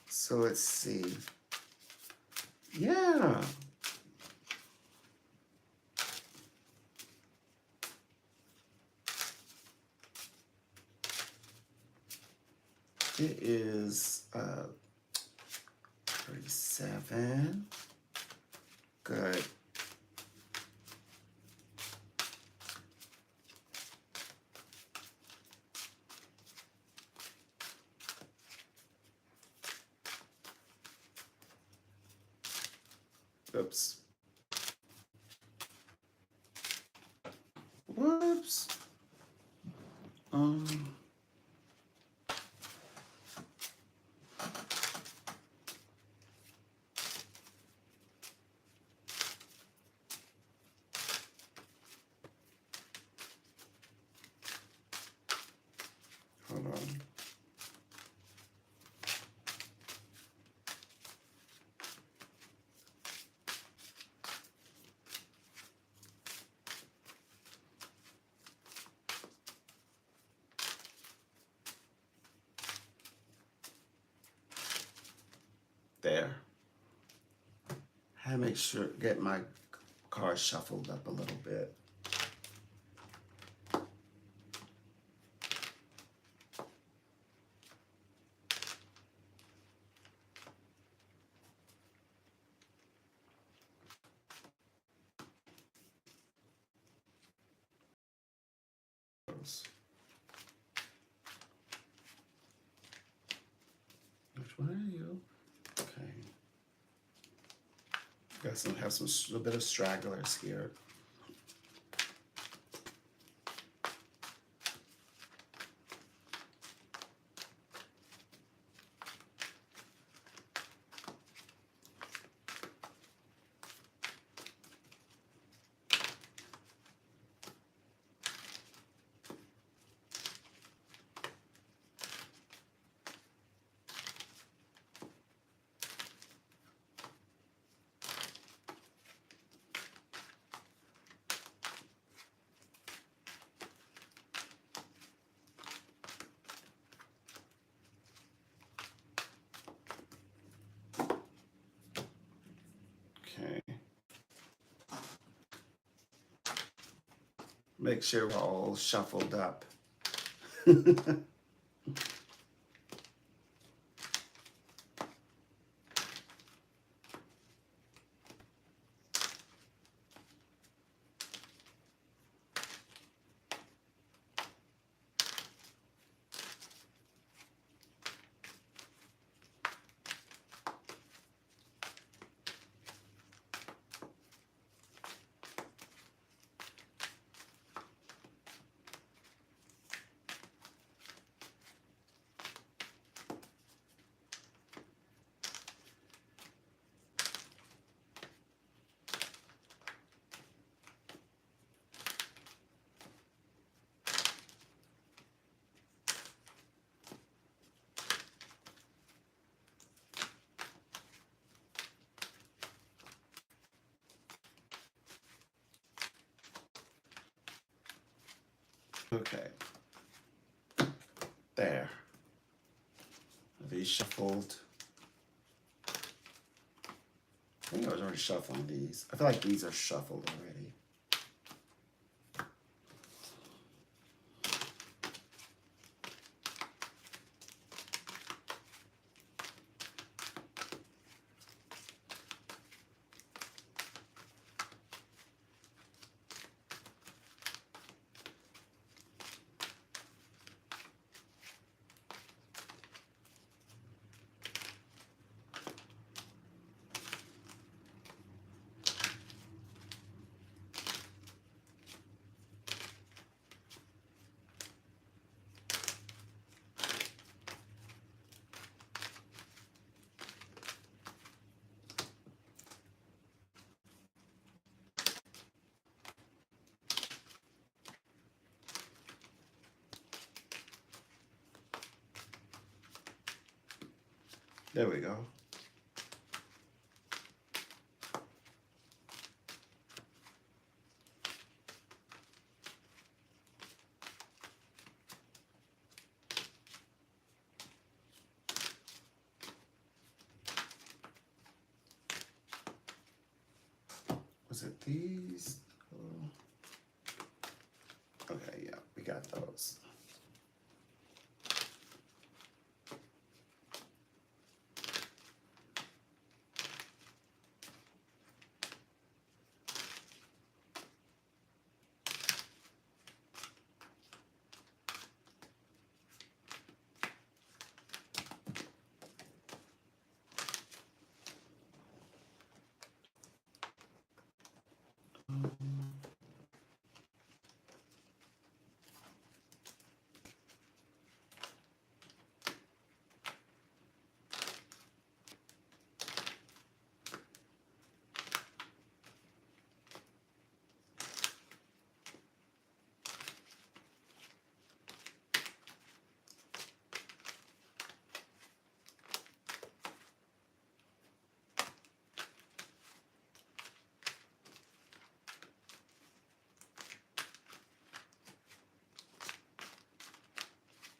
So let's see. Yeah. It is 37. Good. Oops. Whoops. Um. There. I make sure get my cards shuffled up a little bit. Which one are you? Okay. Have some little bit of stragglers here. Okay. Make sure we're all shuffled up. Okay. There. Are these shuffled? I think I was already shuffling these. I feel like these are shuffled already. There we go. Was it these? Oh. Okay, yeah, we got those.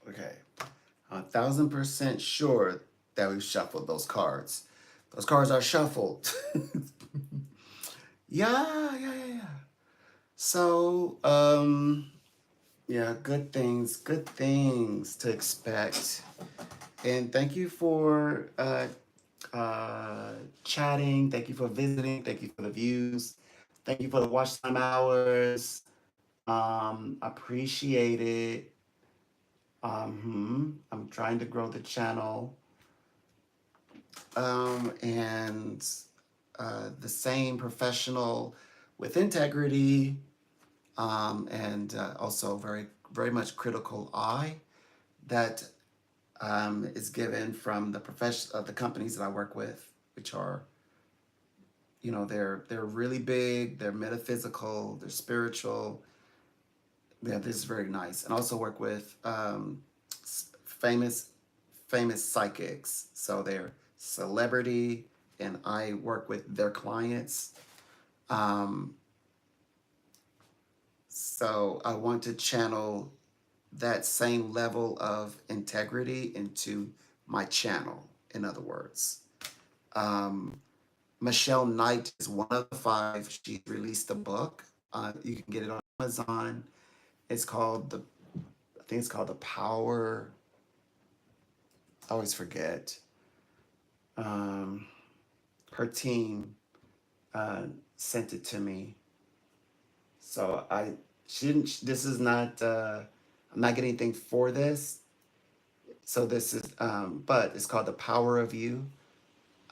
Okay, 1,000% sure that we've shuffled those cards. Those cards are shuffled. Yeah, yeah, yeah, yeah. So, yeah, good things to expect. And thank you for uh, chatting. Thank you for visiting. Thank you for the views. Thank you for the watch time hours. Appreciate it. I'm trying to grow the channel. And the same professional with integrity, and also very much critical eye that is given from the profession of the companies that I work with, which are, they're really big, they're metaphysical, they're spiritual. Yeah, this is very nice. And also work with famous psychics. So they're celebrity, and I work with their clients. Um, so I want to channel that same level of integrity into my channel, in other words. Um, Michelle Knight is one of the five. She released a book. You can get it on Amazon. It's called I think it's called The Power. I always forget. Um, Her team sent it to me. So she didn't, this is not, I'm not getting anything for this. So this is, but it's called The Power of You.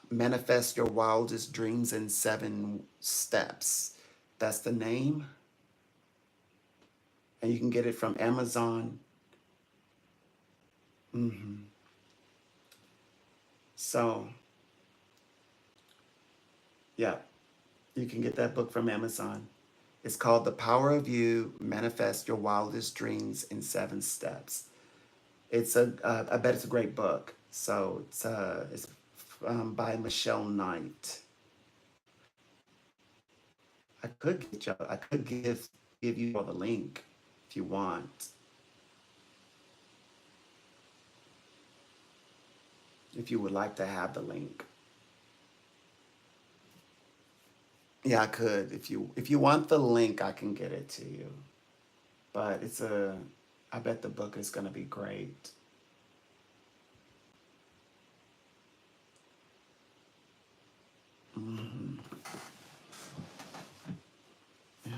Manifest Your Wildest Dreams in 7 Steps. That's the name. And you can get it from Amazon. So, yeah, you can get that book from Amazon. It's called The Power of You, Manifest Your Wildest Dreams in 7 Steps. I bet it's a great book. So it's by Michelle Knight. I could give you all the link if you want. If you would like to have the link. Yeah, I could. If you want the link, I can get it to you. But I bet the book is gonna be great. Hmm. Yeah.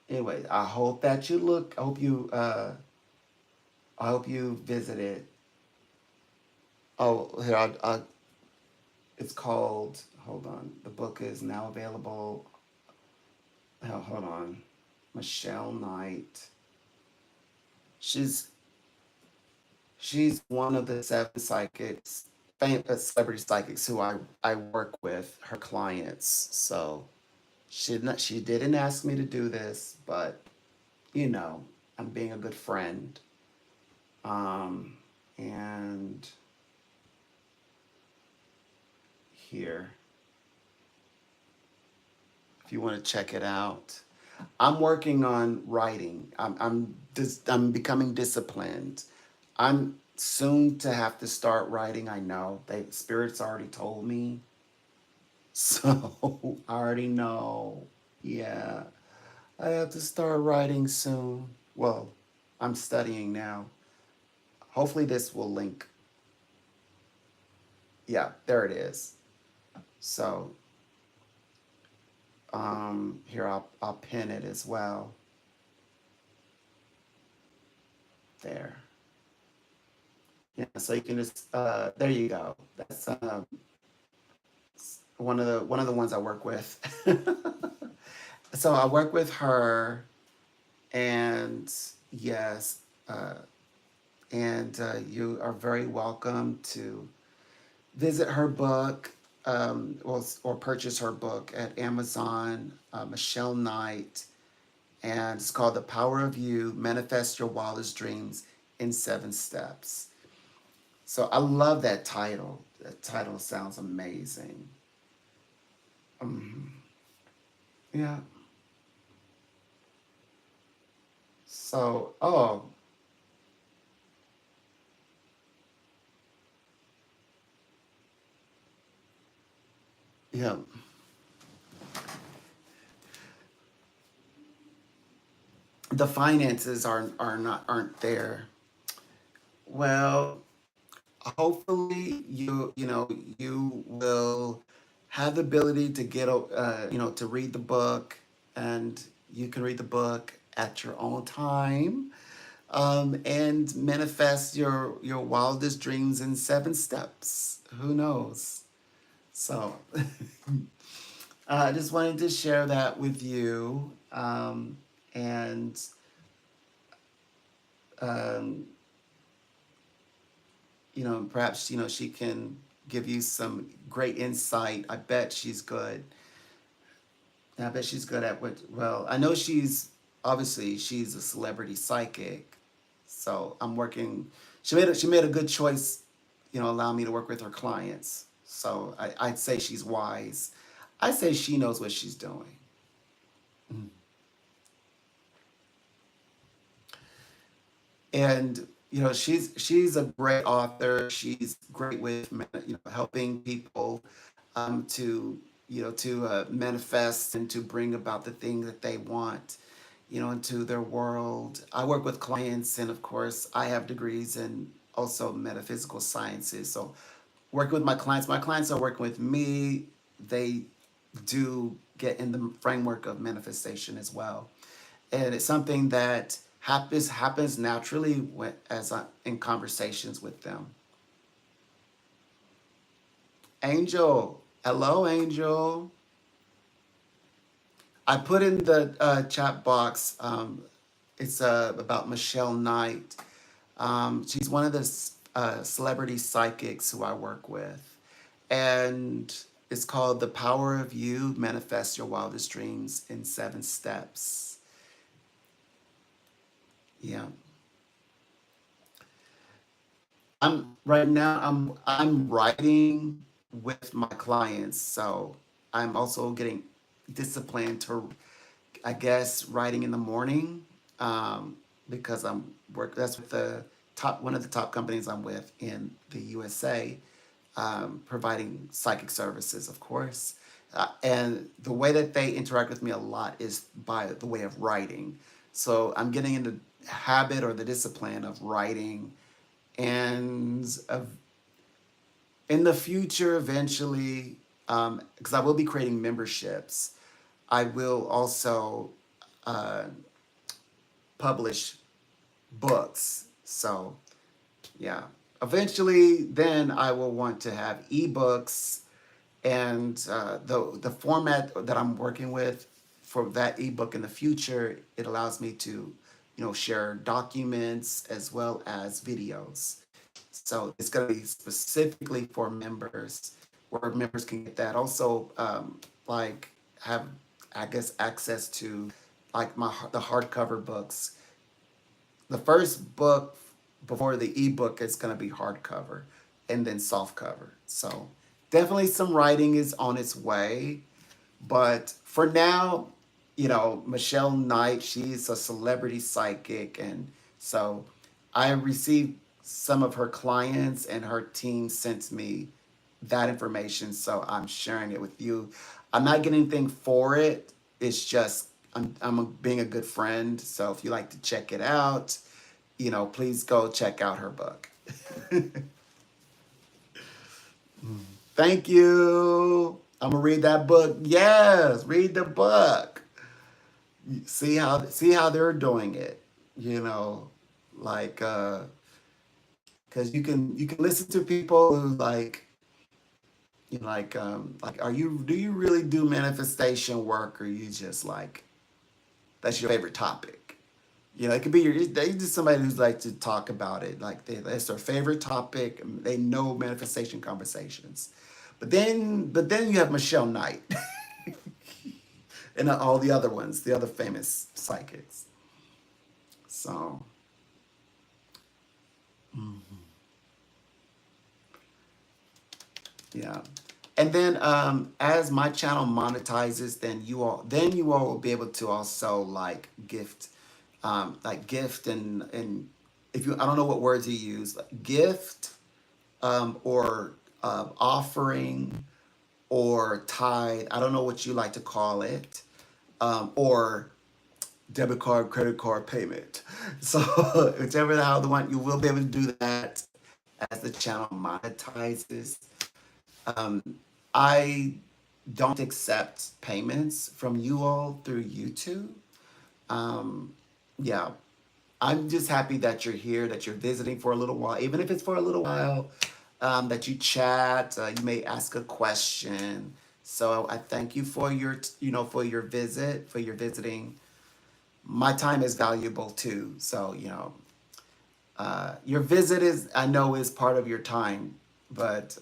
Anyway, I hope that you look. I hope you visit it. Oh, here it's called. Hold on. The book is now available. Oh, hold on. Michelle Knight. She's she's one of the 7 psychics, famous celebrity psychics who I work with, her clients. So she didn't ask me to do this, but you know, I'm being a good friend. Um, and here, if you want to check it out. I'm working on writing. I'm becoming disciplined. I'm soon to have to start writing. I know. Spirits already told me. So I already know. Yeah. I have to start writing soon. Well, I'm studying now. Hopefully this will link. Yeah, there it is. So here I'll pin it as well. There. Yeah, so you can just there you go. That's one of the ones I work with. So I work with her, and yes, uh, and you are very welcome to visit her book, or purchase her book at Amazon. Michelle Knight, and it's called The Power of You: Manifest Your Wildest Dreams in 7 Steps. So I love that title. That title sounds amazing. Um, yeah. So, oh, Yeah. The finances aren't there. Well, hopefully you will have the ability to get to read the book, and you can read the book at your own time, and manifest your wildest dreams in 7 steps. Who knows? So I just wanted to share that with you, and um, perhaps she can give you some great insight. I bet she's good. I bet she's good at what. Well, I know obviously she's a celebrity psychic, so I'm working. She made a good choice, allow me to work with her clients. So I'd say she's wise. I say she knows what she's doing. Mm. And she's a great author. She's great with helping people, to manifest and to bring about the thing that they want, into their world. I work with clients, and of course I have degrees in also metaphysical sciences. So working with my clients are working with me. They do get in the framework of manifestation as well, and it's something that happens naturally as I'm in conversations with them. Angel, hello, Angel. I put in the chat box. It's about Michelle Knight. She's one of the celebrity psychics who I work with, and it's called "The Power of You: Manifest Your Wildest Dreams in 7 Steps." Yeah. I'm writing with my clients, so I'm also getting disciplined to, I guess, writing in the morning, because that's with the top one of the top companies I'm with in the USA, providing psychic services, of course. And the way that they interact with me a lot is by the way of writing. So I'm getting into habit or the discipline of writing, and in the future, eventually, because I will be creating memberships, I will also uh, publish books. So yeah, eventually, then I will want to have ebooks, and the format that I'm working with for that ebook in the future, it allows me to, share documents as well as videos. So it's going to be specifically for members, where members can get that. Also, like have, I guess, access to like the hardcover books. The first book before the ebook is going to be hardcover, and then soft cover. So definitely some writing is on its way. But for now, Michelle Knight, she's a celebrity psychic. And so I received some of her clients, and her team sent me that information. So I'm sharing it with you. I'm not getting anything for it. It's just I'm being a good friend. So if you like to check it out, please go check out her book. Thank you. I'm gonna read that book. Yes, read the book. See how they're doing it. You know, like because you can listen to people who like, do you really do manifestation work, or you just like that's your favorite topic? It could be they just somebody who's like to talk about it, like that's their favorite topic. They know manifestation conversations, but then you have Michelle Knight and all the other ones, the other famous psychics. So yeah, and then as my channel monetizes, then you all will be able to also like gift and if you I don't know what words you use, like gift, or offering, or Tide. I don't know what you like to call it, or debit card, credit card payment. So whichever how the one you will be able to do that as the channel monetizes. Um, I don't accept payments from you all through YouTube. Um, yeah, I'm just happy that you're here, that you're visiting for a little while, even if it's for a little while, that you chat, you may ask a question. So I thank you for for your visit, for your visiting. My time is valuable too. So, your visit I know, is part of your time, but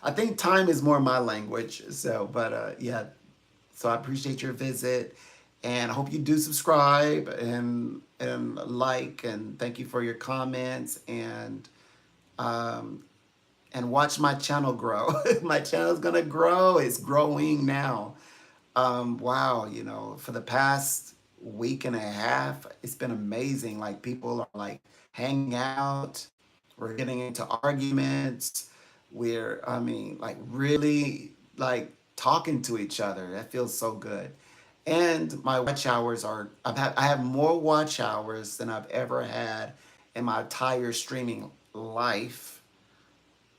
I think time is more my language. So, but yeah, so I appreciate your visit, and I hope you do subscribe and like, and thank you for your comments, um, and watch my channel grow. My channel's gonna grow. It's growing now. Wow, for the past week and a half, it's been amazing. Like, people are like hanging out. We're getting into arguments. I mean, like, really like talking to each other. That feels so good. And my watch hours I have more watch hours than I've ever had in my entire streaming life.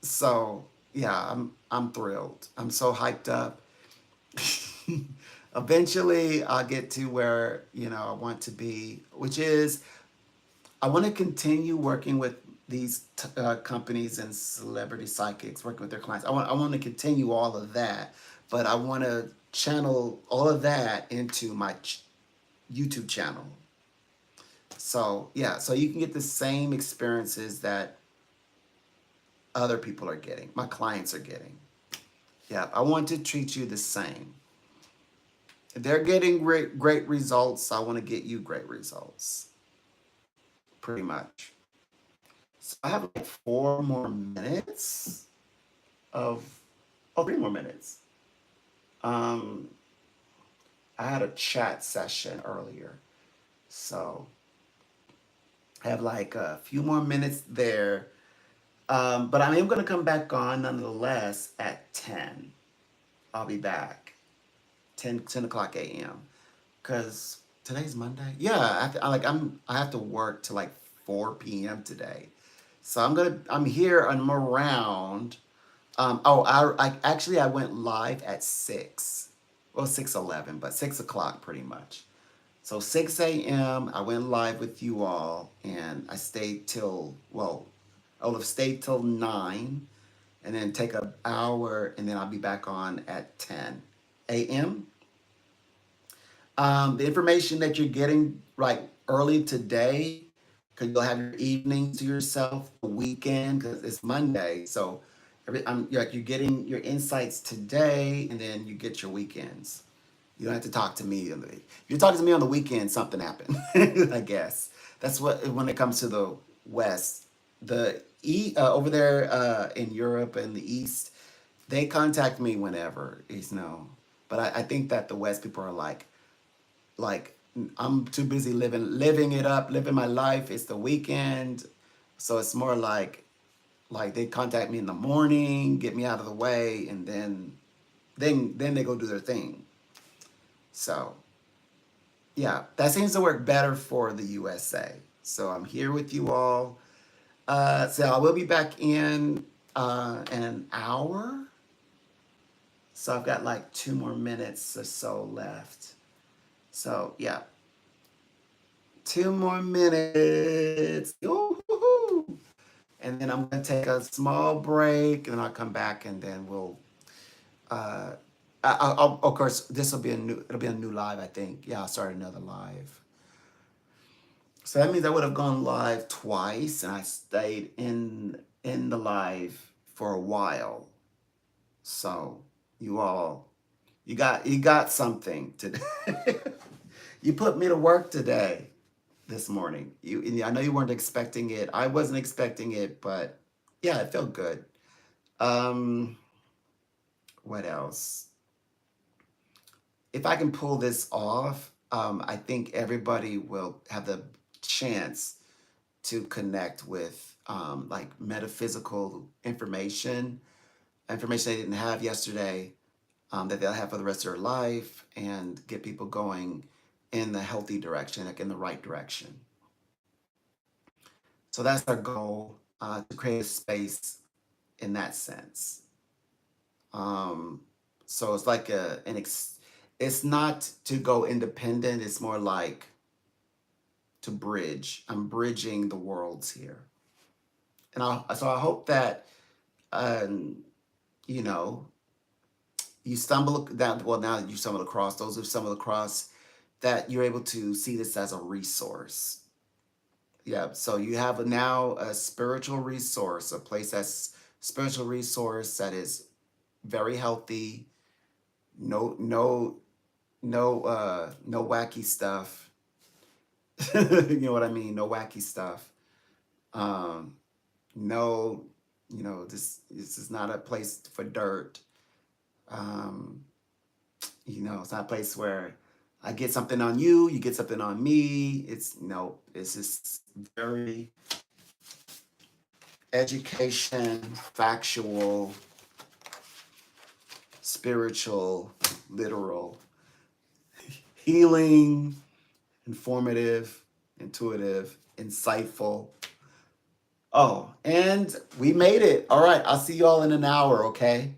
So yeah, I'm thrilled. I'm so hyped up. Eventually I'll get to where I want to be, which is I want to continue working with these companies and celebrity psychics, working with their clients. I want to continue all of that, but I want to channel all of that into my YouTube channel. So yeah, so you can get the same experiences that other people are getting, my clients are getting. Yeah, I want to treat you the same. If they're getting great results, I want to get you great results. Pretty much. So I have like 4 more minutes of, oh, 3 more minutes. Um, I had a chat session earlier. So I have like a few more minutes there. But I am going to come back on nonetheless at 10. I'll be back 10 o'clock a.m. Because today's Monday. Yeah, I have to work till like 4 p.m. today. So I'm here, I'm around. I actually I went live at 6. Well, 6:11, but 6 o'clock pretty much. So 6 a.m. I went live with you all, and I stayed till, well, I would have stayed till 9, and then take an hour, and then I'll be back on at 10 a.m. The information that you're getting like early today, because you'll have your evenings to yourself, the weekend, because it's Monday. So you're getting your insights today, and then you get your weekends. You don't have to talk to me. If you're talking to me on the weekend, something happened. I guess that's what, when it comes to the West, over there in Europe and the East, they contact me whenever. But I think that the West people are like I'm too busy living it up, living my life. It's the weekend, so it's more like they contact me in the morning, get me out of the way, and then they go do their thing. So yeah, that seems to work better for the USA. So I'm here with you all. So I will be back in an hour. So I've got like 2 more minutes or so left. So yeah, 2 more minutes. Yoo-hoo-hoo. And then I'm going to take a small break, and then I'll come back, and then we'll. Uh, of course, this will be it'll be a new live, I think. Yeah, I'll start another live. So that means I would have gone live twice, and I stayed in the live for a while. So you got something today. You put me to work today. This morning. I know you weren't expecting it. I wasn't expecting it, but yeah, it felt good. Um, what else? If I can pull this off, I think everybody will have the chance to connect with like metaphysical information. information they didn't have yesterday, that they'll have for the rest of their life, and get people going in the healthy direction, like in the right direction. So that's our goal, to create a space in that sense. Um, so it's like it's not to go independent. It's more like to bridge. I'm bridging the worlds here, and so I hope that, um, you know, you stumble down. Well, now that you stumbled across, those who stumbled across, that you're able to see this as a resource. Yeah. So you have now a spiritual resource, a place that's spiritual resource that is very healthy. No, no, no wacky stuff. You know what I mean? No wacky stuff. Um, no, this is not a place for dirt. Um, it's not a place where I get something on you, you get something on me. It's no, it's just very education, factual, spiritual, literal, healing, informative, intuitive, insightful. Oh, and we made it. All right, I'll see you all in an hour, okay?